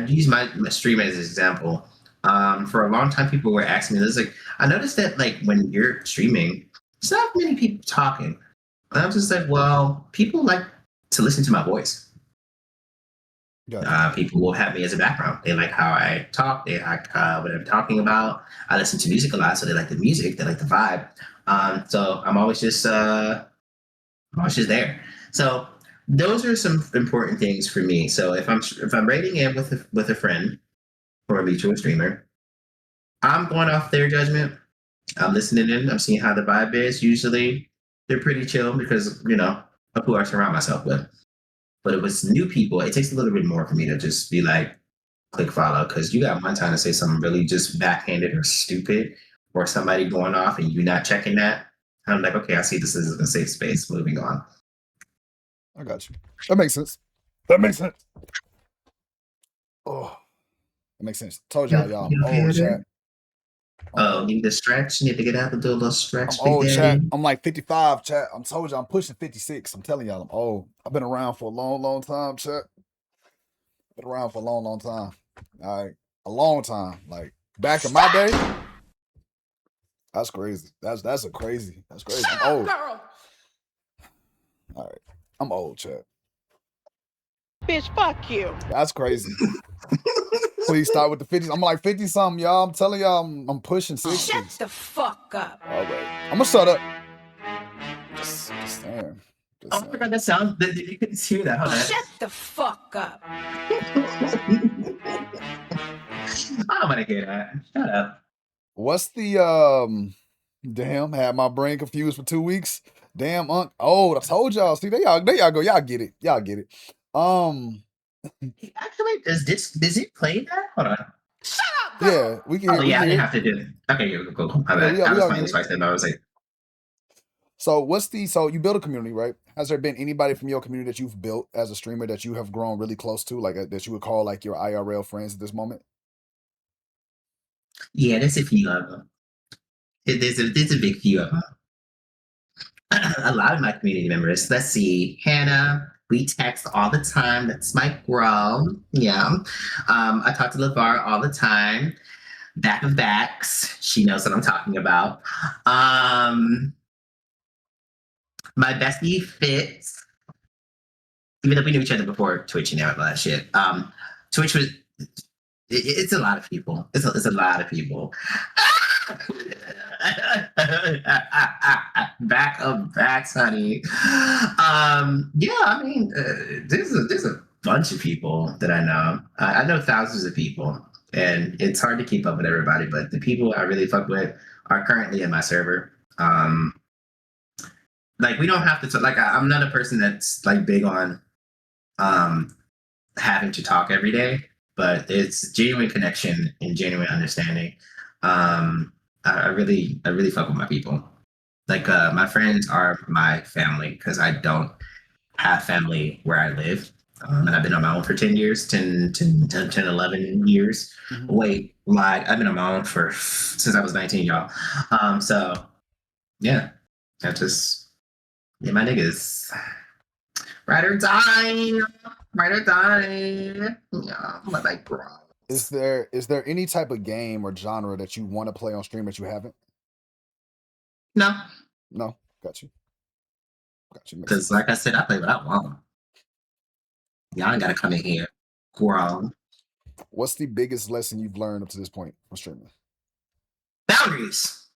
use my stream as an example. For a long time, people were asking me this, like, I noticed that like when you're streaming, there's not many people talking. And I'm just like, well, people like to listen to my voice. Gotcha. People will have me as a background. They like how I talk. They like what I'm talking about. I listen to music a lot, so they like the music. They like the vibe. So I'm always just there. So those are some important things for me. So if I'm rating in with a friend or a mutual streamer, I'm going off their judgment. I'm listening in. I'm seeing how the vibe is. Usually, they're pretty chill because of who I surround myself with. But if it's new people, it takes a little bit more for me to just be like, click follow, because you got one time to say something really just backhanded or stupid, or somebody going off and you're not checking that. I'm like, okay, I see this is a safe space. Moving on. I got you. That makes sense. Oh, that makes sense. Told y'all. Oh, chat. Oh, need to stretch. Need to get out and do a little stretch, I'm big old, chat. daddy. I'm like 55, chat. I'm told you I'm pushing 56. I'm telling y'all I'm old. I've been around for a long, long time, chat. Been around for a long, long time. All right. A long time. Like back in my day. That's crazy. That's a crazy. That's crazy. I'm old. Girl. All right. I'm old, chat. Bitch, fuck you. That's crazy. Please start with the 50s. I'm like 50 something, y'all. I'm telling y'all I'm pushing 60s. Shut the fuck up. All right. I'm gonna shut up. Just saying. Oh my god, that sound. You couldn't hear that. Hold on. Shut the fuck up. I'm gonna get that. Shut up. What's the damn, had my brain confused for 2 weeks. Damn, old. I told y'all. See, there y'all go. Y'all get it. Y'all get it. Actually, does it play that? Hold on. Shut up, girl. Yeah, we can. Oh we yeah, I can didn't hear. have to do it. Okay, yeah, cool. My Yeah, bad. we I was all playing get this it. twice, and I was like, So you build a community, right? Has there been anybody from your community that you've built as a streamer that you have grown really close to, like that you would call like your IRL friends at this moment? yeah, there's a few of them. There's a big few of them. A lot of my community members. Let's see, Hannah. We text all the time. That's my girl. Yeah. I talk to LeVar all the time. Back of backs. She knows what I'm talking about. My bestie Fitz. Even though we knew each other before Twitch and all that shit. Twitch was. It's a lot of people. It's a lot of people. Back of backs, honey. Yeah, I mean, there's a bunch of people that I know. I know thousands of people, and it's hard to keep up with everybody. But the people I really fuck with are currently in my server. Like we don't have to like I'm not a person that's like big on having to talk every day, but it's genuine connection and genuine understanding. I really fuck with my people. Like my friends are my family because I don't have family where I live. And I've been on my own for 10 years, 10, 11 years. Mhm. Wait, lied. I've been on my own since I was 19, y'all. So yeah, I just, yeah, my niggas. Ride or die. Ride or die. Yeah, my like, bro. Is there any type of game or genre that you want to play on stream that you haven't? No, No, got you. Makes because sense. like I said, I play what I want. Y'all ain't gotta come in here, grown. What's the biggest lesson you've learned up to this point from streaming? Boundaries.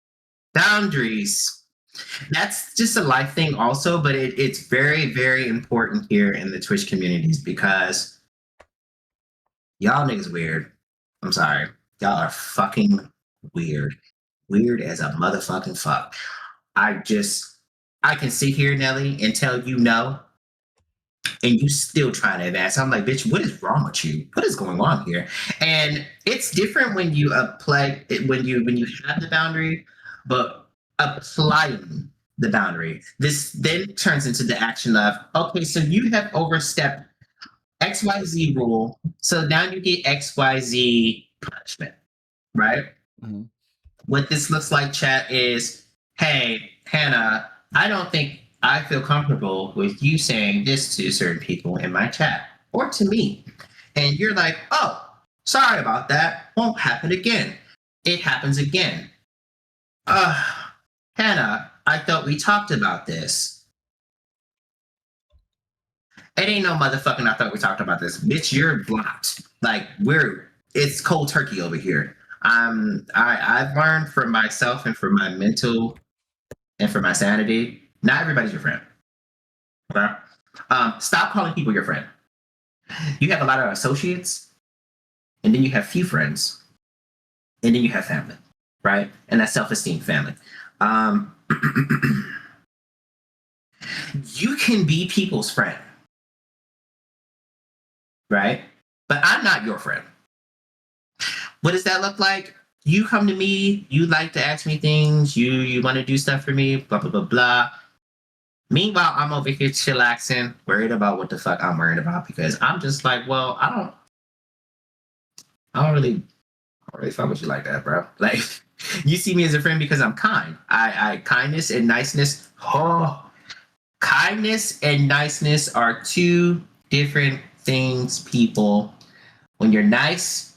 Boundaries. That's just a life thing also, but it's very, very important here in the Twitch communities because y'all niggas weird. I'm sorry. Y'all are fucking weird. Weird as a motherfucking fuck. I can sit here, Nelly, and tell you no, and you still trying to advance. I'm like, bitch, what is wrong with you? What is going on here? And it's different when you apply when you have the boundary, but applying the boundary. This then turns into the action of, okay, so you have overstepped XYZ rule, so now you get XYZ punishment, right? Mm-hmm. What this looks like, chat, is, hey, Hannah, I don't think I feel comfortable with you saying this to certain people in my chat or to me. And you're like, oh, sorry about that. Won't happen again. It happens again. Hannah, I thought we talked about this. It ain't no motherfucking I thought we talked about this. Bitch, you're blocked. Like, it's cold turkey over here. I've learned for myself and for my mental and for my sanity, not everybody's your friend. Okay? Stop calling people your friend. You have a lot of associates, and then you have few friends, and then you have family, right? And that's self-esteem family. You can be people's friend, right? But I'm not your friend. What does that look like? You come to me, you like to ask me things, you want to do stuff for me, blah, blah, blah, blah. Meanwhile, I'm over here chillaxing, worried about what the fuck I'm worried about because I'm just like, well, I don't really fuck with you like that, bro. Like, You see me as a friend because I'm kind. I kindness and niceness. Oh, kindness and niceness are two different things, people. When you're nice,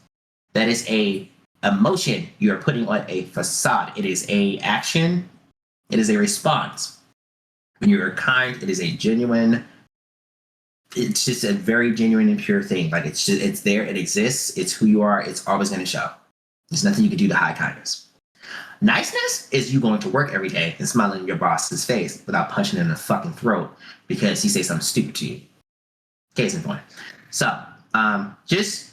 that is a emotion you're putting on a facade. It is a action. It is a response. When you're kind, it is a genuine. It's just a very genuine and pure thing. Like it's there. It exists. It's who you are. It's always going to show. There's nothing you can do to hide kindness. Niceness is you going to work every day and smiling in your boss's face without punching him in the fucking throat because he says something stupid to you. Case in point. So just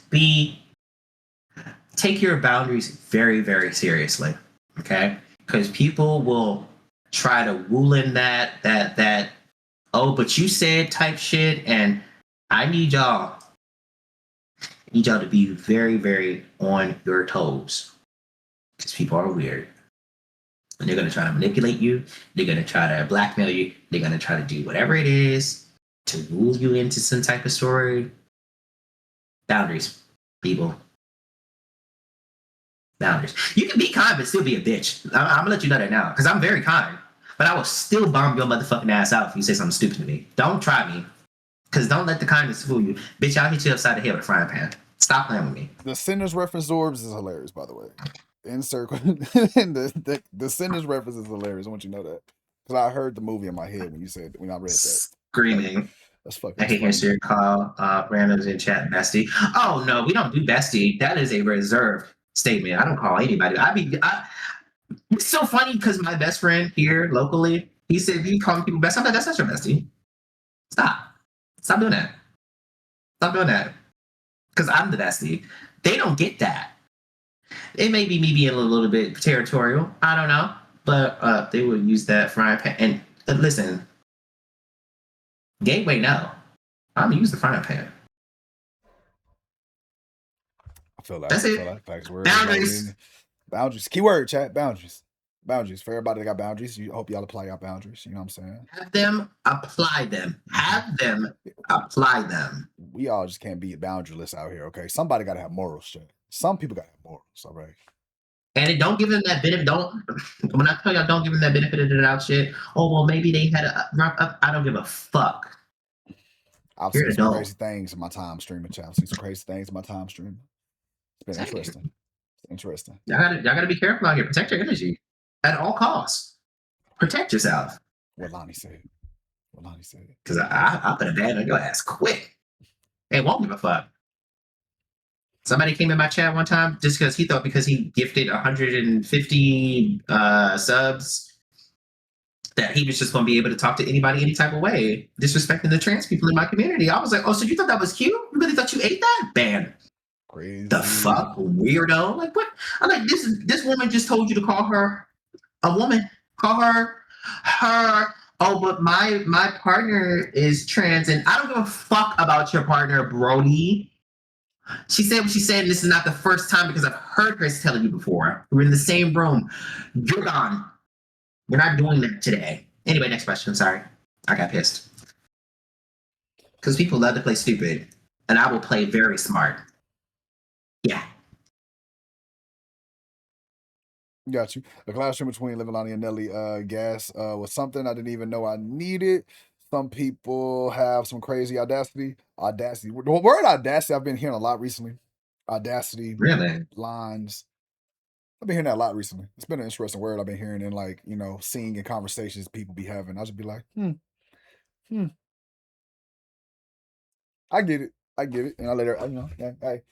take your boundaries very, very seriously. Okay? Because people will try to wool in that oh, but you said type shit, and I need y'all to be very, very on your toes. Because people are weird. And they're going to try to manipulate you. They're going to try to blackmail you. They're going to try to do whatever it is to rule you into some type of story. Boundaries, people. Boundaries. You can be kind but still be a bitch. I'm going to let you know that now. Because I'm very kind. But I will still bomb your motherfucking ass out if you say something stupid to me. Don't try me. Because don't let the kindness fool you. Bitch, I'll hit you upside the head with a frying pan. Stop playing with me. The Sinners reference Orbs is hilarious, by the way. Insert the Sinners reference is hilarious. I want you to know that. Because I heard the movie in my head when I read that. Screaming. That's fucking I hate hearing Siri call randoms in chat bestie. Oh no, we don't do bestie. That is a reserved statement. I don't call anybody. It's so funny because my best friend here locally, he said, "You call people bestie." I'm like, "That's not your bestie. Stop doing that. Stop doing that." Because I'm the bestie. They don't get that. It may be me being a little bit territorial. I don't know, but they would use that frying pan. And listen, Gateway, no, I'm gonna use the frying pan. I feel like That's it. Facts. Boundaries. Boundaries. Keyword, chat. Boundaries. Boundaries. For everybody that got boundaries, I hope y'all apply your boundaries. You know what I'm saying? Have them apply them. Have them apply them. We all just can't be boundaryless out here, okay? Somebody got to have morals, shit. Some people got to have morals, all right? And don't give them that benefit. When I tell y'all, don't give them that benefit of the doubt shit. Oh, well, maybe they had a rough up. I don't give a fuck. I've seen some crazy things in my time streaming, chat. I've seen some crazy things in my time streaming. It's been interesting. Interesting. Y'all gotta be careful out here. Protect your energy at all costs. Protect yourself. What Lahnie said. Because I put a ban on your ass quick. They won't give a fuck. Somebody came in my chat one time just because he thought because he gifted 150 subs that he was just going to be able to talk to anybody any type of way, disrespecting the trans people in my community. I was like, oh, so you thought that was cute? You really thought you ate that? Ban. Crazy. The fuck, weirdo. Like, what? I'm like, this woman just told you to call her a woman. Call her. Oh, but my partner is trans, and I don't give a fuck about your partner, Brody. She said what she said, and this is not the first time because I've heard her telling you before. We're in the same room. You're gone. We're not doing that today. Anyway, next question. Sorry. I got pissed. Because people love to play stupid, and I will play very smart. Yeah. Got you. The classroom between Living Lahnie and Nelly gas was something I didn't even know I needed. Some people have some crazy audacity. The word audacity I've been hearing a lot recently. Audacity. Really? Lines. I've been hearing that a lot recently. It's been an interesting word I've been hearing in, like, you know, seeing in conversations people be having. I'll just be like, I get it. And I let her, you know, hey.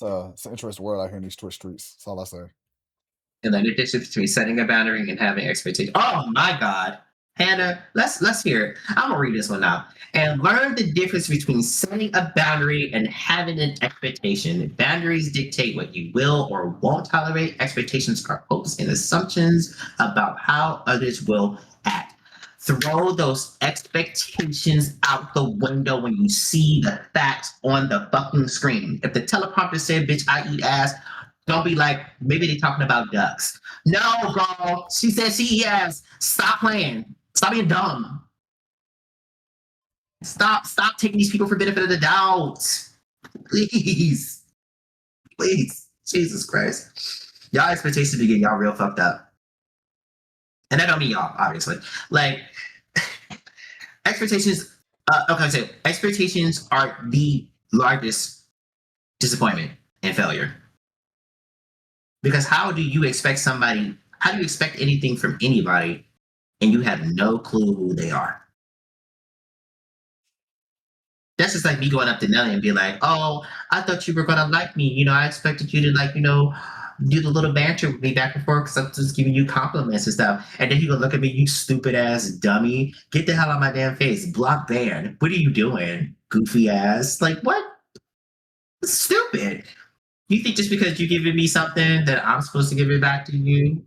It's an interesting word out here in these Twitch streets. That's all I say. And then the difference between setting a boundary and having expectations. Oh my God. Hannah, let's hear it. I'm gonna read this one now. And learn the difference between setting a boundary and having an expectation. Boundaries dictate what you will or won't tolerate. Expectations are hopes and assumptions about how others will act. Throw those expectations out the window when you see the facts on the fucking screen. If the teleprompter said, "Bitch, I eat ass," don't be like, maybe they're talking about ducks. No, girl. She said she eats ass. Stop playing. Stop being dumb. Stop taking these people for benefit of the doubt. Please. Jesus Christ. Y'all expectations be getting y'all real fucked up. And I don't mean y'all, obviously. Like, expectations, expectations are the largest disappointment and failure. Because how do you expect anything from anybody and you have no clue who they are? That's just like me going up to Nelly and be like, oh, I thought you were going to like me. You know, I expected you to, like, you know, do the little banter with me back and forth because I'm just giving you compliments and stuff. And then he gonna look at me, you stupid ass dummy. Get the hell out of my damn face. Block ban. What are you doing? Goofy ass. Like, what? It's stupid. You think just because you're giving me something that I'm supposed to give it back to you?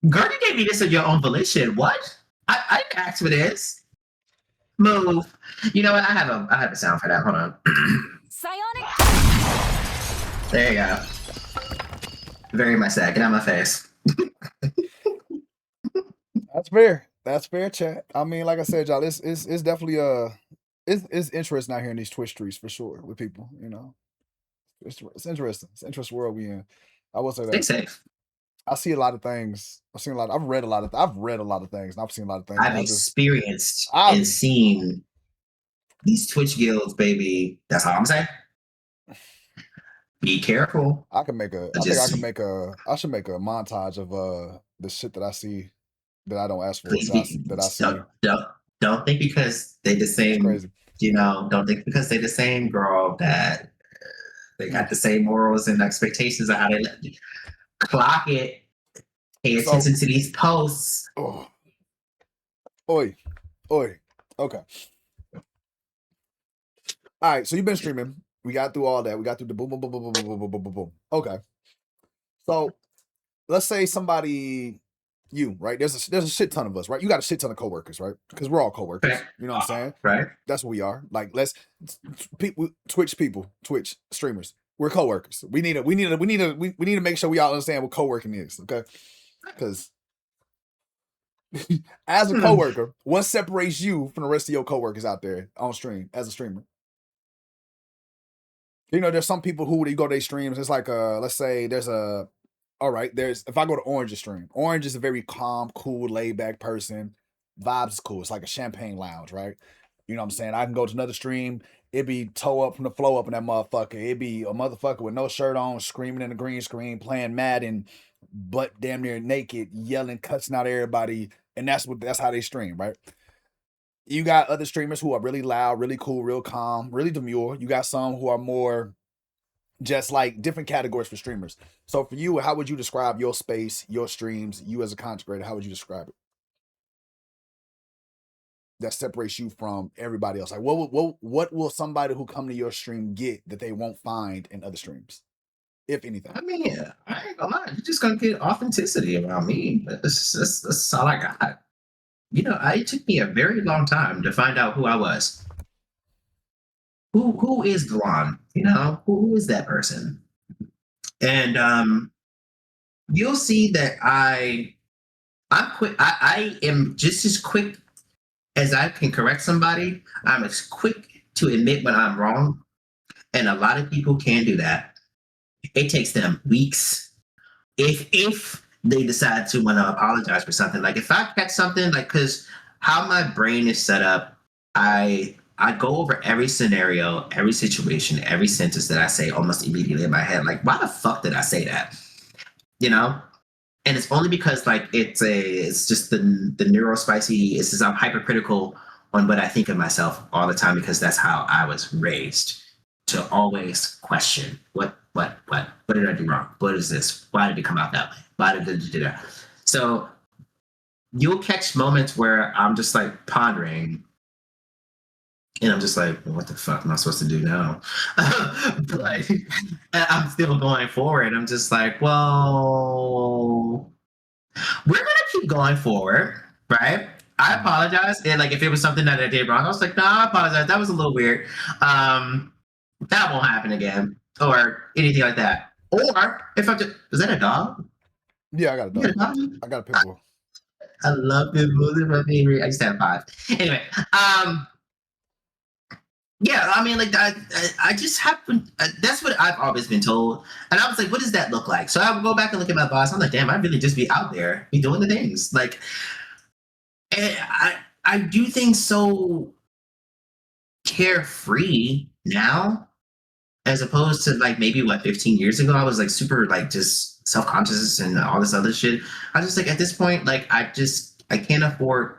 Girl, you gave me this of your own volition. What? I didn't ask for this. Move. You know what? I have a sound for that. Hold on. Psionic. There you go. Very much that. Get out of my face. That's fair. That's fair, chat. I mean, like I said, y'all, it's definitely it's interesting out here in these Twitch streets for sure with people. You know, it's interesting. It's an interesting world we in. I will say Stay that. safe. I see a lot of things. I've read a lot of things. And I've seen a lot of things. I've experienced and seen these Twitch guilds, baby. That's all I'm saying. Be careful. I should make a montage of the shit that I see that I don't ask for. Don't think because they the same. You know, don't think because they the same girl that they got the same morals and expectations of how they clock it. Pay attention to these posts. Oh. Oi. Okay. All right. So you've been streaming. We got through all that. We got through the boom, boom, boom, boom, boom, boom, boom, boom, boom, boom. Okay. So let's say somebody, you, right? There's a shit ton of us, right? You got a shit ton of coworkers, right? Because we're all coworkers. Right. You know what I'm saying? Right. That's what we are. Like, Twitch streamers. We're coworkers. We need to make sure we all understand what co-working is, okay? Because as a coworker, what separates you from the rest of your coworkers out there on stream as a streamer? You know, there's some people who when you go to their streams, it's like let's say if I go to Orange's stream, Orange is a very calm, cool, laid back person. Vibes is cool. It's like a champagne lounge, right? You know what I'm saying? I can go to another stream, it be toe up from the flow up in that motherfucker. It be a motherfucker with no shirt on, screaming in the green screen, playing Madden, butt damn near naked, yelling, cussing out everybody, and that's how they stream, right? You got other streamers who are really loud, really cool, real calm, really demure. You got some who are more just like different categories for streamers. So for you, how would you describe your space, your streams, you as a content creator? How would you describe it? That separates you from everybody else. Like, what will somebody who come to your stream get that they won't find in other streams, if anything? I mean, I ain't gonna lie. You're just gonna get authenticity around me. That's all I got. You know, it took me a very long time to find out who I was. Who is Glon? You know, who is that person? And you'll see that I'm quick. I am just as quick as I can correct somebody. I'm as quick to admit when I'm wrong, and a lot of people can do that. It takes them weeks, if they decide to want to apologize for something. Like if I catch something, like, because how my brain is set up, I go over every scenario, every situation, every sentence that I say almost immediately in my head. Like, why the fuck did I say that? You know? And it's only because like it's just the neurospicy. It's just I'm hypercritical on what I think of myself all the time because that's how I was raised, to always question what did I do wrong? What is this? Why did it come out that way? Why did it do that? So you'll catch moments where I'm just like pondering, and I'm just like, well, what the fuck am I supposed to do now? But I'm still going forward. I'm just like, well, we're gonna keep going forward, right? I apologize. And like if it was something that I did wrong, I was like, no, I apologize. That was a little weird. That won't happen again, or anything like that. Or if I just, is that a dog? Yeah, I got a dog. I got a pit bull. I love pit bulls. They're my favorite. I used to have 5. Anyway, Yeah, I mean, like I just happen. That's what I've always been told, and I was like, "What does that look like?" So I would go back and look at my boss. I'm like, "Damn, I really just be out there, be doing the things." Like, and I do things so carefree now, as opposed to like maybe what 15 years ago. I was like super like just self conscious and all this other shit. I just like at this point, like I can't afford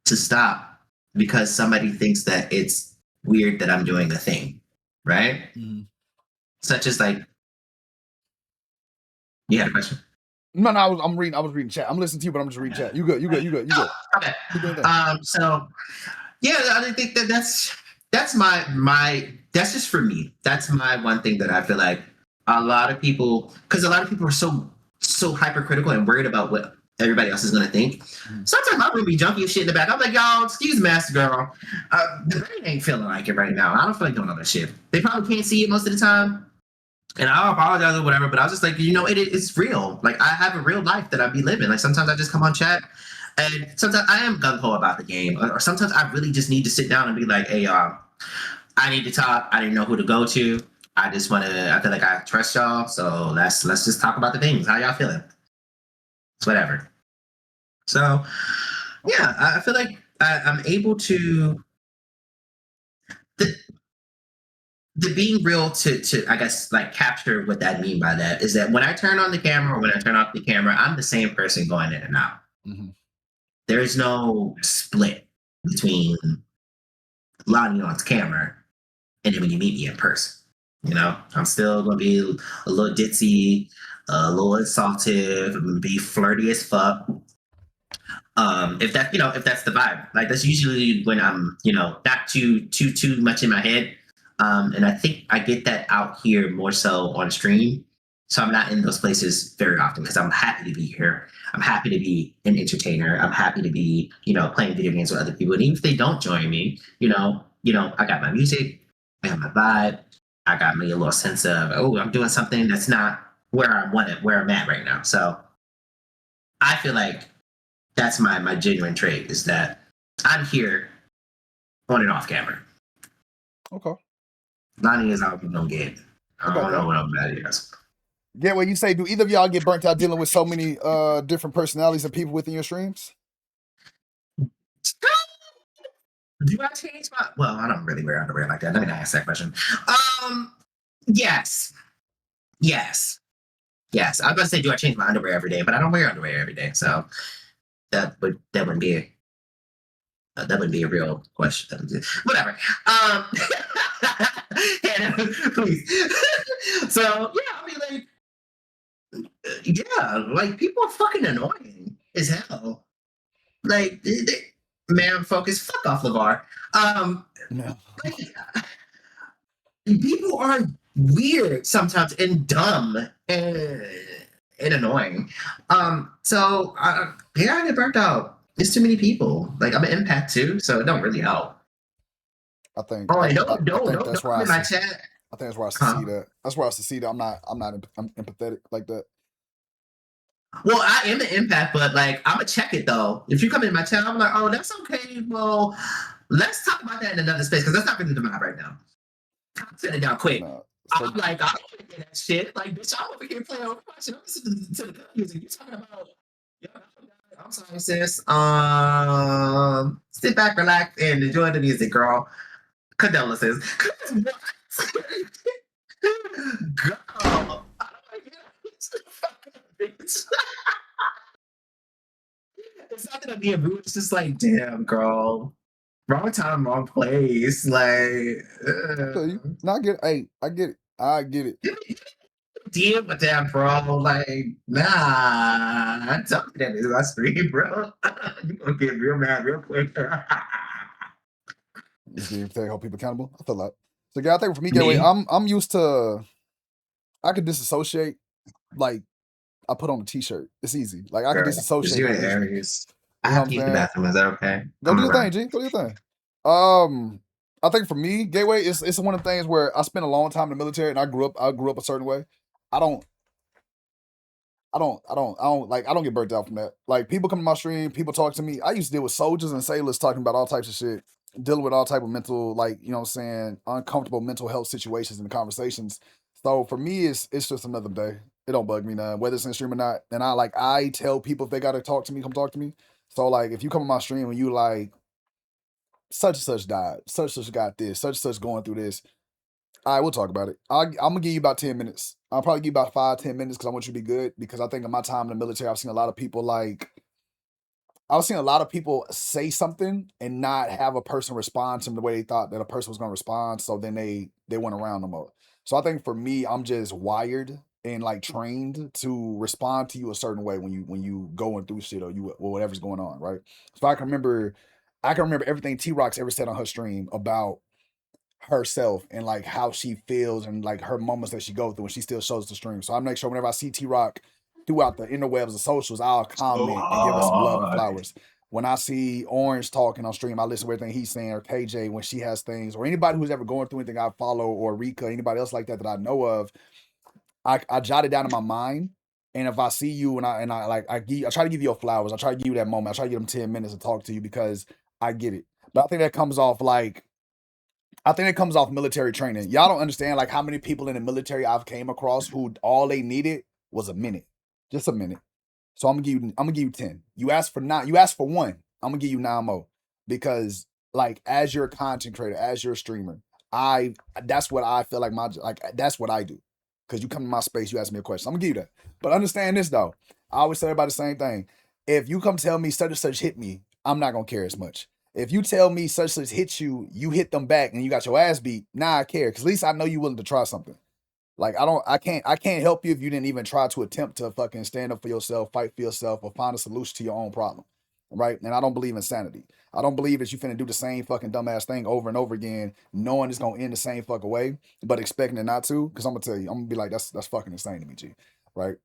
to stop because somebody thinks that it's weird that I'm doing a thing, right? Mhm. Such as like, you had a question? No, I was reading chat. I'm listening to you, but I'm just reading chat. You good. Oh, okay. Keep doing that. So yeah, I think that that's my that's just for me. That's my one thing that I feel like a lot of people, because a lot of people are so hypercritical and worried about what everybody else is gonna think. Sometimes my room be junky as shit in the back. I'm like, y'all, excuse me, master girl. The brain ain't feeling like it right now. I don't feel like doing all that shit. They probably can't see it most of the time. And I'll apologize or whatever, but I was just like, it's real. Like I have a real life that I be living. Like sometimes I just come on chat, and sometimes I am gung ho about the game, or sometimes I really just need to sit down and be like, hey, y'all, I need to talk. I didn't know who to go to. I just want to. I feel like I trust y'all, so let's just talk about the things. How y'all feeling? It's whatever. So yeah, I feel like I'm able to. The being real to I guess like capture what that mean by that is that when I turn on the camera or when I turn off the camera, I'm the same person going in and out. Mm-hmm. There's no split between Lahnie on camera and then when you meet me in person. I'm still gonna be a little ditzy, a little insultive, be flirty as fuck. If that's the vibe, like that's usually when I'm, not too much in my head. And I think I get that out here more so on stream. So I'm not in those places very often because I'm happy to be here. I'm happy to be an entertainer. I'm happy to be, playing video games with other people. And even if they don't join me, I got my music, I got my vibe, I got me a little sense of, oh, I'm doing something that's not where I'm at right now. So I feel like that's my genuine trait is that I'm here on and off camera. Okay. Lahnie is out gonna get. I don't know what I'm mad at. Yeah, what you say? Do either of y'all get burnt out dealing with so many different personalities and people within your streams? Do I change my? Well, I don't really wear underwear like that. Let me not ask that question. Yes, yes, yes. I was about to say, do I change my underwear every day? But I don't wear underwear every day, so that wouldn't be a real question. Whatever. Hannah, please. So yeah, I mean, yeah, like people are fucking annoying as hell. Like, man, focus. Fuck off, LeVar. No. Like, people are weird sometimes and dumb and annoying. So yeah, I get burnt out. It's too many people. Like I'm an empath too, so it don't really help. I think. Oh, I don't that's come where in my chat. I think that's where I see that. That's where I see that. I'm empathetic like that. Well, I am an empath, but like I'm gonna check it though. If you come in my chat, I'm like, oh, that's okay. Well, let's talk about that in another space because that's not really the vibe right now. I'm sitting down quick. No. So, I'm like, I don't want to hear that shit. Like, bitch, I'm over here playing Overwatch and I'm listening to the music. You talking about? Yeah, I'm sorry, sis. Sit back, relax, and enjoy the music, girl. Condolences. Girl, I don't like it. It's not that I'm being rude. It's just like, damn, girl, wrong time, wrong place. Like, I feel you. No, I get it. Hey, I get it. I get it. deal with that, bro. Like, nah, I tell you that is my stream, bro. You gonna get real mad real quick. Just be able to hold people accountable. I feel that. So yeah, I think for me, Me? Gateway, I'm used to. I could disassociate. Like I put on a t-shirt. It's easy. Like I could disassociate. You're in easily. Aries. I You know have to use the bathroom. Is that okay? Go do your thing, G. Go do your thing. I think for me, Gateway it's one of the things where I spent a long time in the military and I grew up a certain way. I don't get burnt out from that. Like people come to my stream, people talk to me. I used to deal with soldiers and sailors talking about all types of shit. dealing with all type of mental, like, you know what I'm saying, uncomfortable mental health situations and conversations. So for me, it's just another day. It don't bug me none, whether it's in stream or not. And I tell people if they gotta talk to me, come talk to me. So like if you come on my stream and you like such and such died, such and such got this, such and such going through this. All right, we'll talk about it. I'm gonna give you about 10 minutes. I'll probably give you about 5-10 minutes because I want you to be good. Because I think in my time in the military, I've seen a lot of people say something and not have a person respond to them the way they thought that a person was gonna respond. So then they went around them all. So I think for me, I'm just wired and like trained to respond to you a certain way when you going through shit or whatever's going on, right? So I can remember everything T Rock's ever said on her stream about herself and like how she feels and like her moments that she goes through, and she still shows the stream. So I make sure whenever I see T Rock throughout the interwebs and socials, I'll comment and give her some love and flowers. When I see Orange talking on stream, I listen to everything he's saying, or KJ when she has things, or anybody who's ever going through anything I follow, or Rika, anybody else like that I know of. I jot it down in my mind. And if I see you and I try to give you your flowers, I try to give you that moment. I try to give them 10 minutes to talk to you because I get it. But I think that comes off military training. Y'all don't understand like how many people in the military I've came across who all they needed was a minute. Just a minute. So I'm gonna give you 10. You asked for 9, you asked for 1. I'm gonna give you 9 more. Because like as you're a content creator, as you're a streamer, that's what I feel like that's what I do. Because you come to my space, you ask me a question. I'm gonna give you that. But understand this though. I always say about the same thing. If you come tell me such and such hit me, I'm not gonna care as much. If you tell me such and such hit you, you hit them back and you got your ass beat, nah, I care. Cause at least I know you willing to try something. Like I can't help you if you didn't even try to attempt to fucking stand up for yourself, fight for yourself, or find a solution to your own problem. Right? And I don't believe in sanity. I don't believe that you finna do the same fucking dumbass thing over and over again, knowing it's gonna end the same fucking way, but expecting it not to. Cause I'm gonna tell you, I'm gonna be like, that's fucking insane to me, G. Right?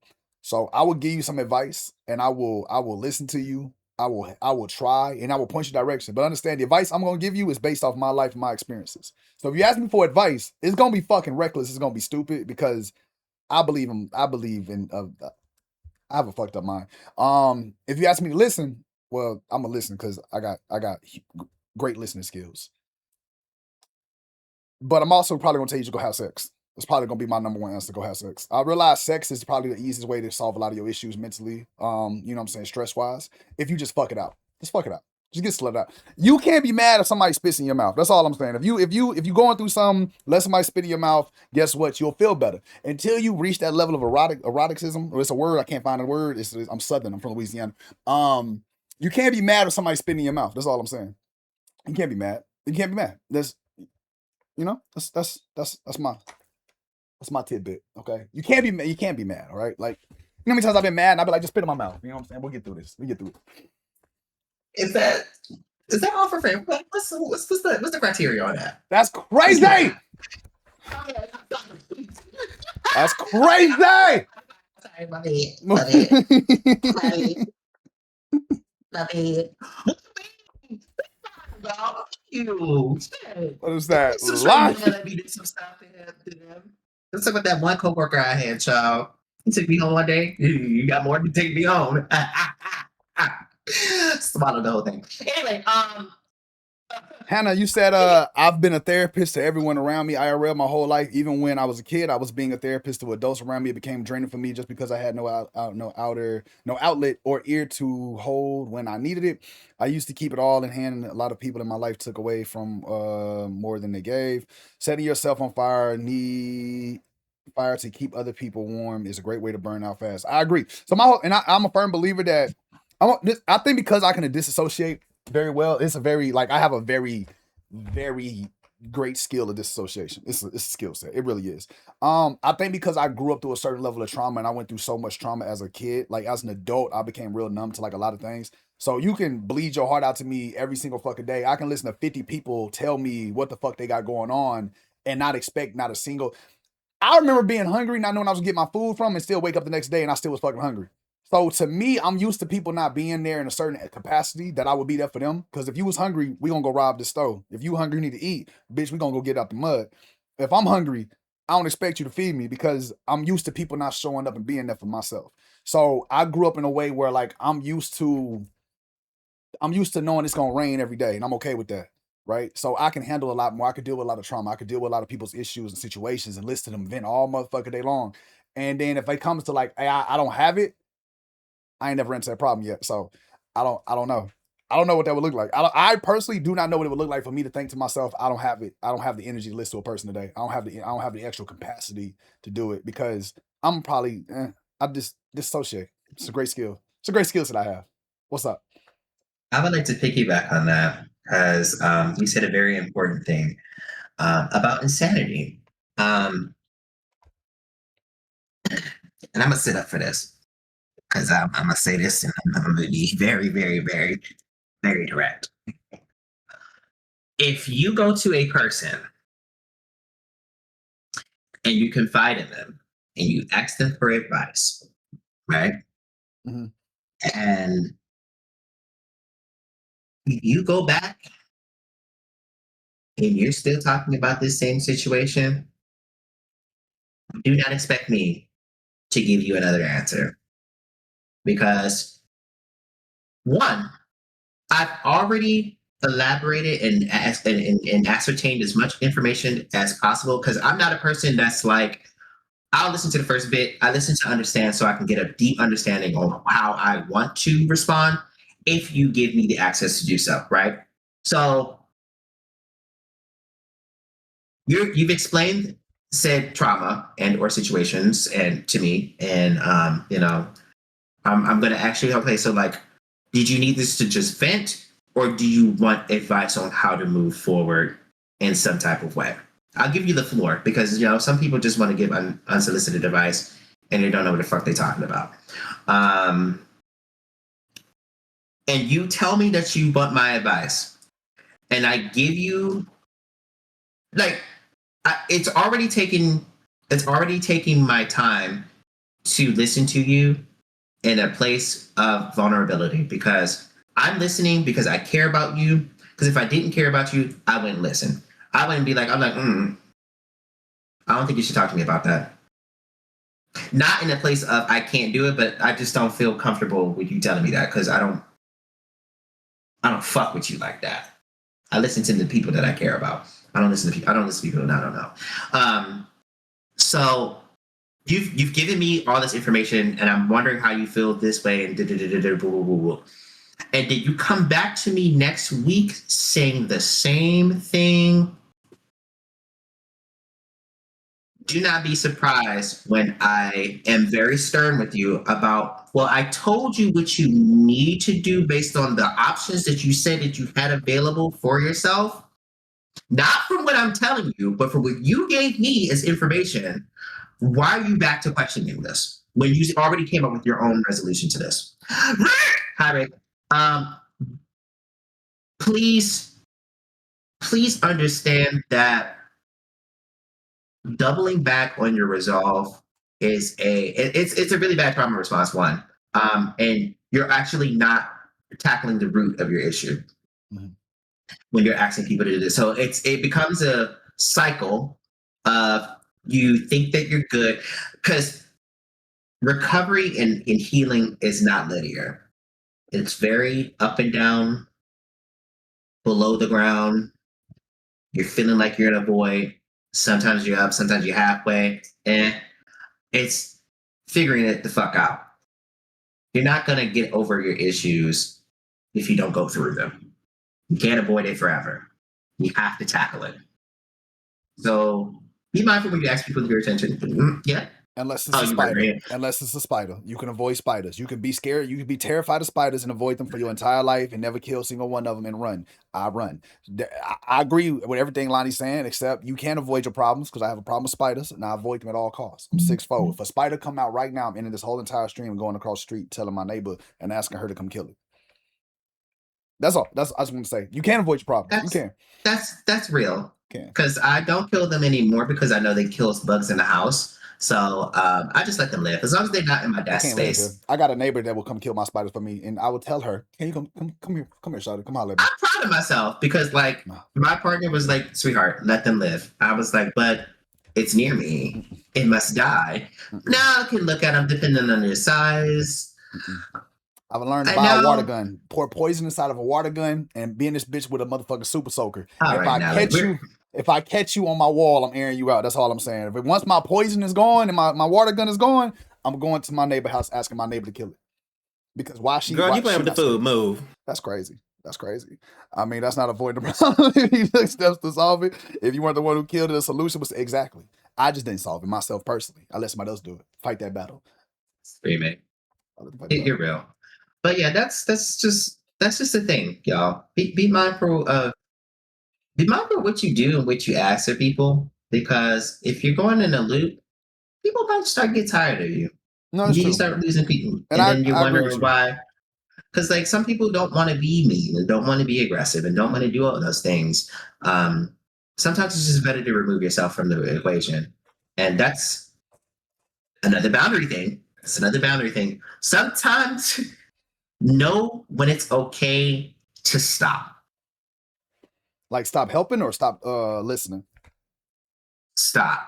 So I will give you some advice and I will listen to you. I will try and I will point you direction. But understand the advice I'm gonna give you is based off my life and my experiences. So if you ask me for advice, it's gonna be fucking reckless. It's gonna be stupid because I believe in I have a fucked up mind. If you ask me to listen, well, I'm gonna listen because I got great listening skills. But I'm also probably gonna tell you to go have sex. It's probably gonna be my number one answer. Go have sex. I realize sex is probably the easiest way to solve a lot of your issues mentally. You know what I'm saying, stress wise. If you just fuck it out, just fuck it out. Just get slut out. You can't be mad if somebody spits in your mouth. That's all I'm saying. If you going through something, let somebody spit in your mouth. Guess what? You'll feel better until you reach that level of eroticism. Or it's a word I can't find a word. I'm Southern. I'm from Louisiana. You can't be mad if somebody spit in your mouth. That's all I'm saying. You can't be mad. You can't be mad. That's my tidbit. Okay, you can't be mad. All right, like you know how many times I've been mad and I've been like, just spit in my mouth. You know what I'm saying? We'll get through this. We get through it. Is that all for frame? What's the criteria on that? That's crazy. That's crazy. Sorry, my bad. My bad. You. What is that? Let me do some stuff to them. Let's talk about that one coworker I had, child. He took me home one day. You got more to take me home. Swallowed the whole thing. Anyway, Hannah, you said I've been a therapist to everyone around me IRL my whole life. Even when I was a kid, I was being a therapist to adults around me. It became draining for me just because I had no outlet or ear to hold when I needed it. I used to keep it all in hand, and a lot of people in my life took away from more than they gave. Setting yourself on fire to keep other people warm is a great way to burn out fast. I agree. So I'm a firm believer that I think because I can disassociate very well. It's a very I have a very, very great skill of disassociation. It's a skill set. It really is. I think because I grew up through a certain level of trauma and I went through so much trauma as a kid, like as an adult, I became real numb to like a lot of things. So you can bleed your heart out to me every single fucking day. I can listen to 50 people tell me what the fuck they got going on and not expect not a single. I remember being hungry, not knowing I was getting my food from, and still wake up the next day and I still was fucking hungry. So to me, I'm used to people not being there in a certain capacity that I would be there for them. Because if you was hungry, we gonna go rob the stove. If you hungry, you need to eat, bitch, we gonna go get out the mud. If I'm hungry, I don't expect you to feed me because I'm used to people not showing up and being there for myself. So I grew up in a way where like I'm used to knowing it's gonna rain every day, and I'm okay with that. right? So I can handle a lot more. I could deal with a lot of trauma. I could deal with a lot of people's issues and situations and listen to them vent all motherfucking day long. And then if it comes to like, hey, I don't have it, I ain't never ran into that problem yet. So I don't know. I don't know what that would look like. I personally do not know what it would look like for me to think to myself, I don't have it. I don't have the energy to listen to a person today. I don't have the actual capacity to do it because I'm probably I just dissociate. It's a great skill. It's a great skill set I have. What's up? I would like to piggyback on that because you said a very important thing about insanity. And I'm gonna sit up for this because I'm gonna say this and I'm gonna be very, very, very, very direct. If you go to a person and you confide in them and you ask them for advice, right? Mhm. And you go back and you're still talking about this same situation, do not expect me to give you another answer. Because one, I've already elaborated and ascertained as much information as possible because I'm not a person that's like, I'll listen to the first bit. I listen to understand so I can get a deep understanding on how I want to respond if you give me the access to do so, right? So you've explained said trauma and or situations and to me, and I'm gonna ask you, okay, so like, did you need this to just vent, or do you want advice on how to move forward in some type of way? I'll give you the floor because some people just want to give unsolicited advice and they don't know what the fuck they're talking about. And you tell me that you want my advice, and I give you it's already taking my time to listen to you in a place of vulnerability because I'm listening because I care about you. Because if I didn't care about you, I wouldn't listen. I wouldn't be like, I don't think you should talk to me about that. Not in a place of I can't do it, but I just don't feel comfortable with you telling me that because I don't fuck with you like that. I listen to the people that I care about. I don't listen to people that I don't know. So you've given me all this information, and I'm wondering how you feel this way, and and did you come back to me next week saying the same thing? Do not be surprised when I am very stern with you about, well, I told you what you need to do based on the options that you said that you had available for yourself. Not from what I'm telling you, but from what you gave me as information. Why are you back to questioning this when you already came up with your own resolution to this? Hi, Rick. Please understand that doubling back on your resolve is it's a really bad trauma response one. And you're actually not tackling the root of your issue when you're asking people to do this. So it becomes a cycle of you think that you're good because recovery and healing is not linear. It's very up and down, below the ground. You're feeling like you're in a void. Sometimes you're up, sometimes you're halfway. And it's figuring it the fuck out. You're not going to get over your issues if you don't go through them. You can't avoid it forever. You have to tackle it. So be mindful when you ask people to your attention. Yeah. Unless it's a spider. Unless it's a spider. You can avoid spiders. You can be scared. You can be terrified of spiders and avoid them for your entire life and never kill a single one of them and run. I run. I agree with everything Lahnie's saying, except you can't avoid your problems because I have a problem with spiders and I avoid them at all costs. I'm 6'4". If a spider come out right now, I'm ending this whole entire stream and going across the street, telling my neighbor and asking her to come kill it. That's all. I just want to say. You can't avoid your problems. You can. That's real. Because I don't kill them anymore because I know they kill bugs in the house. So I just let them live as long as they're not in my desk space. I got a neighbor that will come kill my spiders for me, and I would tell her, "Can you come here, Shawty, come holler at me." I'm proud of myself because my partner was like, "Sweetheart, let them live." I was like, "But it's near me; it must die." Now I can look at them depending on their size. I've learned to I buy a water know. gun, pour poison inside of a water gun, and be in this bitch with a motherfucking super soaker. All If right, I now, catch you, if I catch you on my wall, I'm airing you out. That's all I'm saying. If once my poison is gone and my water gun is gone, I'm going to my neighbor house asking my neighbor to kill it. Because why Girl, you playing she with the not food. scared? Move. That's crazy. That's crazy. I mean, that's not avoiding the problem. If you took steps to solve it, if you weren't the one who killed it, the solution was exactly. I just didn't solve it myself personally. I let somebody else do it. Fight that battle. Screaming. I let them fight the battle. You're real. But yeah, that's just the thing, y'all. Be mindful of what you do and what you ask of people, because if you're going in a loop, people might start to get tired of you. No, it's You true. start losing people, And and then you're I agree with wondering you. why. Because like some people don't want to be mean and don't want to be aggressive and don't want to do all those things. Sometimes it's just better to remove yourself from the equation, and that's another boundary thing. That's another boundary thing. Sometimes know when it's okay to stop. Like stop helping or stop listening. Stop.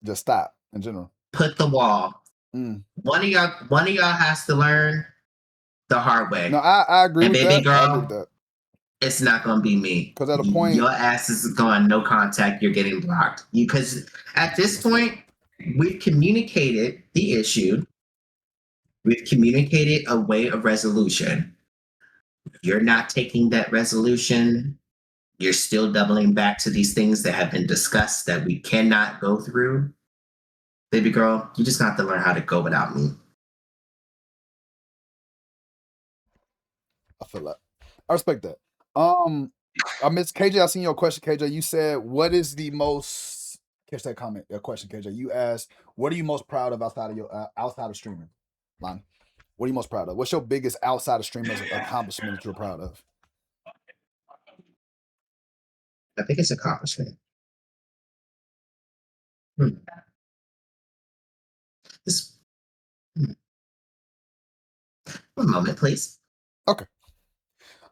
Just stop in general. Put the wall. Mm. One of y'all has to learn the hard way. No, I agree And with baby that. I agree girl, with that. it's not gonna be me. Because at a point, Your ass is going no contact. You're getting blocked. Because at this point, we've communicated the issue. We've communicated a way of resolution. You're not taking that resolution. You're still doubling back to these things that have been discussed that we cannot go through. Baby girl, you just have to learn how to go without me. I feel that. I respect that. I miss KJ. I seen your question, KJ. You said, "What is the most?" Catch that comment, that question, KJ. You asked, "What are you most proud of outside of streaming?" Lonnie, what are you most proud of? What's your biggest outside of streaming accomplishment that you're proud of? I think it's accomplishment. This, one moment, please. Okay.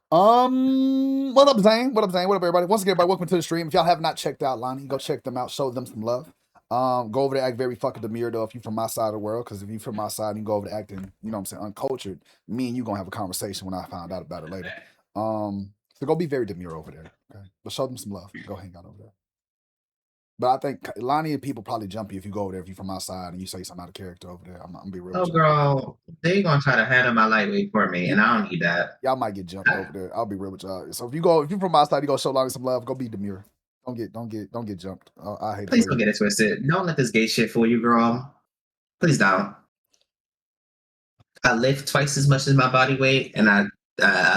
What up, Zane? What up, Zane? What up, everybody? Once again, everybody, welcome to the stream. If y'all have not checked out Lonnie, go check them out. Show them some love. Go over there, act very fucking demure though. If you from my side of the world, because if you from my side, you go over to acting, you know what I'm saying, uncultured. Me and you gonna have a conversation when I find out about it later. So go be very demure over there, okay? But show them some love. Go hang out over there. But I think Lonnie and people probably jump you if you go over there. If you from my side and you say something out of character over there, I'm gonna be real. Oh, with you. girl, they gonna try to handle my lightweight for me, and I don't need that. Y'all might get jumped over there. I'll be real with y'all. So if you from my side, you go show Lonnie some love. Go be demure. Don't get jumped. I hate. Please don't get it twisted. Don't let this gay shit fool you, girl. Please don't. I lift twice as much as my body weight, and I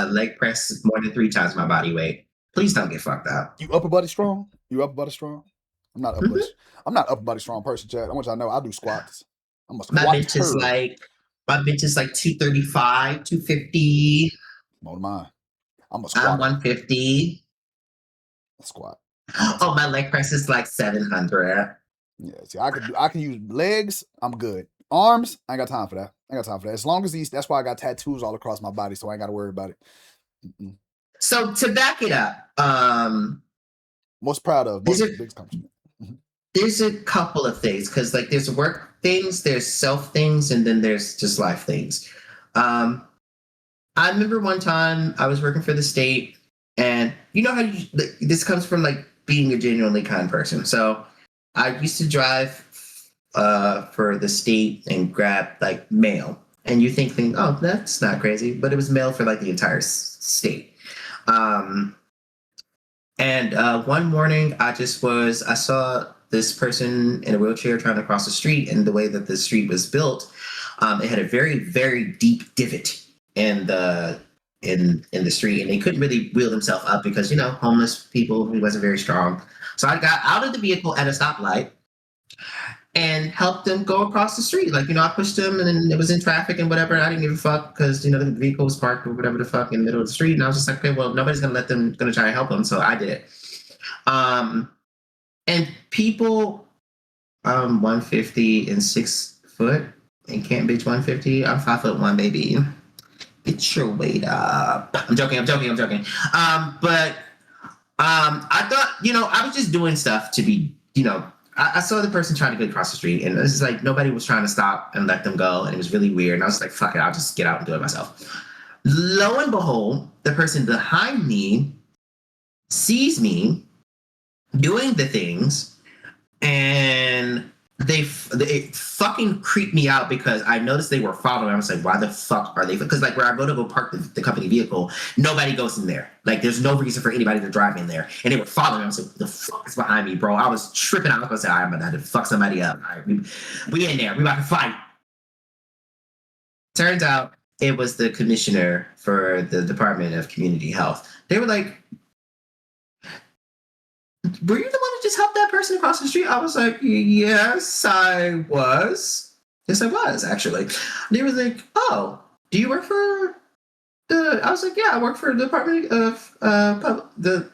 leg press more than 3 times my body weight. Please don't get fucked up. You upper body strong? You upper body strong? I'm not upper body. I'm not upper body strong person, Chad. I want y'all to know I do squats. I'm a squat. My bitch is like 235, 250. More than mine. I'm a squat. I'm 150. A squat. Oh, my leg press is like 700. Yeah, see, I can use legs. I'm good. Arms, I ain't got time for that. As long as that's why I got tattoos all across my body, so I ain't got to worry about it. Mm-mm. So to back it up, most proud of biggest accomplishment. There's a couple of things, because like there's work things, there's self things, and then there's just life things. I remember one time I was working for the state, and you know how this comes from like being a genuinely kind person. So I used to drive for the state and grab like mail, and you think, oh, that's not crazy, but it was mail for like the entire state. And one morning I saw this person in a wheelchair trying to cross the street, and the way that the street was built, it had a very, very deep divot in the street, and he couldn't really wheel himself up because, homeless people, he wasn't very strong. So I got out of the vehicle at a stoplight and helped them go across the street. Like, I pushed him, and then it was in traffic and whatever. I didn't give a fuck because, the vehicle was parked or whatever the fuck in the middle of the street. And I was just like, okay, well, nobody's going to try and help him. So I did it. And people, 150 and 6 foot and can't bitch 150. I'm 5'1", baby. Get your weight up. I'm joking. But I thought, I was just doing stuff to be, I saw the person trying to get across the street, and this is like nobody was trying to stop and let them go, and it was really weird. And I was like, "Fuck it, I'll just get out and do it myself." Lo and behold, the person behind me sees me doing the things, and they fucking creeped me out because I noticed they were following. I was like, why the fuck are they? Because like where I go to go park the company vehicle, nobody goes in there. Like there's no reason for anybody to drive in there. And they were following me. I was like, the fuck is behind me, bro? I was tripping out. I was like, I'm about to fuck somebody up. All right, we in there. We about to fight. Turns out it was the commissioner for the Department of Community Health. They were like, were you the one that just helped that person across the street? I was like, yes, I was. Yes, I was, actually. They were like, oh, do you work for the... I was like, yeah, I work for the Department of the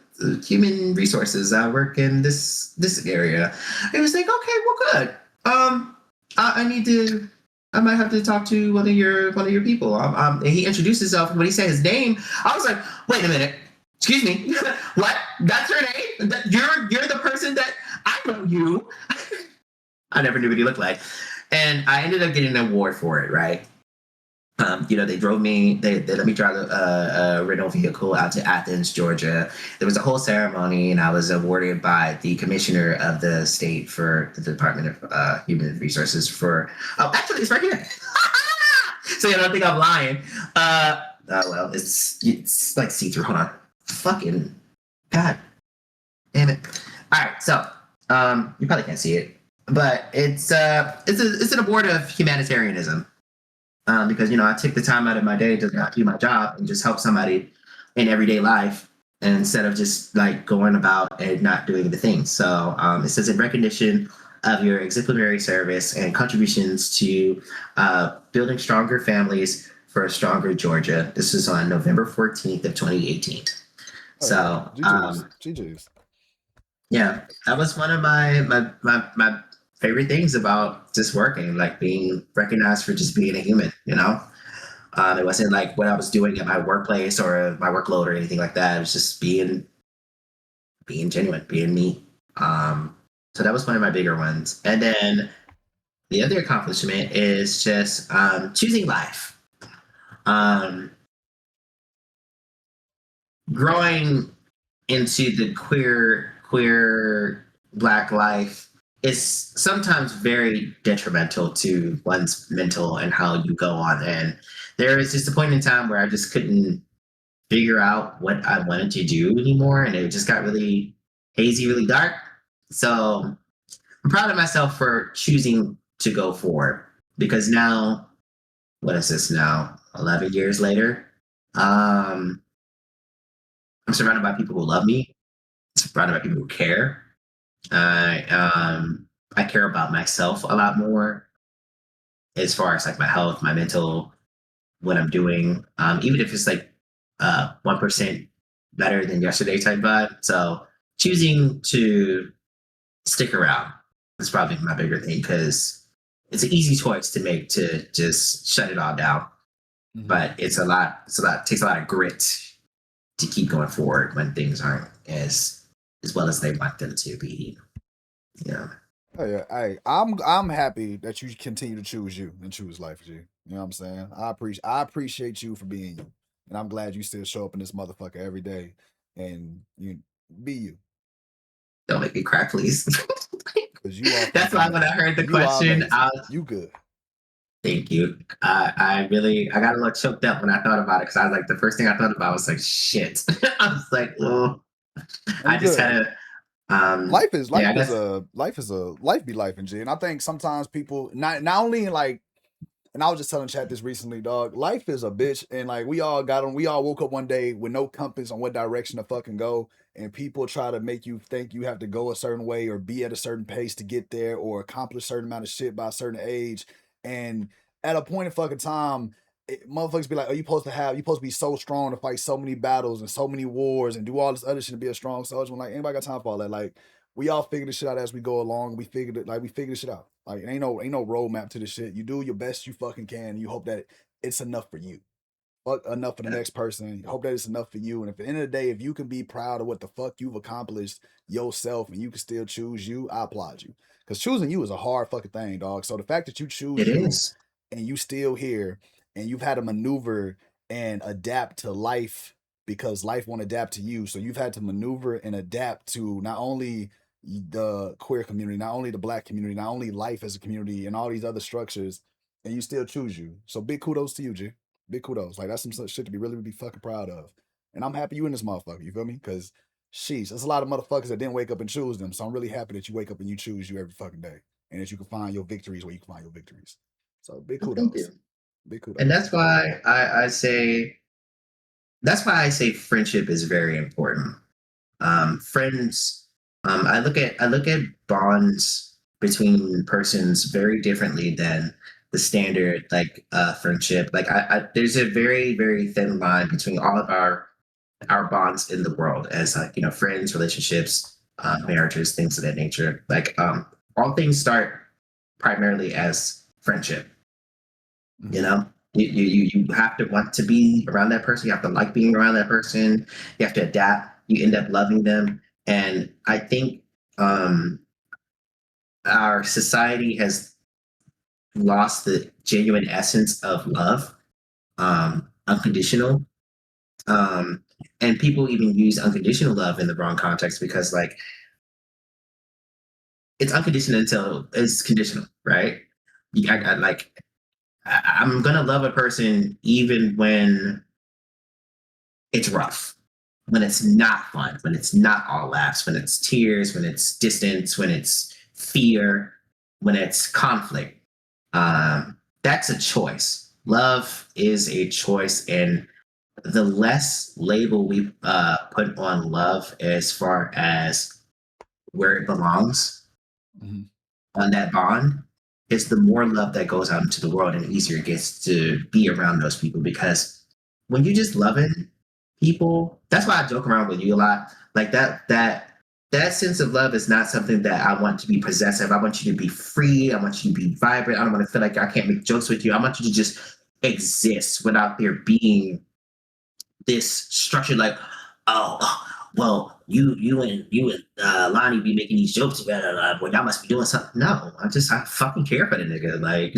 Human Resources. I work in this area. It was like, okay, well, good. I need to... I might have to talk to one of your people. And he introduced himself, and when he said his name, I was like, wait a minute. Excuse me. What? That's your name? You're the person that I know you. I never knew what he looked like. And I ended up getting an award for it, right? They drove me, they let me drive a rental vehicle out to Athens, Georgia. There was a whole ceremony, and I was awarded by the commissioner of the state for the Department of Human Resources for, actually, it's right here. So you don't think I'm lying. Well, it's like see-through. Hold on. Fucking God damn it. All right, so you probably can't see it, but it's an award of humanitarianism. Because I took the time out of my day to not do my job and just help somebody in everyday life, and instead of just like going about and not doing the things. So it says in recognition of your exemplary service and contributions to building stronger families for a stronger Georgia. This is on November 14th of 2018. So GG's. Yeah, that was one of my favorite things about just working, like being recognized for just being a human. It wasn't like what I was doing at my workplace or my workload or anything like that. It was just being genuine, being me. So that was one of my bigger ones. And then the other accomplishment is just choosing life. Growing into the queer Black life is sometimes very detrimental to one's mental and how you go on. And there was just a point in time where I just couldn't figure out what I wanted to do anymore, and it just got really hazy, really dark. So I'm proud of myself for choosing to go forward, because now, what is this now? 11 years later, I'm surrounded by people who love me, surrounded by people who care. I care about myself a lot more as far as like my health, my mental, what I'm doing, even if it's like 1% better than yesterday type vibe. So choosing to stick around is probably my bigger thing, because it's an easy choice to make to just shut it all down. Mm-hmm. But it takes a lot of grit to keep going forward when things aren't as well as they want them to be. Oh yeah, hey, I'm happy that you continue to choose you and choose life, G. You know what I'm saying? I appreciate you for being you, and I'm glad you still show up in this motherfucker every day and you be you. Don't make me cry, please. Because you are. That's why when I heard the question, you good. Thank you. I got a little choked up when I thought about it, because I was like, the first thing I thought about was like, shit. I was like, oh, I just had to. Life be life in G. And I think sometimes people not only in like, and I was just telling chat this recently, dog. Life is a bitch, and like we all woke up one day with no compass on what direction to fucking go, and people try to make you think you have to go a certain way or be at a certain pace to get there or accomplish a certain amount of shit by a certain age. And at a point in fucking time, motherfuckers be like, "Oh, you supposed to be so strong to fight so many battles and so many wars and do all this other shit to be a strong soldier." Like, anybody got time for all that? Like, we all figure this shit out as we go along. We figure this shit out. Like, ain't no roadmap to this shit. You do your best you fucking can. And you hope that it's enough for you. fuck enough for the next person. Hope that it's enough for you. And at the end of the day, if you can be proud of what the fuck you've accomplished yourself and you can still choose you, I applaud you. Because choosing you is a hard fucking thing, dog. So the fact that you choose It you is. and you still here and you've had to maneuver and adapt to life because life won't adapt to you. So you've had to maneuver and adapt to not only the queer community, not only the black community, not only life as a community and all these other structures, and you still choose you. So big kudos to you, G. Big kudos. Like that's some shit to be really fucking proud of. And I'm happy you in this motherfucker. You feel me? Because sheesh, there's a lot of motherfuckers that didn't wake up and choose them. So I'm really happy that you wake up and you choose you every fucking day, and that you can find your victories where you can find your victories. So big Well, thank you. kudos. Big kudos. And that's why I say friendship is very important. Friends, I look at bonds between persons very differently than the standard like friendship. Like there's a very very thin line between all of our bonds in the world as like friends, relationships, marriages, things of that nature. Like all things start primarily as friendship. Mhm. You know, you have to want to be around that person. You have to like being around that person. You have to adapt. You end up loving them. And I think our society has lost the genuine essence of love, unconditional. And people even use unconditional love in the wrong context because, like, it's unconditional until it's conditional, right? I'm gonna love a person even when it's rough, when it's not fun, when it's not all laughs, when it's tears, when it's distance, when it's fear, when it's conflict. That's a choice. Love is a choice, and the less label we put on love as far as where it belongs Mhm. on that bond, is the more love that goes out into the world and easier it gets to be around those people. Because when you just loving people, that's why I joke around with you a lot. Like that sense of love is not something that I want to be possessive. I want you to be free. I want you to be vibrant. I don't want to feel like I can't make jokes with you. I want you to just exist without there being this structure like, oh, well, you and Lahnie be making these jokes together. Well, y'all must be doing something. No, I fucking care for the nigga. Like,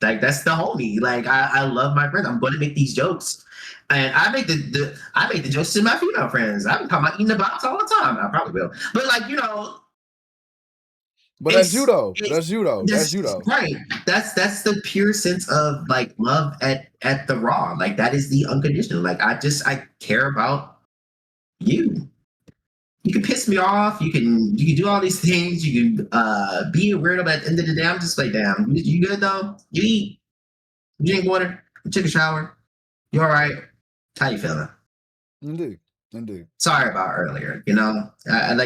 like that's the homie. Like, I love my friends. I'm going to make these jokes, and I make the jokes to my female friends. I be talking about eating the box all the time. I probably will, but like But that's you though. That's you though. That's that's you though. right. That's the pure sense of like love at the raw. Like that is the unconditional. Like I care about you. You can piss me off. You can do all these things. You can be a weirdo. But at the end of the day, I'm just like, damn, you good though? You eat. You drink water. You took a shower. You all right? How you feeling? Indeed. Sorry about earlier. You know, I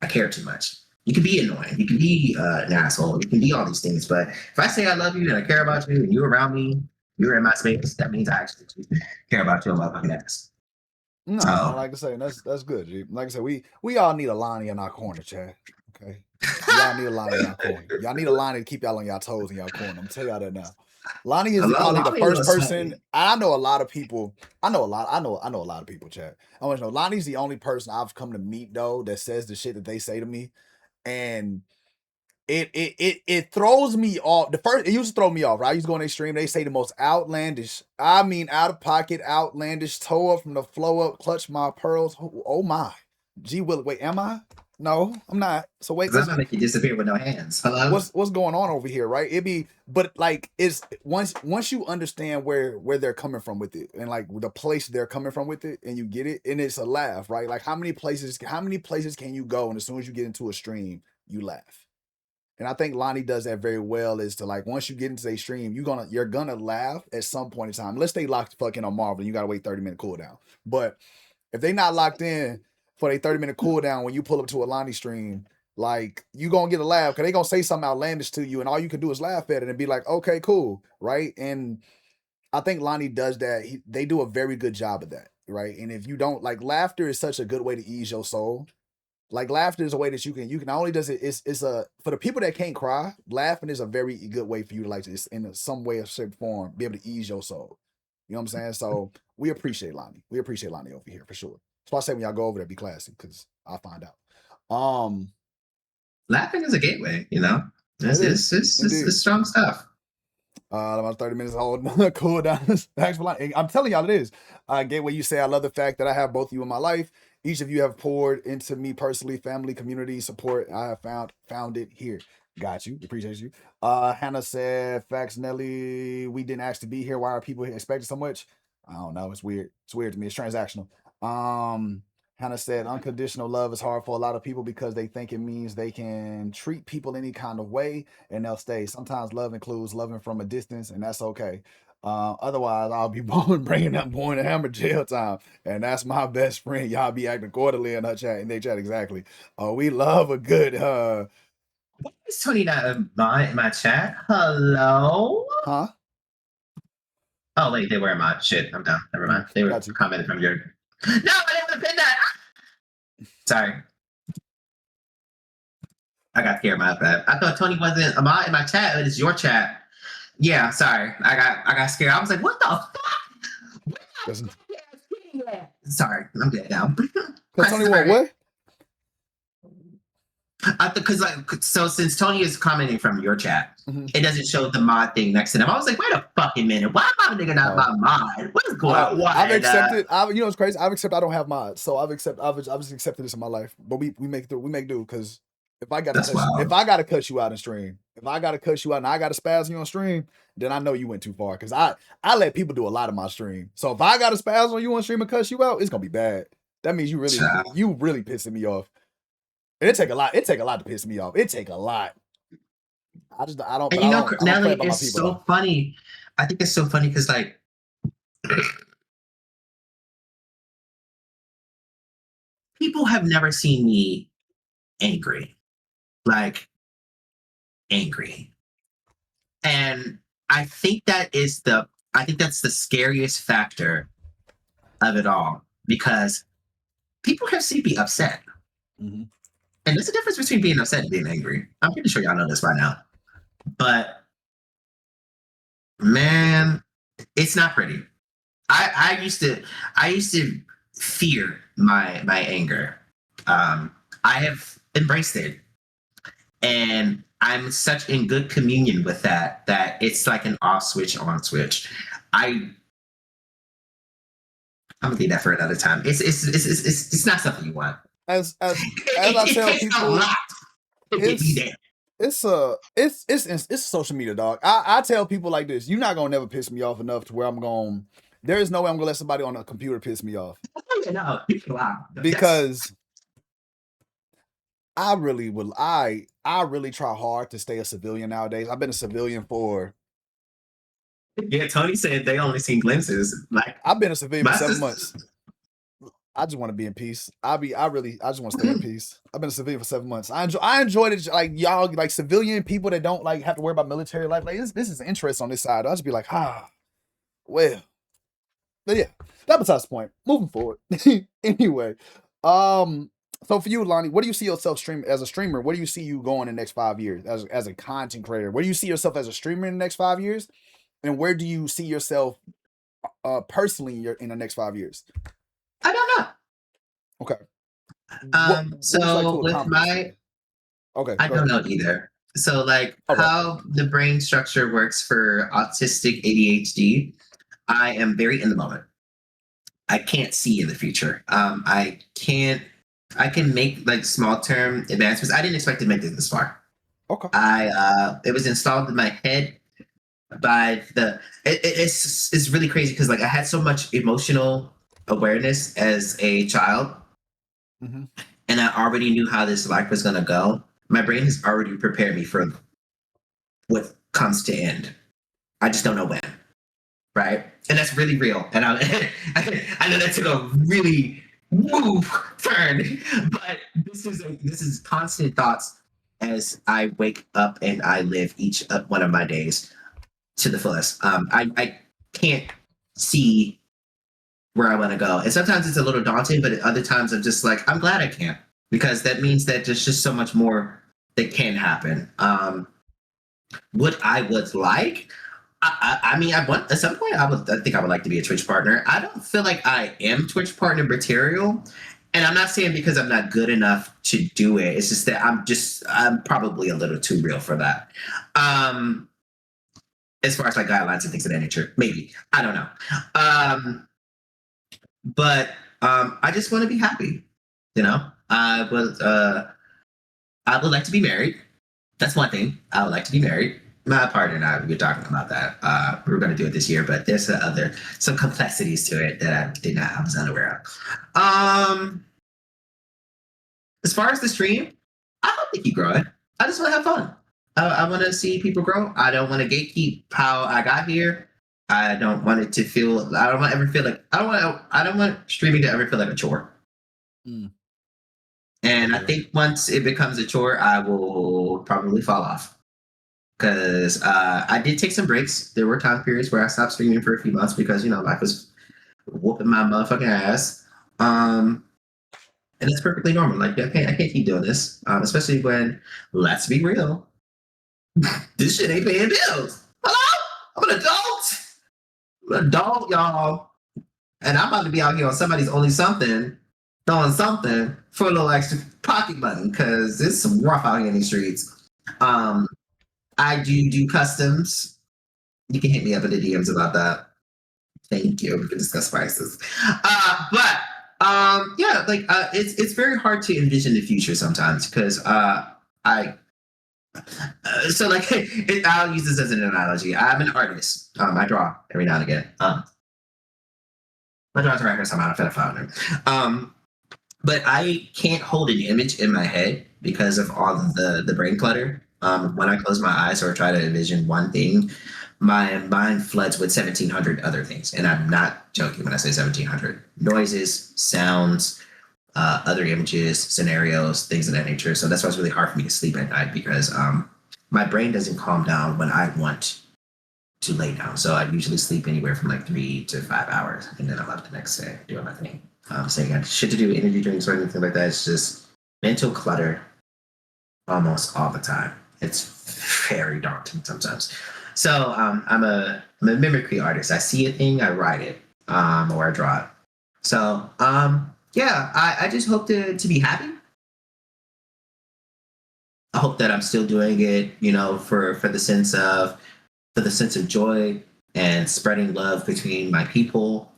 care too much. You can be annoying. You can be an asshole. You can be all these things. But if I say I love you and I care about you and you're around me, you're in my space, that means I actually care about your motherfucking ass. No, So, like I say, that's good, G. Like I said, we all need a Lahnie in our corner, Chad. Okay. Y'all need a Lahnie in our corner. Y'all need a Lahnie to keep y'all on y'all toes in y'all corner. I'm tell y'all that now. Lahnie is probably the first person. I know a lot of people. I know a lot of people, Chad. I want to know Lonnie's the only person I've come to meet though that says the shit that they say to me. And it throws me off. It used to throw me off, right? I used to go on their stream. They say the most outlandish, I mean out of pocket, outlandish, toe up from the flow up, clutch my pearls. Oh my. Gee Willie, wait, am I? No, I'm not. So wait, I'm gonna make you disappear with no hands. Hello? what's going on over here, right? But like it's once you understand where they're coming from with it and like the place they're coming from with it and you get it, and it's a laugh, right? Like how many places can you go, and as soon as you get into a stream, you laugh. And I think Lahnie does that very well. Is to like once you get into a stream, you're gonna laugh at some point in time. Let's stay locked fucking on Marvel. You gotta wait 30-minute cooldown. But if they not locked in for a 30-minute cooldown when you pull up to a Lahnie stream, like you gonna get a laugh because they gonna say something outlandish to you, and all you can do is laugh at it and be like, okay, cool, right? And I think Lahnie does that. They do a very good job of that, right? And if you don't like, laughter is such a good way to ease your soul. Like laughter is a way that you can not only does it's a for the people that can't cry, laughing is a very good way for you to like just in some way or shape form be able to ease your soul. You know what I'm saying? So we appreciate Lahnie. We appreciate Lahnie over here for sure. That's why I say when y'all go over there, be classy, because I'll find out. Laughing is a gateway, you know. It is. It's strong stuff. About 30 minutes old. Cool down. Thanks for Lahnie. I'm telling y'all it is. Gateway, you say I love the fact that I have both of you in my life. Each of you have poured into me personally, family, community, support. I have found it here. Got you. Appreciate you. Hannah said, facts, Nelly. We didn't ask to be here. Why are people expecting so much? I don't know. It's weird. It's weird to me. It's transactional. Hannah said, unconditional love is hard for a lot of people because they think it means they can treat people any kind of way and they'll stay. Sometimes love includes loving from a distance, and that's okay. Otherwise, I'll be bringing up born to hammer jail time, and that's my best friend. Y'all be acting quarterly in her chat, in their chat exactly. We love a good Why is Tony not in my chat? Hello? huh? Oh wait, they were in my shit. I'm down. Never mind. They were Got you. commenting from your. No, I didn't want to pin that. Sorry. I got scared about that. I thought Tony wasn't in my chat, but it's your chat. Yeah, sorry. I got scared. I was like, what the fuck? Listen. Sorry, I'm dead now. Tony what? Because so since Tony is commenting from your chat, Mhm. it doesn't show the mod thing next to them. I was like, wait a fucking minute, why am I nigga not my mod? What is going on? I've accepted. You know what's crazy? I've accepted. I don't have mods, so I've just accepted this in my life. But we make do because if I gotta cuss you out in stream, if I gotta cuss you out and I gotta spaz you on stream, then I know you went too far. Because I let people do a lot of my stream. So if I gotta spaz on you on stream and cuss you out, it's gonna be bad. That means you really pissing me off. And it take a lot. It take a lot to piss me off. It take a lot. I don't. And Nelly, it's so funny. I think it's so funny because like people have never seen me angry, like angry, and I think that's the scariest factor of it all because people have seen me upset. Mm-hmm. And there's a difference between being upset and being angry. I'm pretty sure y'all know this by now. But man, it's not pretty. I used to fear my anger. I have embraced it. And I'm such in good communion with that it's like an off switch, on switch. I'm gonna leave that for another time. It's not something you want. As I tell people, it's social media, dog. I tell people like this: you're not gonna never piss me off enough to where I'm going. There is no way I'm gonna let somebody on a computer piss me off. No, because I really would. I really try hard to stay a civilian nowadays. I've been a civilian for. Yeah, Tony said they only seen glimpses. Like I've been a civilian for 7 months. I just want to be in peace. I just want to stay in peace. I've been a civilian for 7 months. I enjoyed it. Like y'all, like civilian people that don't like have to worry about military life. Like this is interest on this side. I'll just be like, well. But yeah, that besides the point. Moving forward. Anyway, so for you, Lahnie, what do you see yourself as a streamer? What do you see you going in the next 5 years as a content creator? Where do you see yourself as a streamer in the next 5 years? And where do you see yourself personally in the next 5 years? I don't know. Okay. So with my, I don't know either. So like how the brain structure works for autistic ADHD, I am very in the moment. I can't see in the future. I can make like small term advancements. I didn't expect to make it this far. Okay. It was installed in my head by it's really crazy because like I had so much emotional awareness as a child, and I already knew how this life was gonna go. My brain has already prepared me for what comes to end. I just don't know when, right? And that's really real. And I know that took a really turn, but this is constant thoughts as I wake up and I live each one of my days to the fullest. I can't see where I want to go. And sometimes it's a little daunting, but at other times I'm just like, I'm glad I can't, because that means that there's just so much more that can happen. What I would like, I mean, I want at some point. I think I would like to be a Twitch partner. I don't feel like I am Twitch partner material, and I'm not saying because I'm not good enough to do it. It's just that I'm probably a little too real for that. As far as like guidelines and things of that nature, maybe I don't know. But I just want to be happy. You know, I would like to be married. That's one thing. I would like to be married. My partner and I, we were talking about that. We were going to do it this year, but there's some complexities to it that I was unaware of. As far as the stream, I hope they keep growing. I just want to have fun. I want to see people grow. I don't want to gatekeep how I got here. I don't want it to feel. I don't want to ever feel like. I don't want streaming to ever feel like a chore. Mm. And I think once it becomes a chore, I will probably fall off. Because I did take some breaks. There were time periods where I stopped streaming for a few months because, life was whooping my motherfucking ass. And it's perfectly normal. Like, I can't keep doing this. Especially when, let's be real, this shit ain't paying bills. Hello? I'm an adult. I'm an adult, y'all. And I'm about to be out here on somebody's only something, throwing something for a little extra pocket money because it's some rough out here in these streets. I do customs. You can hit me up in the DMs about that. Thank you. We can discuss prices. It's very hard to envision the future sometimes because I'll use this as an analogy. I'm an artist. I draw every now and again. My drawings are records. I'm out of pedophile. But I can't hold an image in my head because of all of the brain clutter. When I close my eyes or try to envision one thing, my mind floods with 1,700 other things. And I'm not joking when I say 1,700. Noises, sounds, other images, scenarios, things of that nature. So that's why it's really hard for me to sleep at night because my brain doesn't calm down when I want to lay down. So I usually sleep anywhere from like 3 to 5 hours. And then I'm up the next day doing my thing. Saying I got shit to do, energy drinks or anything like that. It's just mental clutter almost all the time. It's very daunting sometimes. So I'm a mimicry artist. I see a thing, I write it, or I draw it. So I just hope to be happy. I hope that I'm still doing it, for the sense of joy and spreading love between my people.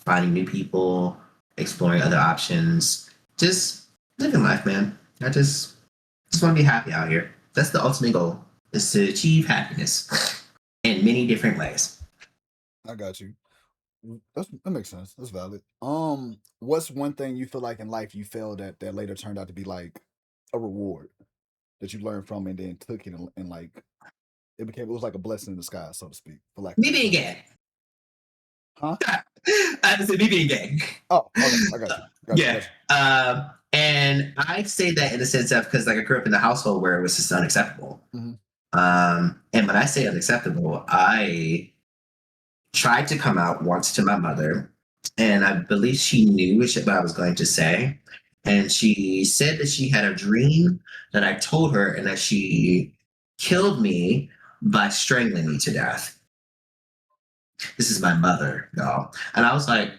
Finding new people, exploring other options, just living life, man. I just want to be happy out here. That's the ultimate goal, is to achieve happiness in many different ways. I got you. That makes sense. That's valid. What's one thing you feel like in life you failed at that later turned out to be like a reward that you learned from and then took it and like it was like a blessing in disguise, so to speak. For like Me being gay. Huh? I said me being gay. Oh, okay. I got you. Got you. And I say that in the sense of because I grew up in a household where it was just unacceptable. Mm-hmm. And when I say unacceptable, I tried to come out once to my mother, and I believe she knew what I was going to say. And she said that she had a dream that I told her and that she killed me by strangling me to death. This is my mother, y'all. And I was like,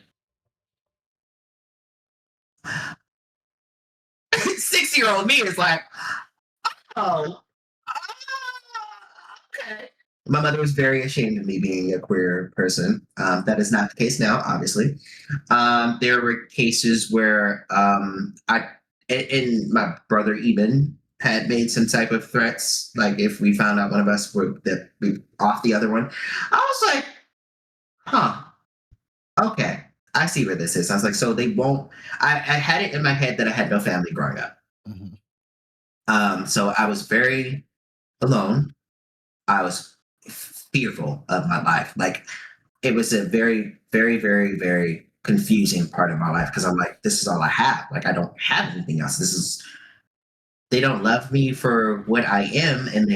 6-year-old me is like, oh, okay. My mother was very ashamed of me being a queer person. That is not the case now, obviously. There were cases where and my brother even had made some type of threats, like if we found out one of us were that we off the other one. I was like, huh, okay, I see where this is. I was like, so they won't. I had it in my head that I had no family growing up. Mm-hmm. So I was very alone. I was fearful of my life. Like it was a very, very, very, very confusing part of my life because I'm like, this is all I have. Like I don't have anything else. They don't love me for what I am, and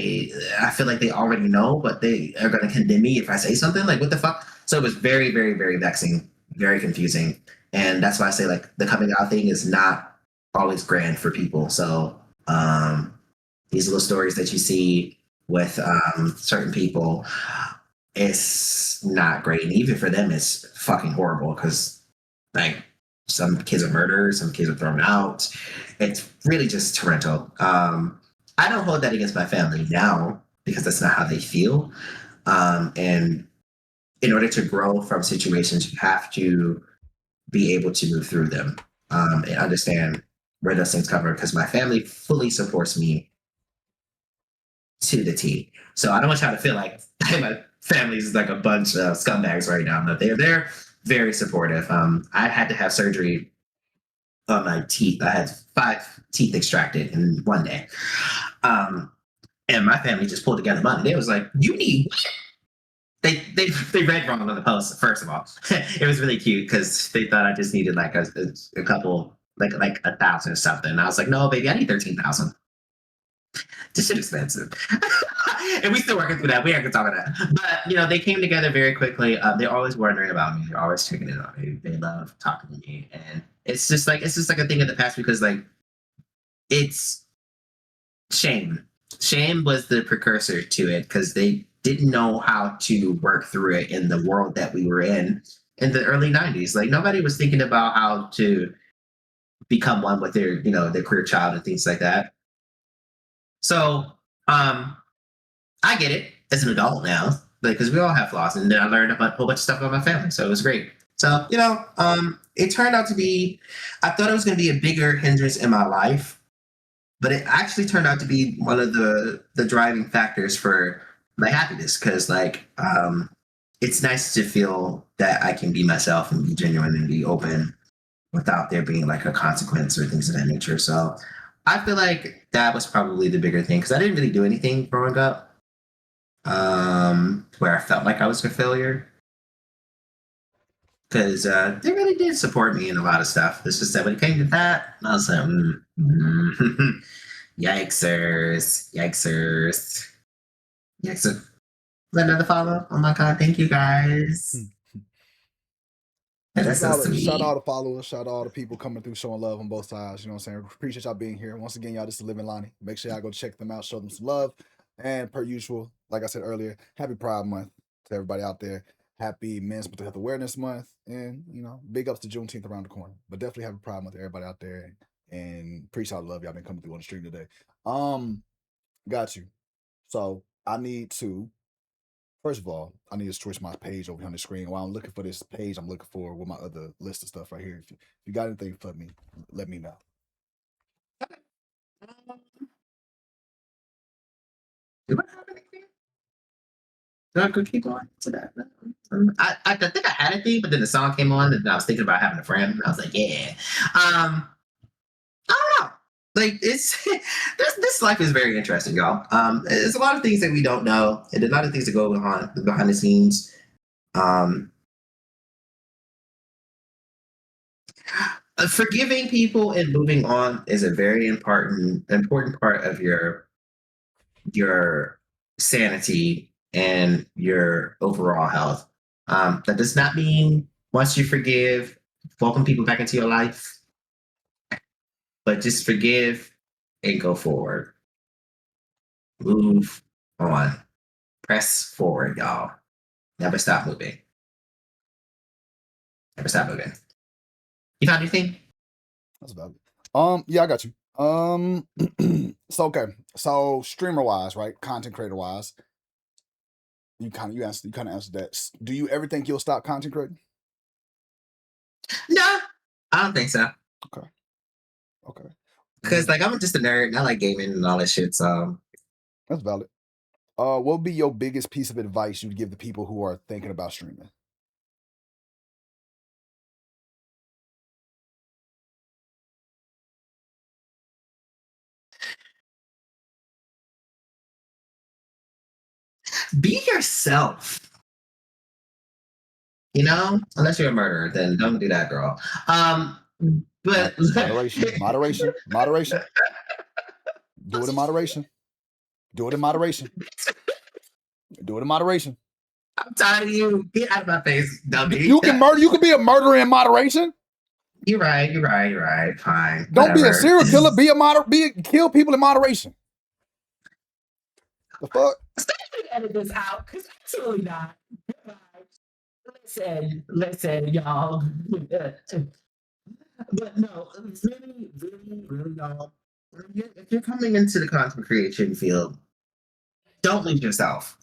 I feel like they already know, but they are going to condemn me if I say something. Like what the fuck? So it was very, very, very vexing, very confusing, and that's why I say like the coming out thing is not always grand for people. So these little stories that you see with certain people, it's not great. And even for them, it's fucking horrible because, like, some kids are murdered, some kids are thrown out. It's really just torrential. I don't hold that against my family now because that's not how they feel. And in order to grow from situations, you have to be able to move through them and understand where those things come from. Because my family fully supports me to the T. So I don't want y'all to feel like my family is like a bunch of scumbags right now. But they're very supportive. I had to have surgery on my teeth. I had 5 teeth extracted in one day. And my family just pulled together money. They was like, "You need what?" They read wrong on the post. First of all, it was really cute because they thought I just needed like a couple, like 1,000 or something. And I was like, "No, baby, I need 13,000. This shit expensive." And we still working through that. We ain't gonna talk about that. But they came together very quickly. They're always wondering about me. They're always checking in on me. They love talking to me, and it's just like a thing of the past because like it's shame. Shame was the precursor to it because they didn't know how to work through it in the world that we were in the early 90s. Like nobody was thinking about how to become one with their queer child and things like that. So I get it as an adult now, because we all have flaws, and then I learned about a whole bunch of stuff about my family, so it was great. So it turned out to be, I thought it was going to be a bigger hindrance in my life, but it actually turned out to be one of the driving factors for my happiness, because it's nice to feel that I can be myself and be genuine and be open without there being like a consequence or things of that nature. So I feel like that was probably the bigger thing because I didn't really do anything growing up where I felt like I was a failure. Because they really did support me in a lot of stuff. It's just that when it came to that, I was like, yikesers, yikesers, yikesers. Is that another follow? Oh my God, thank you guys. That's so sweet. Shout out to followers, shout out to all the people coming through showing love on both sides. You know what I'm saying? Appreciate y'all being here. Once again, y'all, this is Living Lahnie. Make sure y'all go check them out, show them some love. And per usual, like I said earlier, happy Pride Month to everybody out there. Happy Men's Mental Health Awareness Month. And, big ups to Juneteenth around the corner. But definitely happy Pride Month to everybody out there. And appreciate all the love y'all been coming through on the stream today. Got you. So I need to, first of all, I need to switch my page over here on the screen. While I'm looking for this page, I'm looking for with my other list of stuff right here. If you got anything for me, let me know. Do I have anything? Do I could keep going to that? I think I had a thing, but then the song came on, and I was thinking about having a friend. And I was like, yeah. I don't know. Like it's this life is very interesting, y'all. There's a lot of things that we don't know, and a lot of things that go on behind the scenes. Forgiving people and moving on is a very important part of your sanity and your overall health. That does not mean once you forgive, welcome people back into your life, but just forgive and go forward. Move on. Press forward, y'all. Never stop moving. Never stop moving. You found anything? That's about it. Yeah, I got you. So okay. So streamer wise, right? Content creator wise. You kind of answered that. Do you ever think you'll stop content creating? No, I don't think so. Okay. Because I'm just a nerd and I like gaming and all that shit. So that's valid. What would be your biggest piece of advice you'd give the people who are thinking about streaming? be yourself. Unless you're a murderer, then don't do that, girl. But moderation. Do it in moderation. I'm tired of you. Get out of my face, dummy. You can murder. You can be a murderer in moderation. You're right. Fine. Don't be a serial killer. Kill people in moderation. The fuck? Somebody edit this out, because absolutely not. Listen, y'all. But no, really, really, really, y'all. If you're coming into the content creation field, don't lose yourself.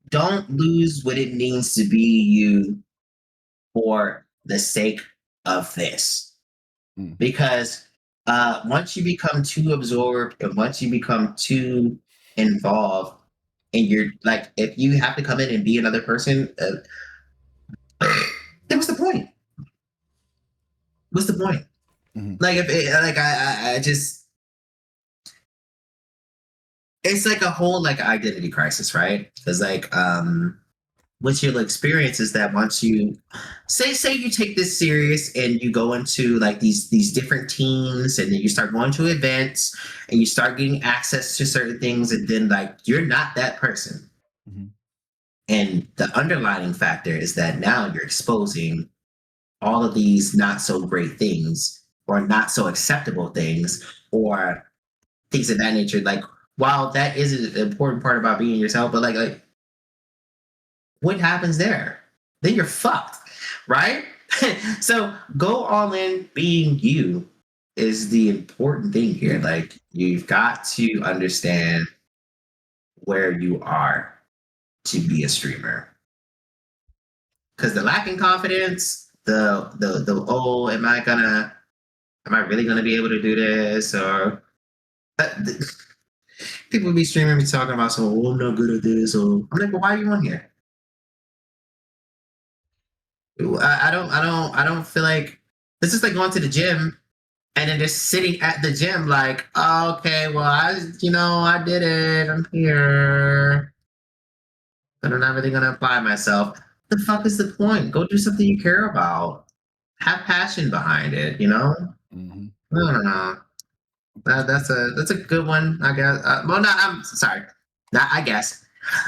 Don't lose what it means to be you for the sake of this. Because once you become too absorbed and once you become too involved, and you're like, if you have to come in and be another person, then what's the point? What's the point? Like, if it, like I just, it's like a whole like identity crisis, right? Because like what you'll experience is that once you say you take this serious and you go into like these different teams, and then you start going to events and you start getting access to certain things, and then like you're not that person. And the underlying factor is that now you're exposing all of these not so great things or not so acceptable things or things of that nature. Like, while that is an important part about being yourself, but like what happens there? Then you're fucked, right? So go all in. Being you is the important thing here. Like, you've got to understand where you are to be a streamer. Because the lacking confidence, the oh, am I really gonna be able to do this? Or people be streaming, be talking about, so oh, I'm not good at this. Or I'm like, well, why are you on here? I don't feel like this is like going to the gym and then just sitting at the gym like, oh, okay, well, I did it. I'm here. But I'm not really gonna apply myself. The fuck is the point? Go do something you care about. Have passion behind it, you know? I don't know. That's a good one, I guess. Well, no, I'm sorry. Not I guess.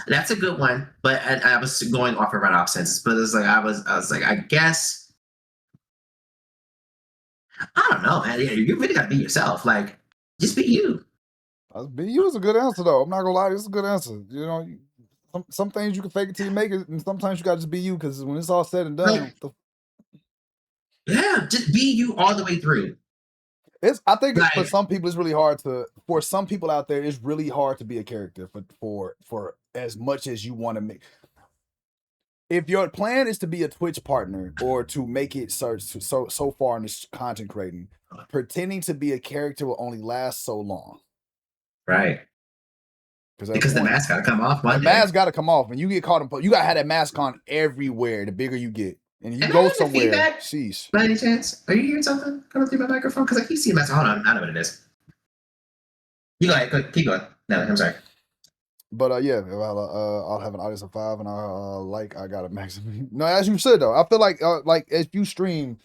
That's a good one, but I was going off of runoff senses. But it's like I was like, I guess, I don't know, man. You really gotta be yourself. Like, just be you. Be you is a good answer, though. I'm not gonna lie, it's a good answer. You know, some things you can fake it till you make it, and sometimes you gotta just be you. Because when it's all said and done, Yeah, just be you all the way through. I think for some people, it's really hard to. For some people out there, it's really hard to be a character for as much as you want to make. If your plan is to be a Twitch partner or to make it so far in this content creating, pretending to be a character will only last so long. Right. Because the mask got to come off. The mask got to come off, and you get caught in. You got to have that mask on everywhere. The bigger you get, and you go somewhere. Sheesh. By any chance, are you hearing something coming through my microphone? Because I keep seeing mask. Hold on, I know what it is. You go ahead. Keep going. No, I'm sorry. But yeah, I'll have an audience of 5, and I got a maximum. No, as you said though, I feel like if you stream,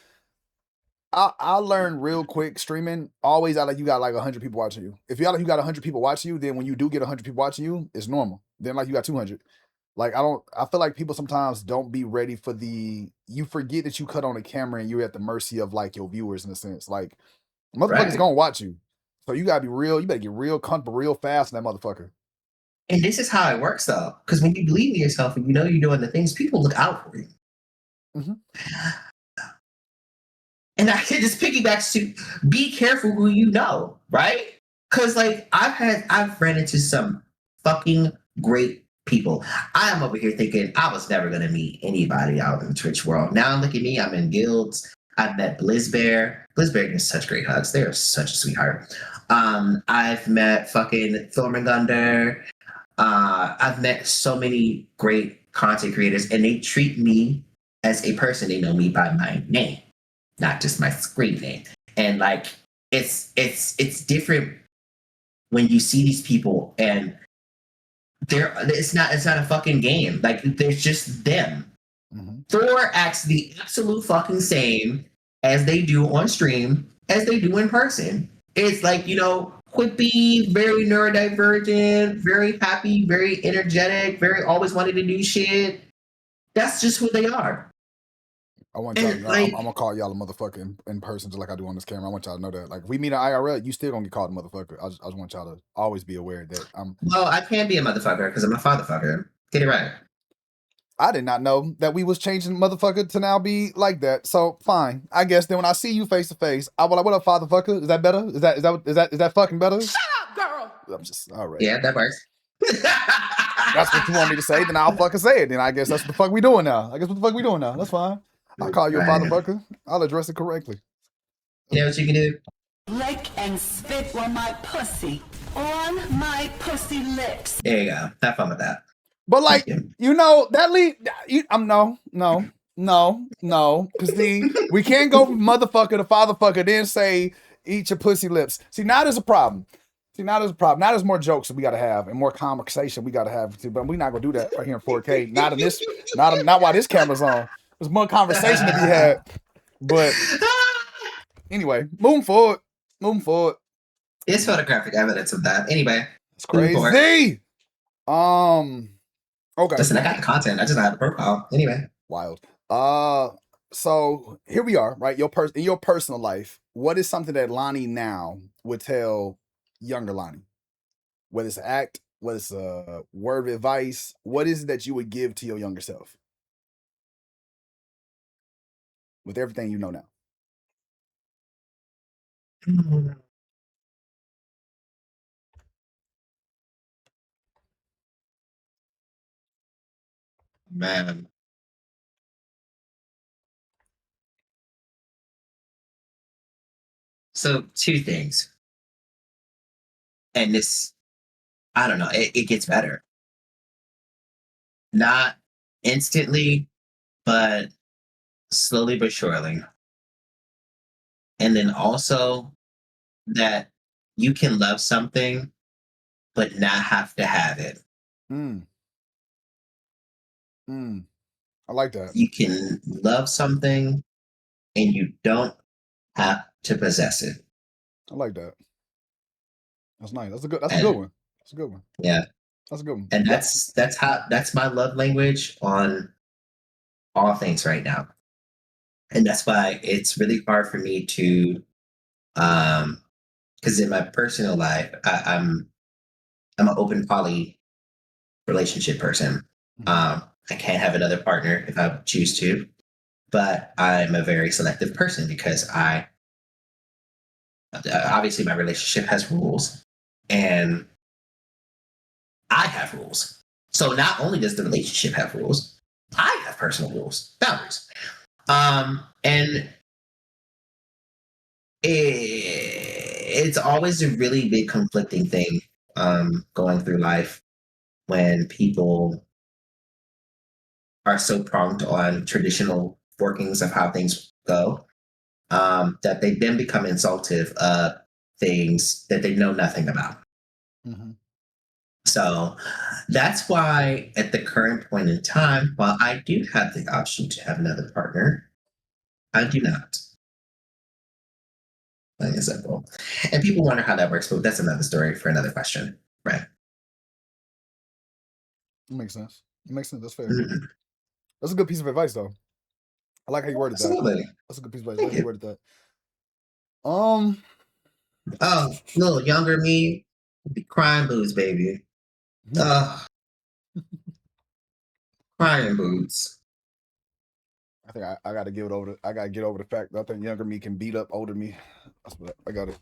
I learned real quick streaming. Always out like you got like 100 people watching you. If you got 100 people watching you, then when you do get 100 people watching you, it's normal. Then like you got 200. Like I feel like people sometimes don't be ready for you forget that you cut on a camera and you're at the mercy of like your viewers in a sense. Like motherfuckers gonna watch you, so you gotta be real. You better get real comfortable real fast in that motherfucker. And this is how it works, though, because when you believe in yourself and you know you're doing the things, people look out for you. And I can just piggyback to be careful who you know, right? Because like I've ran into some fucking great people. I am over here thinking I was never gonna meet anybody out in the Twitch world. Now look at me, I'm in guilds. I've met Blizzbear. Blizzbear gives such great hugs. They are such a sweetheart. I've met fucking Thormangunder. I've met so many great content creators, and they treat me as a person. They know me by my name, not just my screen name. And like it's different when you see these people and it's not a fucking game. Like there's just them. Thor acts the absolute fucking same as they do on stream as they do in person. It's like, quippy, very neurodivergent, very happy, very energetic, very always wanted to do shit. That's just who they are. I want y'all. And I'm gonna call y'all a motherfucker in person, just like I do on this camera. I want y'all to know that. Like, if we meet at IRL, you still gonna get called a motherfucker. I just want y'all to always be aware that I'm. well, I can be a motherfucker because I'm a fatherfucker. Get it right. I did not know that we was changing motherfucker to now be like that. So fine, I guess then when I see you face to face, I will like, what up, fatherfucker? Is that better? Is that fucking better? Shut up, girl. I'm just all right. Yeah, that works. That's what you want me to say, then I'll fucking say it. Then I guess that's what the fuck we doing now. That's fine. I'll call you a Right. fatherfucker. I'll address it correctly. You know what you can do? Lick and spit on my pussy. On my pussy lips. There you go. Have fun with that. But like, Thank you. you know, that lead I'm no. Cause we can't go from motherfucker to fatherfucker, then say eat your pussy lips. See, now there's a problem. Now there's more jokes that we gotta have and more conversation we gotta have too. But we're not gonna do that right here in 4K. Not while this camera's on. There's more conversation to be had. But anyway, moving forward. It's photographic evidence of that. Anyway, It's moving forward. crazy. Okay. Listen, I got the content. I just don't have the profile. Anyway. Wild. So here we are, right? In your personal life, what is something that Lahnie now would tell younger Lahnie? Whether it's an act, whether it's a word of advice, what is it that you would give to your younger self? With everything you know now. Man. So, two things. And this, I don't know, it gets better. Not instantly, but slowly but surely. And then also that you can love something, but not have to have it. I like that. You can love something and you don't have to possess it. I like that. That's nice. That's a good one. That's a good one. Yeah. That's a good one. And that's my love language on all things right now. And that's why it's really hard for me to because in my personal life, I'm an open poly relationship person. I can't have another partner if I choose to, but I'm a very selective person because obviously my relationship has rules and I have rules. So not only does the relationship have rules, I have personal rules, boundaries. And it's always a really big conflicting thing going through life when people are so pronged on traditional workings of how things go that they then become insultive of things that they know nothing about. So that's why at the current point in time, while I do have the option to have another partner, I do not. Plain and simple. And people wonder how that works, but that's another story for another question. Right. It makes sense. That's fair. Mhm. That's a good piece of advice, though. I like how you worded that. Absolutely. That's a good piece of advice. I like how you worded that. Oh, little younger me would be crying boots, baby. Crying boots. I think I gotta get over the fact that I think younger me can beat up older me. I got it.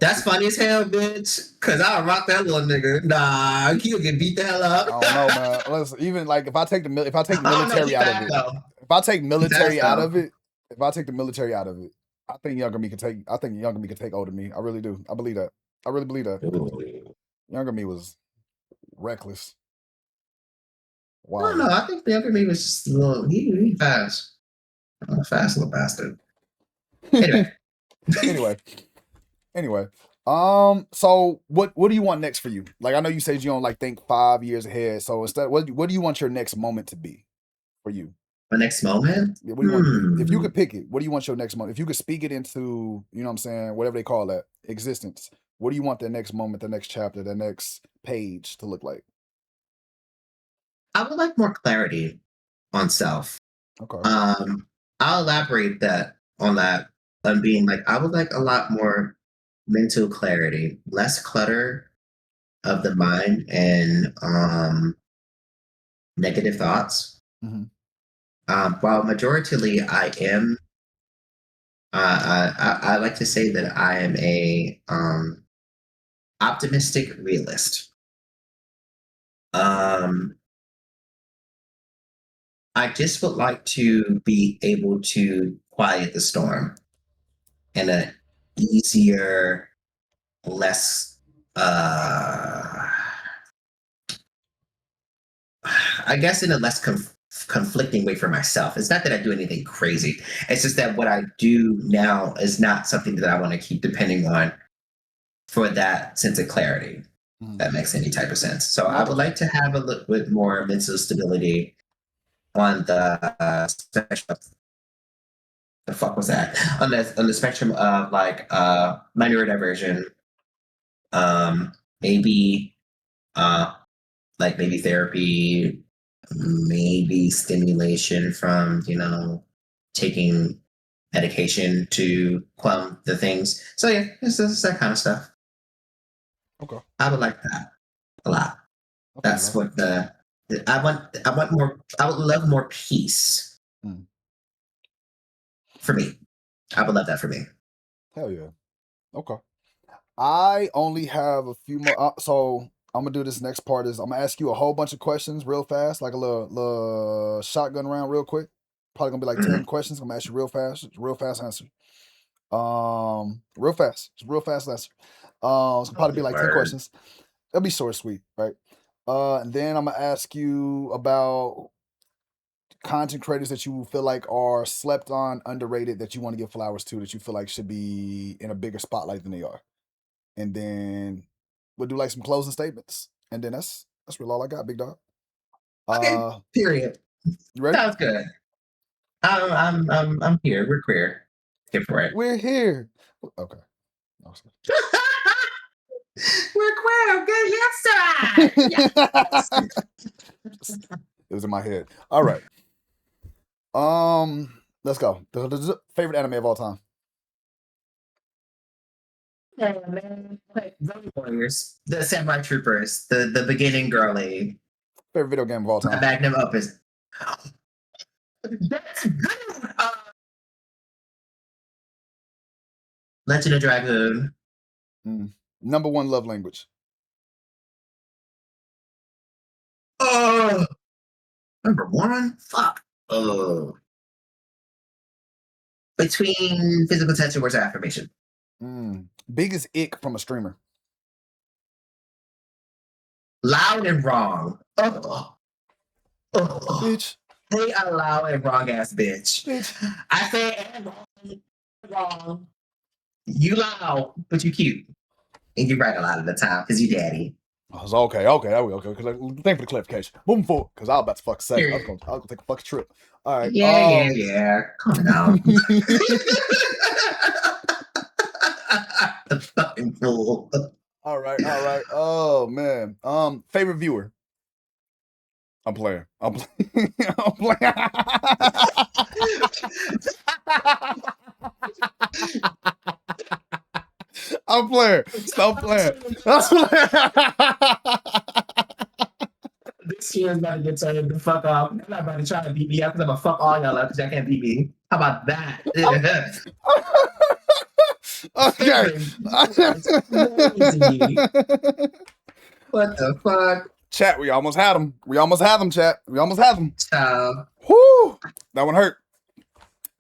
That's funny as hell, bitch. Cause I'll rock that little nigga. Nah, he'll get beat the hell up. I don't know, man. Listen, even like if I take the military out of it, if I take military out of it, I think younger me can take older me. I really do. I believe that. I really believe that. Ooh. Younger me was reckless. I don't know. I think the younger me was just a little. He fast. A fast little bastard. Anyway. So what do you want next for you? Like I know you said you don't like think 5 years ahead. So instead, what do you want your next moment to be for you? My next moment? Yeah, what do you want? If you could pick it, what do you want your next moment? If you could speak it into, you know what I'm saying, whatever they call that, existence, what do you want the next moment, the next chapter, the next page to look like? I would like more clarity on self. Okay. I'll elaborate on that on being like I would like a lot more mental clarity, less clutter of the mind and negative thoughts. Mhm. While majoritarily I am, I like to say that I am a optimistic realist. I just would like to be able to quiet the storm in a easier, less I guess in a less conflicting way for myself. It's not that I do anything crazy. It's just that what I do now is not something that I want to keep depending on for that sense of clarity. Mhm. That makes any type of sense. So No, I would like to have a little bit more mental stability on the spectrum. The fuck was that? On the spectrum of like minor diversion, maybe like maybe therapy, maybe stimulation from, taking medication to quell the things. So yeah, it's that kind of stuff. Okay. I would like that a lot. Okay, That's bro. what I want more. I would love more peace Mm. for me. I would love that for me. Hell yeah. Okay. I only have a few more. So I'm gonna do this next part. Is I'm gonna ask you a whole bunch of questions real fast, like a little shotgun round, real quick. Probably gonna be like 10 questions. I'm gonna ask you real fast answer. Real fast, just real fast answer. It's gonna probably be like 10 Word. questions. It'll be short, and sweet, right? And then I'm gonna ask you about content creators that you feel like are slept on, underrated, that you want to give flowers to, that you feel like should be in a bigger spotlight than they are. And then we'll do like some closing statements. And then that's really all I got, big dog. Okay. Period. You ready? Sounds good. I'm here. We're queer. Get for it. We're here. Okay. We're queer. Good yesterday. It was in my head. All right. Let's go. Favorite anime of all time. Yeah, man. Like Road Warriors, the Samurai Troopers, the beginning girly, Favorite video game of all my time. magnum opus. That's good. Legend of Dragoon. Number one love language. Oh, number one. Fuck. Oh, between physical touch and words of affirmation. Biggest ick from a streamer. Loud and wrong. Oh. Bitch. They a loud and wrong ass bitch. Bitch. I say and wrong. You loud, but you cute. And you right a lot of the time because you daddy. Oh, okay. There we go. Thank for the clarification. Moving forward, because I was about to fuck say. I was gonna take a fucking trip. All right. Yeah. Calm down. The fucking fool. All right. Oh man. Favorite viewer. I'm playing. I'm playing. I'm playing. Stop playing. This year is about to get turned the fuck off. I'm not about to try to beat me up because I'm gonna fuck all y'all up because y'all can't beat me. How about that? Okay. What the fuck? Chat, we almost had him. Chat. We almost had him. Child. Whoo! That one hurt.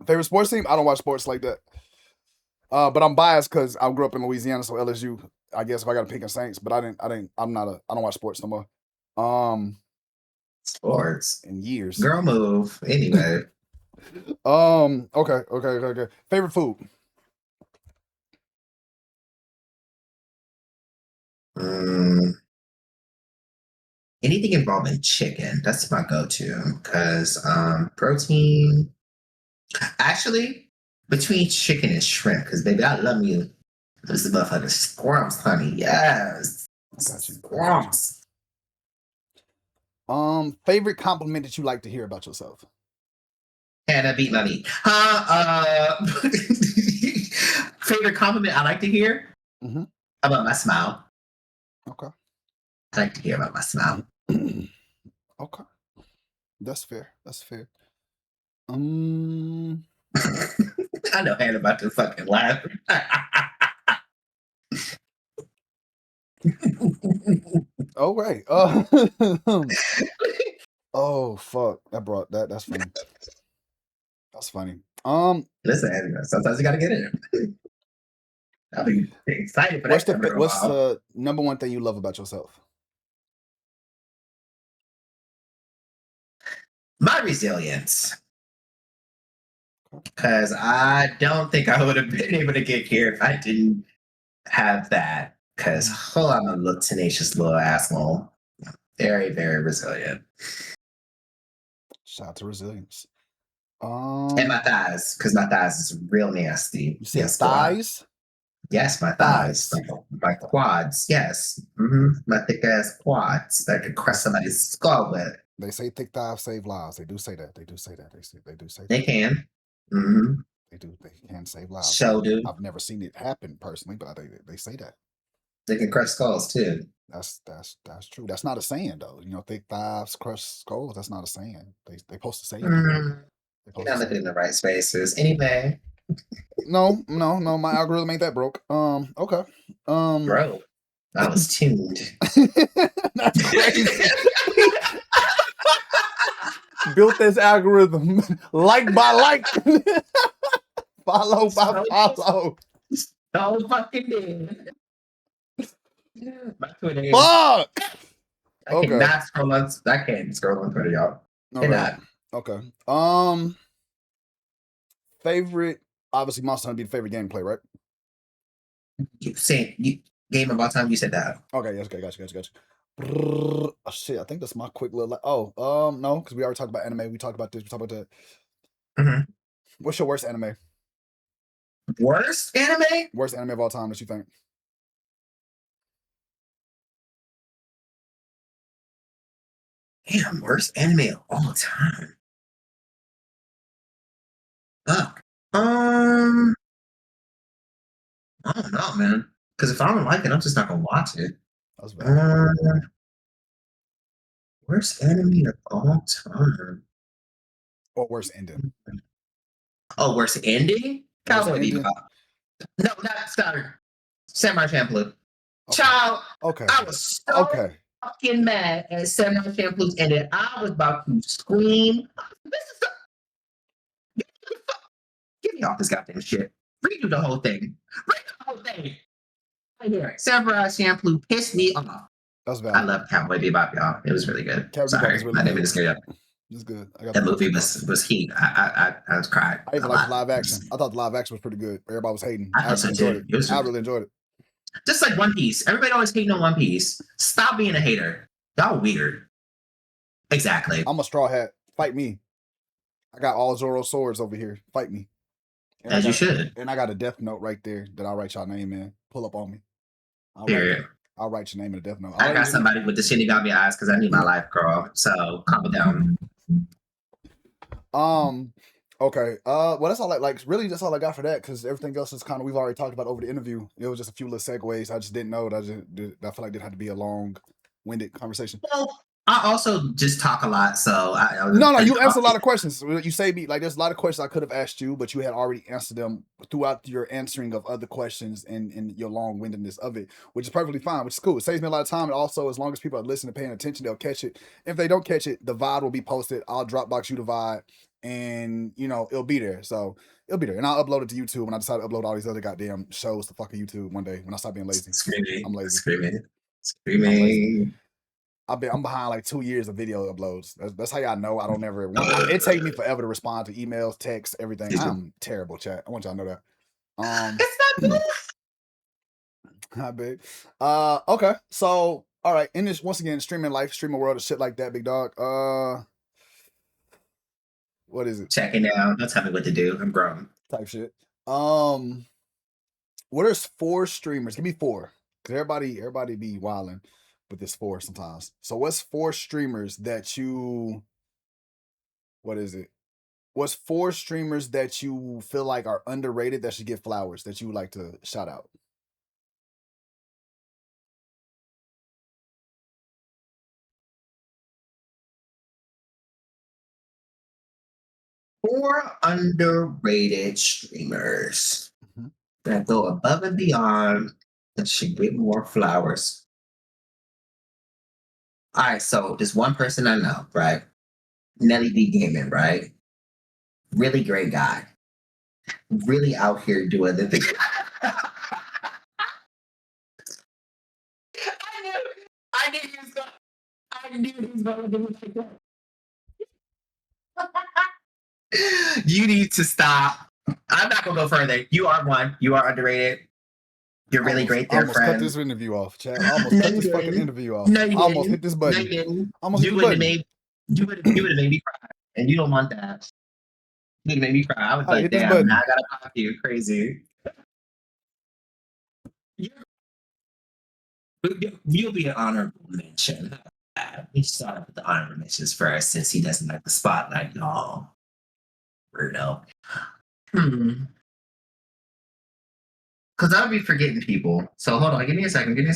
Favorite sports team? I don't watch sports like that. But I'm biased because I grew up in Louisiana, so LSU. I guess if I got to pick a Saints, but I don't watch sports no more. Sports in years. Girl move. Anyway. Okay. Favorite food? Anything involving chicken. That's my go-to because protein. Actually, between chicken and shrimp, because baby, I love me. This is motherfucking squirms, honey. Yes. Got you. Squirms. Favorite compliment that you like to hear about yourself? Hannah beat Lahnie. Favorite compliment I like to hear Mhm. about my smile. Okay. I like to hear about my smile. Okay. That's fair. That's fair. I know Hannah about to fucking laugh. All right. Oh fuck. That's funny. That's funny. Listen, sometimes you gotta get it. I'll be excited for What's that. what's the number one thing you love about yourself? My resilience. Because I don't think I would have been able to get here if I didn't have that. Because I'm a little tenacious little asshole. Very, very resilient. Shout out to resilience. And my thighs, because my thighs is real nasty. You said Yes, go on. thighs? Yes, my thighs. Thighs. My quads. Yes. My thick ass quads that could crush somebody's skull with. They say thick thighs save lives. They do say that. They do say that. They do say that. They can. They do. They can save lives. So do. I've never seen it happen personally, but they say that. They can crush skulls too. That's true. That's not a saying though. You know, thick thighs crush skulls. That's not a saying. They supposed to say it. You're not looking in the right spaces. Anyway. No. My algorithm ain't that broke. Okay. Bro, I was tuned. That's crazy. Built this algorithm like by like, follow by follow. So fucking dead. My Twitter is, Fuck. I cannot scroll on. I can't scroll on Twitter, y'all. Okay. Okay. Favorite. Obviously, Monster Hunter be the favorite game to play, right? You saying game of all time? You said that. Okay. Yes. Okay. Gotcha. Oh shit! I think that's my quick little. No, because we already talked about anime. We talked about this. We talked about that. What's your worst anime? Worst anime? Worst anime of all time that you think? Damn, worst anime of all time. Fuck. I don't know, man. Because if I don't like it, I'm just not gonna watch it. That's bad. Worst anime of all time. Or worst ending? Oh, worst ending? Cowboy ending? Bebop. No, not sorry. Samurai Champloo. Okay. Child. Okay. I was so fucking mad at Samurai Champloo's ending. I was about to scream. This is Get me off this goddamn shit. Redo the whole thing. Right here. Samurai Champloo pissed me off. That's bad. I love Cowboy Bebop, y'all. It was really good. Cowboy Sorry, Bebop is really I didn't good. mean to scare you. It's good. That movie was heat. I was crying. I even like the live action. I thought the live action was pretty good. Everybody was hating. I actually enjoyed it. I really enjoyed it. Just like One Piece. Everybody always hating on One Piece. Stop being a hater. Y'all weird. Exactly. I'm a straw hat. Fight me. I got all Zoro swords over here. Fight me. And As you should. And I got a death note right there that I'll write y'all name in. Pull up on me. I'll write your name in a death note. I got somebody with the Shinigami eyes because I need my life, girl. So calm it down. Okay. Well, that's all. Really, that's all I got for that. Because everything else is kind of we've already talked about over the interview. It was just a few little segues. I just didn't know. I feel like it had to be a long-winded conversation. Well, I also just talk a lot, so No, you answered a lot of questions. You say me there's a lot of questions I could have asked you, but you had already answered them throughout your answering of other questions and your long-windedness of it, which is perfectly fine, which is cool. It saves me a lot of time, and also as long as people are listening and paying attention, they'll catch it. If they don't catch it, the VOD will be posted. I'll Dropbox you the VOD, and it'll be there. So it'll be there, and I'll upload it to YouTube when I decide to upload all these other goddamn shows to fucking YouTube one day when I stop being lazy. I'm lazy. Screaming. I'm behind like 2 years of video uploads. That's how y'all know I don't ever. It takes me forever to respond to emails, texts, everything. I'm terrible, chat. I want y'all to know that. It's not Hi, babe. Okay. So, all right. In this, once again, streaming life, streaming world, and shit like that, big dog. What is it? Checking out. Don't tell me what to do. I'm grown. Type shit. What is 4 streamers? Give me 4. Cause everybody be wilding with this 4 sometimes. So what's 4 streamers that you? What is it? What's 4 streamers that you feel like are underrated that should get flowers that you would like to shout out? Four underrated streamers Mhm. that go above and beyond that should get more flowers. All right, so there's one person I know, right? Nelly D Gaming, right? Really great guy. Really out here doing the thing. I knew he was gonna. I knew he was gonna do it like that. You need to stop. I'm not gonna go further. You are one. You are underrated. You're really great there, almost cut friend. this interview off, Chad. I almost No, cut you this fucking didn't. interview off. No, you I almost didn't. hit this No, button. you didn't. Almost hit You the would have button. made. You would have made me cry, and you don't want that. You would have made me cry. I was I like, hit this damn, button. now I gotta talk to you. Crazy. You'll be an honorable mention. We start with the honorable mentions first, since he doesn't like the spotlight. No, weirdo. Because I'll be forgetting people. So hold on, give me a second. I'm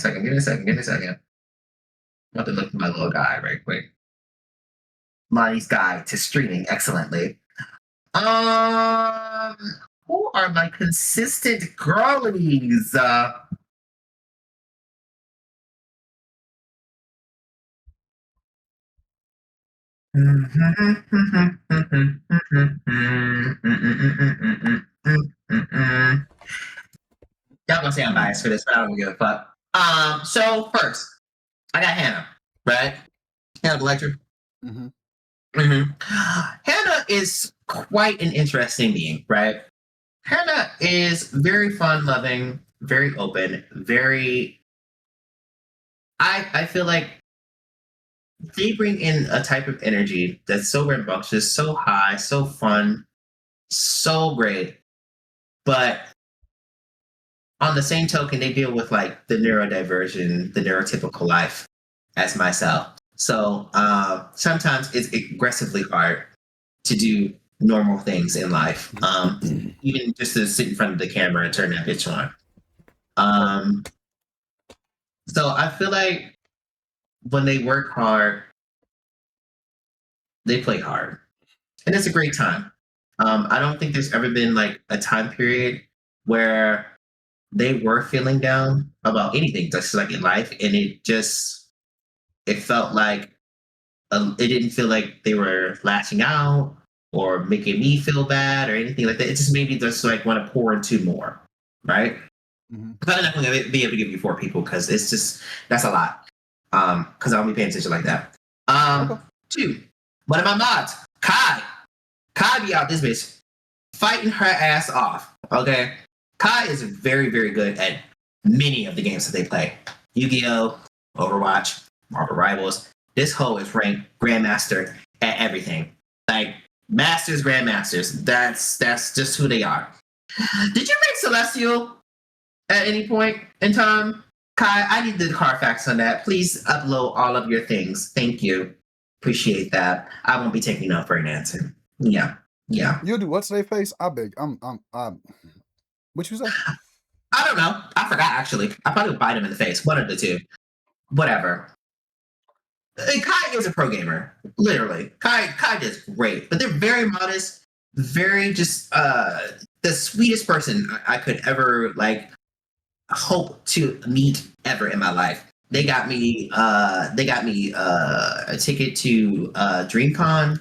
about to look at my little guy right quick. Lonnie's guide to streaming excellently. Who are my consistent girlies? Y'all gonna say I'm biased for this, but I don't give a fuck. So first, I got Hannah, right? Hannah Lecter. Mhm. Hannah is quite an interesting being, right? Hannah is very fun-loving, very open, very. I feel like they bring in a type of energy that's so rambunctious, so high, so fun, so great. But on the same token, they deal with like the neurodiversion, the neurotypical life as myself. So sometimes it's aggressively hard to do normal things in life, even just to sit in front of the camera and turn that bitch on. So I feel like when they work hard, they play hard, and it's a great time. I don't think there's ever been like a time period where they were feeling down about anything, just like in life, and it felt like it didn't feel like they were lashing out or making me feel bad or anything like that. It just made me just like want to pour into more, right? But I'm not going to be able to give you 4 people because that's a lot. Because I don't be paying attention like that. 2, one of my mods, Kai. Kai be out this bitch fighting her ass off. Okay, Kai is very, very good at many of the games that they play. Yu-Gi-Oh, Overwatch, Marvel Rivals. This hoe is ranked Grandmaster at everything. Like Masters, Grandmasters. That's just who they are. Did you make Celestial at any point in time? Kai, I need the Carfax on that. Please upload all of your things. Thank you. Appreciate that. I won't be taking no for an answer. Yeah. You'll do what today, face? I beg. What you say? I don't know. I forgot actually. I probably would bite him in the face. One of the two. Whatever. Kai is a pro gamer. Literally. Kai does great. But they're very modest, very just the sweetest person I could ever like hope to meet ever in my life. They got me a ticket to DreamCon.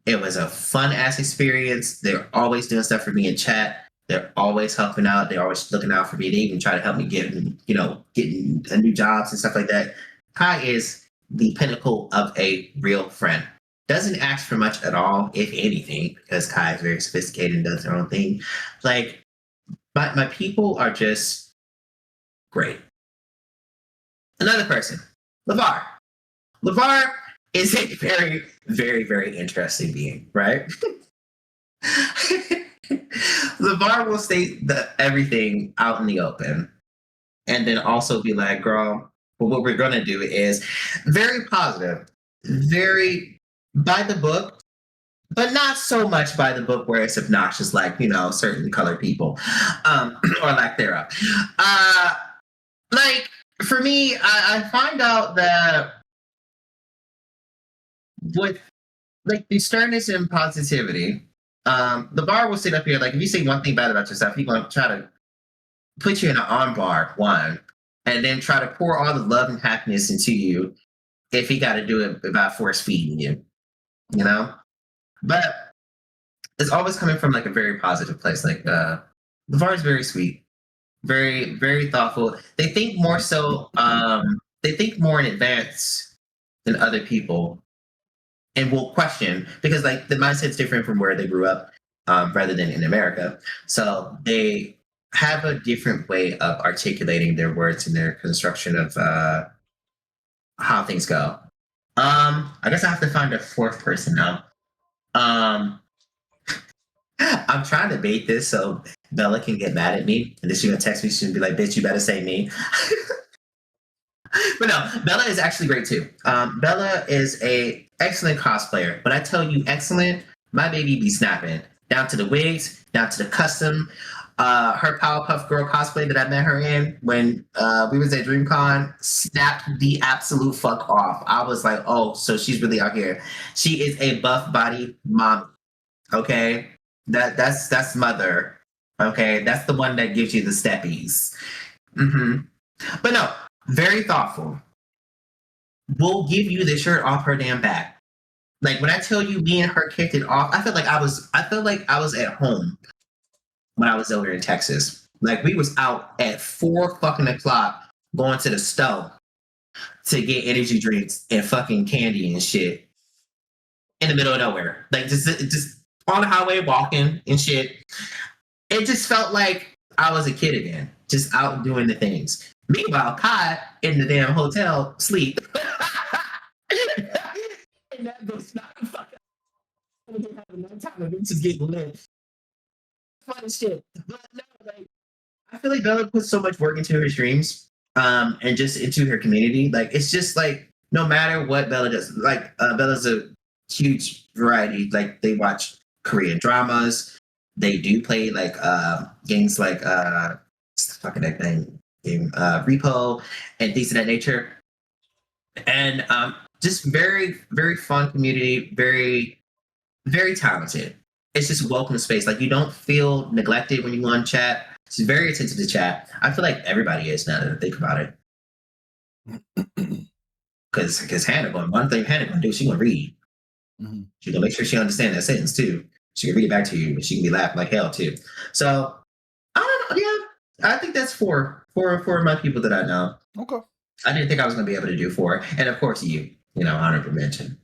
It was a fun ass experience. They're always doing stuff for me in chat. They're always helping out. They're always looking out for me. They even try to help me getting new jobs and stuff like that. Kai is the pinnacle of a real friend. Doesn't ask for much at all, if anything, because Kai is very sophisticated and does their own thing. Like, my people are just great. Another person, LeVar. LeVar is a very, very, very interesting being, right? LeVar will state everything out in the open and then also be like, girl, well, what we're going to do is very positive, very by the book, but not so much by the book where it's obnoxious, like, you know, certain colored people, or lack thereof. Like, for me, I find out that with like the sternness and positivity, the bar will sit up here. Like, if you say one thing bad about yourself, he's going to try to put you in an arm bar, one, and then try to pour all the love and happiness into you if he got to do it about force feeding you, you know? But it's always coming from like a very positive place. Like, the bar is very sweet, very, very thoughtful. They think more so, they think more in advance than other people, and will question, because like the mindset's different from where they grew up, rather than in America. So they have a different way of articulating their words and their construction of how things go. I guess I have to find a fourth person now. I'm trying to bait this so Bella can get mad at me, and then she's gonna text me. She's gonna be like, "Bitch, you better say me." But no, Bella is actually great too. Bella is a excellent cosplayer. When I tell you excellent, my baby be snapping. Down to the wigs, down to the custom. Her Powerpuff Girl cosplay that I met her in when we was at DreamCon snapped the absolute fuck off. I was like, oh, so she's really out here. She is a buff body mom. Okay, that's mother. Okay, that's the one that gives you the steppies. But no, very thoughtful. Will give you the shirt off her damn back. Like, when I tell you, me and her kicked it off, I felt like I was at home when I was over in Texas. Like, we was out at 4 fucking o'clock going to the store to get energy drinks and fucking candy and shit in the middle of nowhere. Like, just on the highway walking and shit. It just felt like I was a kid again, just out doing the things. Meanwhile, Kai in the damn hotel sleep. And that goes not the fuck out. We have a long time of just getting lit. Fun shit. But no, like, I feel like Bella puts so much work into her streams, and just into her community. Like, it's just like, no matter what Bella does, like, Bella's a huge variety. Like, they watch Korean dramas. They do play like games like fucking that name game Repo and things of that nature, and just very, very fun community, very, very talented. It's just a welcome space. Like, you don't feel neglected when you go on chat. It's very attentive to chat. I feel like everybody is, now that I think about it. Because Hannah going, one thing Hannah gonna do, she gonna read. She gonna make sure she understands that sentence too. She can read it back to you, and she can be laughing like hell too. So I don't know. Yeah, I think that's four of my people that I know. Okay. I didn't think I was gonna be able to do 4, and of course you know, honorable mention.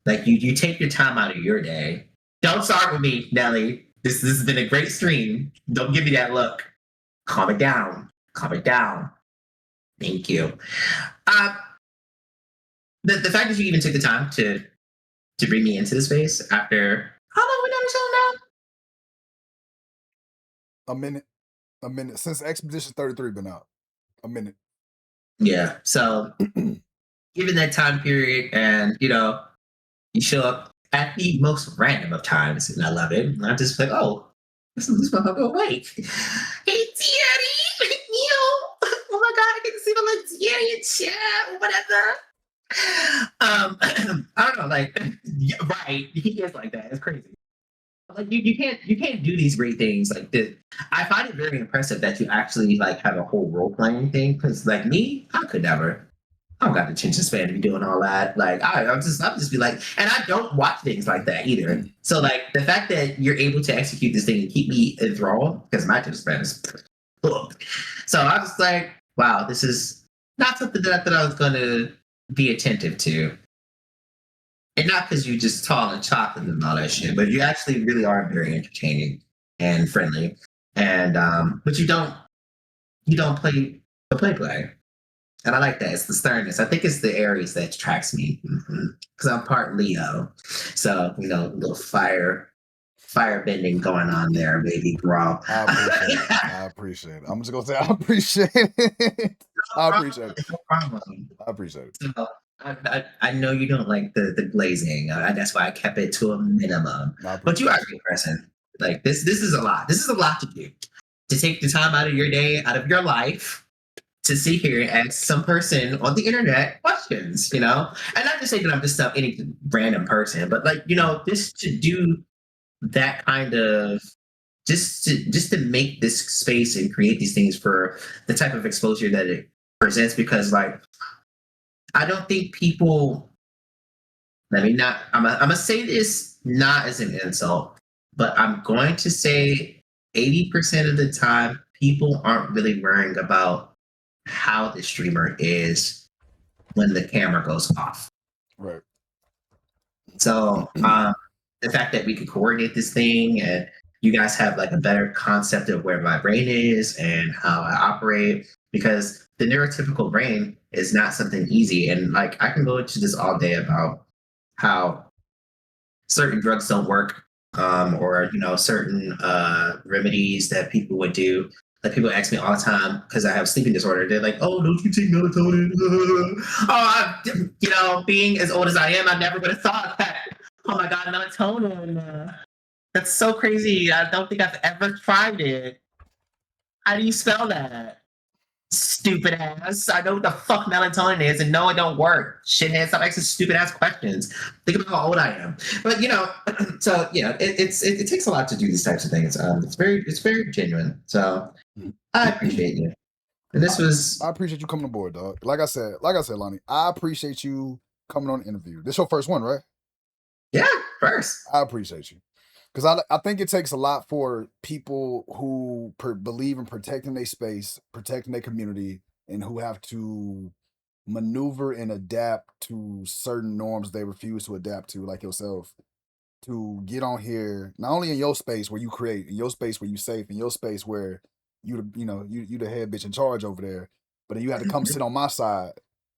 Like, you take your time out of your day. Don't start with me, Nelly. This has been a great stream. Don't give me that look. Calm it down. Calm it down. Thank you. The fact that you even took the time to bring me into the space after how long we done the show now? A minute since Expedition 33 been out. A minute. Yeah. So given that time period, and you know, you show up at the most random of times, and I love it. And I'm just like, oh, this motherfucker awake. Hey, Tieri, yo, oh my god, I get to see my little Tieri in chat, whatever. I don't know, like, yeah, right? He is like that. It's crazy. Like, you can't do these great things like this. I find it very impressive that you actually like have a whole role playing thing. Because like me, I could never. I don't got the attention span to be doing all that. Like, I'm just be like, and I don't watch things like that either. So like, the fact that you're able to execute this thing and keep me enthralled, because my attention span is so I was like, wow, this is not something that I was gonna be attentive to. And not because you're just tall and chocolate and all that shit, but you actually really are very entertaining and friendly. And but you don't play the play. And I like that. It's the sternness. I think it's the Aries that attracts me. Because I'm part Leo. So, you know, a little fire bending going on there, baby girl. I appreciate it. I'm just gonna say I appreciate it. I appreciate it. No problem. I appreciate it. So, I know you don't like the glazing. That's why I kept it to a minimum. No, I But you are a appreciate great person. Like this is a lot. This is a lot to do. To take the time out of your day, out of your life, to sit here and ask some person on the internet questions, and not to say that I'm just any random person, but like, just to do that kind of just to make this space and create these things for the type of exposure that it presents, because like I don't think people, I'm gonna say this not as an insult, but I'm going to say 80% of the time people aren't really worrying about how the streamer is when the camera goes off. Right. So the fact that we could coordinate this thing and you guys have like a better concept of where my brain is and how I operate, because the neurotypical brain is not something easy. And like I can go into this all day about how certain drugs don't work, or certain remedies that people would do. Like people ask me all the time because I have sleeping disorder. They're like, "Oh, don't you take melatonin?" Being as old as I am, I never would have thought that. Oh my god, melatonin. That's so crazy. I don't think I've ever tried it. How do you spell that? Stupid ass. I know what the fuck melatonin is, and no, it don't work. Shithead, stop asking stupid ass questions. Think about how old I am. But so it takes a lot to do these types of things. It's very genuine. So I appreciate you. And this was I appreciate you coming aboard, dog. Like I said, Lahnie, I appreciate you coming on the interview. This your first one, right? yeah, first. I appreciate you. Because I think it takes a lot for people who believe in protecting their space, protecting their community, and who have to maneuver and adapt to certain norms they refuse to adapt to, like yourself, to get on here, not only in your space where you create, in your space where you safe, in your space where you the head bitch in charge over there, but then you have to come sit on my side,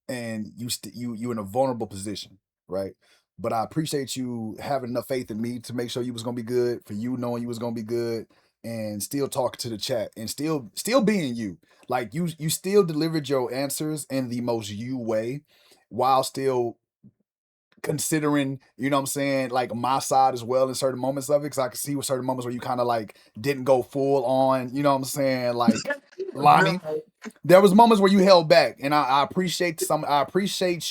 and you in a vulnerable position, right? But I appreciate you having enough faith in me to make sure you was gonna be good, for you knowing you was gonna be good, and still talking to the chat, and still being you. Like you still delivered your answers in the most you way, while still considering, you know what I'm saying, like my side as well in certain moments of it. Cause I can see with certain moments where you kind of like didn't go full on, you know what I'm saying, like Lahnie. There was moments where you held back, and I appreciate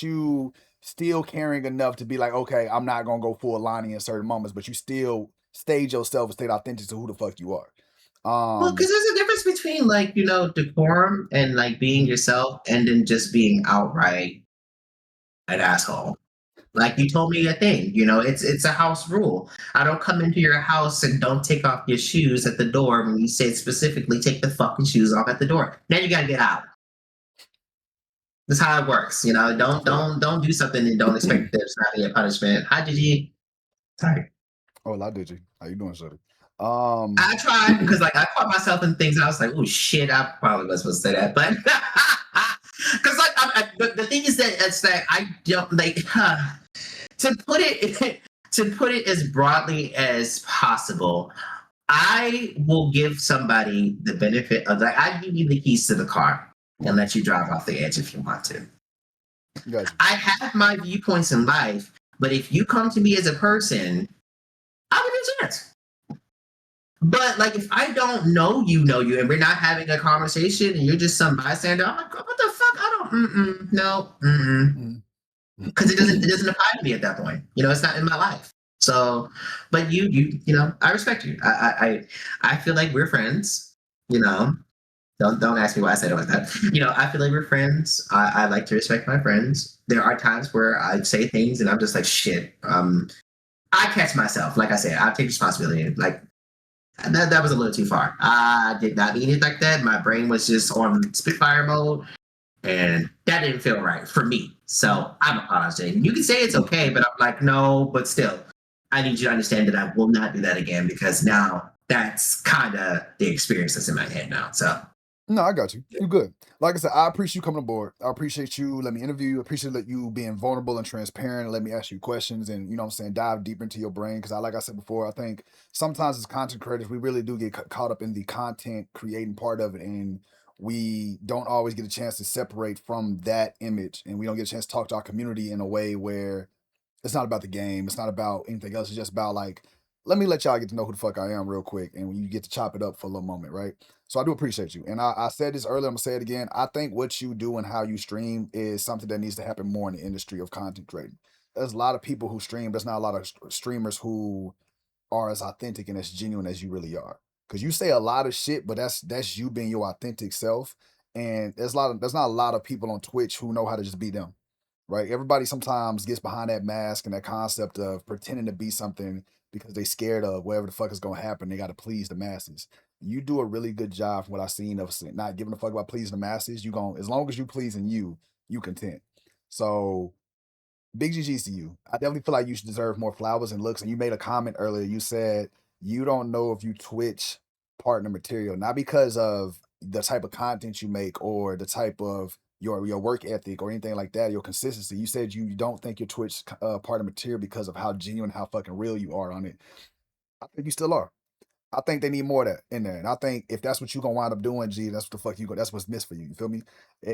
you still caring enough to be like, okay, I'm not gonna go full Lahnie in certain moments, but you still stayed yourself and stayed authentic to who the fuck you are. Well, because there's a difference between like, decorum and like being yourself, and then just being outright an asshole. Like you told me a thing, it's a house rule. I don't come into your house and don't take off your shoes at the door when you said specifically take the fucking shoes off at the door. Then you gotta get out. That's how it works, Don't do something and don't expect there's not be a punishment. Hi, Gigi. Sorry. Oh, I did you. How you doing, Shuddy? I tried because like I caught myself in things and I was like, oh shit, I probably was supposed to say that, but because like the thing is that it's that I don't like to put it as broadly as possible. I will give somebody the benefit of like I give you the keys to the car and let you drive off the edge if you want to. Gotcha. I have my viewpoints in life, but if you come to me as a person, I'll give you a chance. But like if I don't know you, and we're not having a conversation and you're just some bystander, I'm like, what the fuck? I don't no. Because it doesn't apply to me at that point. It's not in my life. So, but you I respect you. I feel like we're friends. Don't ask me why I said it like that. I feel like we're friends. I like to respect my friends. There are times where I say things and I'm just like, shit. I catch myself. Like I said, I take responsibility. Like that was a little too far. I did not mean it like that. My brain was just on Spitfire mode. And that didn't feel right for me. So I'm apologizing. You can say it's okay, but I'm like, no, but still, I need you to understand that I will not do that again, because now that's kind of the experience that's in my head now. So no, I got you. You're good. Like I said, I appreciate you coming aboard. I appreciate you letting me interview you. I appreciate you being vulnerable and transparent and let me ask you questions and, you know what I'm saying, dive deeper into your brain. Because like I said before, I think sometimes as content creators, we really do get caught up in the content creating part of it, and we don't always get a chance to separate from that image, and we don't get a chance to talk to our community in a way where it's not about the game, it's not about anything else. It's just about like, let me let y'all get to know who the fuck I am real quick, and when you get to chop it up for a little moment, right? So I do appreciate you, and I said this earlier. I'm gonna say it again. I think what you do and how you stream is something that needs to happen more in the industry of content creating. There's a lot of people who stream. There's not a lot of streamers who are as authentic and as genuine as you really are. Because you say a lot of shit, but that's you being your authentic self. And there's not a lot of people on Twitch who know how to just be them, right? Everybody sometimes gets behind that mask and that concept of pretending to be something because they scared of whatever the fuck is gonna happen. They got to please the masses. You do a really good job from what I've seen of not giving a fuck about pleasing the masses. You gon' as long as you pleasing you content. So big GG's to you. I definitely feel like you should deserve more flowers and looks. And you made a comment earlier. You said you don't know if you Twitch partner material, not because of the type of content you make or the type of your work ethic or anything like that, your consistency. You said you don't think your Twitch partner material because of how genuine, how fucking real you are on it. I think you still are. I think they need more of that in there. And I think if that's what you're gonna wind up doing, G, that's what the fuck that's what's missed for you. You feel me?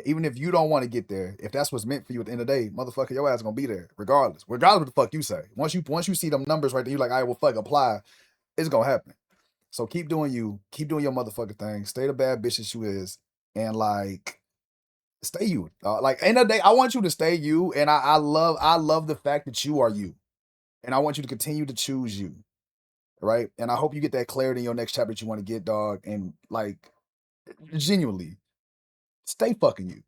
Even if you don't want to get there, if that's what's meant for you at the end of the day, motherfucker, your ass gonna be there, regardless. Regardless of what the fuck you say. Once you see them numbers right there, you're like, all right, well fuck, apply, it's gonna happen. So keep doing you, keep doing your motherfucking thing, stay the bad bitch that you is, and like stay you. Like end of the day, I want you to stay you, and I love the fact that you are you. And I want you to continue to choose you. Right. And I hope you get that clarity in your next chapter that you want to get, dog. And like, genuinely, stay fucking you.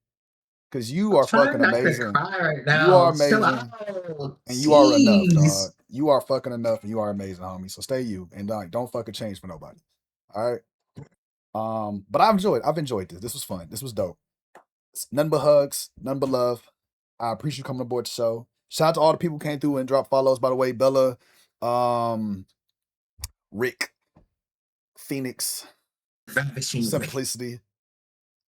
Because you are Trying fucking not to amazing. cry right You are now. Chill amazing. out. And you are enough, Jeez. dog. You are fucking enough and you are amazing, homie. So stay you. And don't fucking change for nobody. All right. But I've enjoyed this. This was fun. This was dope. Nothing but hugs, nothing but love. I appreciate you coming aboard the show. Shout out to all the people who came through and dropped follows, by the way. Bella, Rick, Phoenix, Ravishing Rick. Simplicity.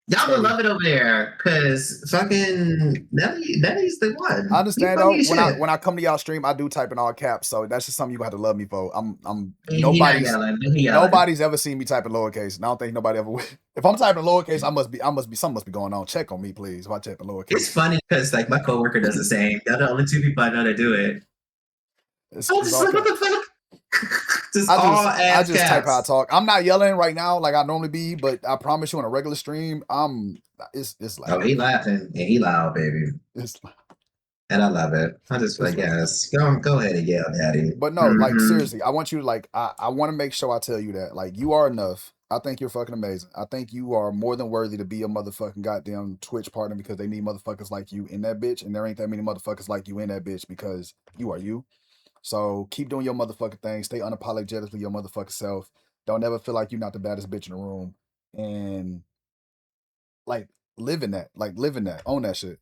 Y'all will love it over there, cause fucking Nelly's the one. I understand You though. funny as shit. When I come to y'all stream, I do type in all caps, so that's just something you gonna have to love me for. I'm And he not yelling. He yelling. nobody's ever seen me type in lowercase, and I don't think nobody ever will. If I'm typing lowercase, something must be going on. Check on me, please. If I type in lowercase, It's funny because like my coworker does the same. They're the only two people I know that do it. it's I was just like, what the fuck? I just type how I talk. I'm not yelling right now like I normally be, but I promise you on a regular stream, it's like Oh, he laughing and he loud, baby. it's And I love it. I just like, yes, go ahead and yell, daddy. But no, like seriously, I want you to like I want to make sure I tell you that like you are enough. I think you're fucking amazing. I think you are more than worthy to be a motherfucking goddamn Twitch partner because they need motherfuckers like you in that bitch, and there ain't that many motherfuckers like you in that bitch because you are you. So keep doing your motherfucking thing. Stay unapologetically your motherfucking self. Don't ever feel like you're not the baddest bitch in the room, and like live in that, own that shit.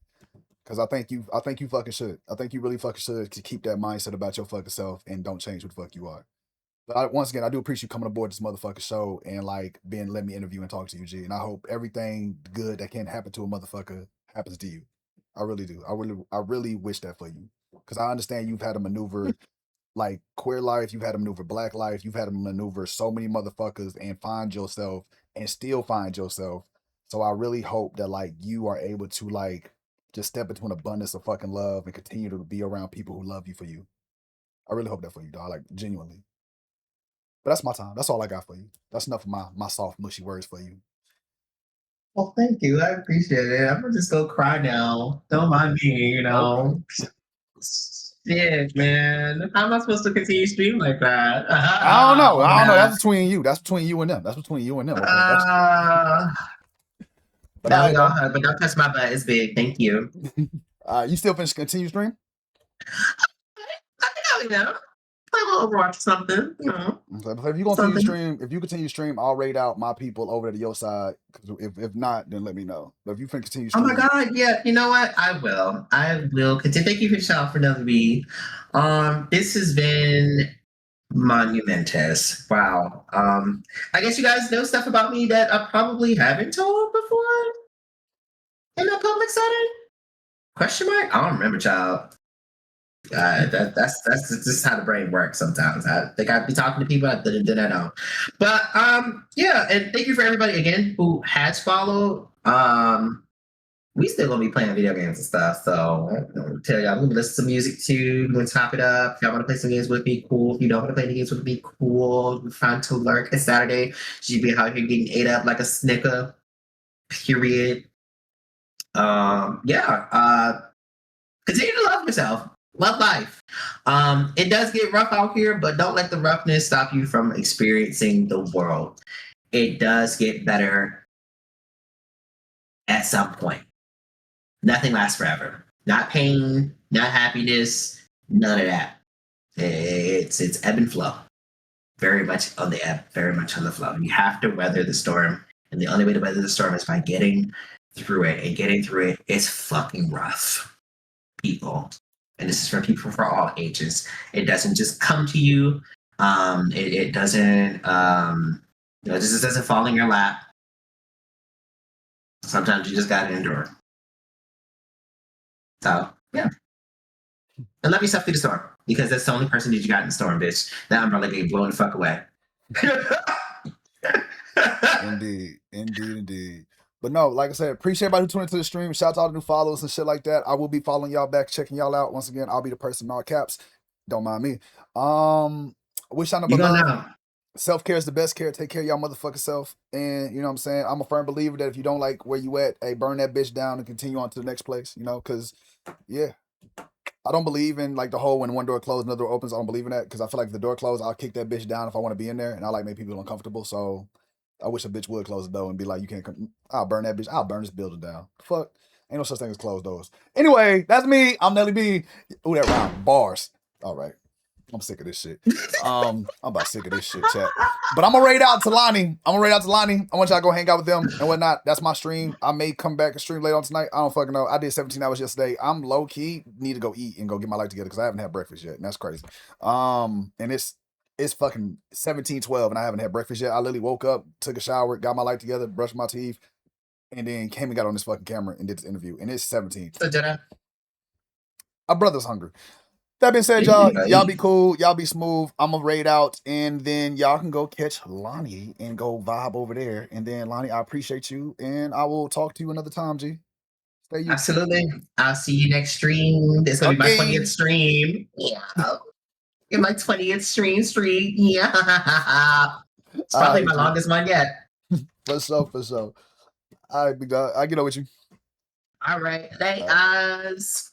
Because I think you fucking should. I think you really fucking should keep that mindset about your fucking self and don't change who the fuck you are. But once again, I do appreciate you coming aboard this motherfucking show and like let me interview and talk to you, G. And I hope everything good that can happen to a motherfucker happens to you. I really do. I really wish that for you. Because I understand you've had to maneuver like queer life, you've had to maneuver black life, you've had to maneuver so many motherfuckers and find yourself and still find yourself. So I really hope that like you are able to like just step into an abundance of fucking love and continue to be around people who love you for you. I really hope that for you, dog. Like genuinely. But that's my time. That's all I got for you. That's enough of my soft, mushy words for you. Well, thank you. I appreciate it. I'm gonna just go cry now. Don't mind me, you know. Okay. Shit, man. How am I supposed to continue streaming like that? I don't know. That's between you. That's between you and them. Okay. But no, y'all hug, but don't touch my butt. It's big. Thank you. You still finish continue stream? I think I'll, play a little Overwatch or something, you know. Okay, if you continue stream, I'll raid out my people over to your side. If not, then let me know. But if you can continue stream, oh my god, yeah, you know what? I will continue. Thank you for the shout out for WB. This has been monumentous. Wow. I guess you guys know stuff about me that I probably haven't told before in a public setting? Question mark? I don't remember, child. That's just how the brain works sometimes. I think I'd be talking to people that I know. But yeah, and thank you for everybody again who has followed. We still gonna be playing video games and stuff. So I'm gonna tell y'all, we're gonna listen to music too. We're gonna top it up. If y'all wanna play some games with me, cool. If you don't wanna play any games with me, cool. We're fine to lurk. It's Saturday. She'd be out here getting ate up like a snicker. Period. Yeah. Continue to love yourself. Love life. It does get rough out here, but don't let the roughness stop you from experiencing the world. It does get better at some point. Nothing lasts forever. Not pain, not happiness, none of that. It's ebb and flow. Very much on the ebb, very much on the flow. You have to weather the storm, and the only way to weather the storm is by getting through it. And getting through it is fucking rough, people. And this is for people for all ages. It doesn't just come to you. It doesn't. It just doesn't fall in your lap. Sometimes you just gotta endure. So, yeah. And love yourself through the storm, because that's the only person that you got in the storm, bitch. That umbrella get blown the fuck away. Indeed. But no, like I said, appreciate everybody who tuned into the stream. Shout out to all the new followers and shit like that. I will be following y'all back, checking y'all out. Once again, I'll be the person in all caps. Don't mind me. Wish y'all You number gonna love. know. Self-care is the best care. Take care of y'all motherfucking self. And you know what I'm saying? I'm a firm believer that if you don't like where you at, hey, burn that bitch down and continue on to the next place, you know, because, yeah. I don't believe in like the whole when one door closed, another door opens. I don't believe in that, because I feel like if the door closed, I'll kick that bitch down if I want to be in there, and I like make people uncomfortable. So I wish a bitch would close the door and be like, you can't come. I'll burn that bitch. I'll burn this building down. Fuck. Ain't no such thing as closed doors. Anyway, that's me. I'm Nelly B. Ooh, that rhyme. Bars. All right. I'm sick of this shit. I'm about sick of this shit, chat. But I'm gonna raid out to Lahnie. I want y'all to go hang out with them and whatnot. That's my stream. I may come back and stream later on tonight. I don't fucking know. I did 17 hours yesterday. I'm low key need to go eat and go get my life together because I haven't had breakfast yet, and that's crazy. And it's fucking 17:12 and I haven't had breakfast yet. I literally woke up, took a shower, got my life together, brushed my teeth, and then came and got on this fucking camera and did this interview. And it's 17. So, Jenna, Our brother's hungry. That being said, y'all be cool, y'all be smooth. I'm gonna raid out, and then y'all can go catch Lahnie and go vibe over there. And then Lahnie, I appreciate you, and I will talk to you another time, G. Stay you. absolutely. I'll see you next stream. This is gonna be my Okay. 20th stream. Yeah. In my 20th stream. Yeah. It's probably my longest one yet. For sure. All right, big dog. I get over with you. All right. Thanks.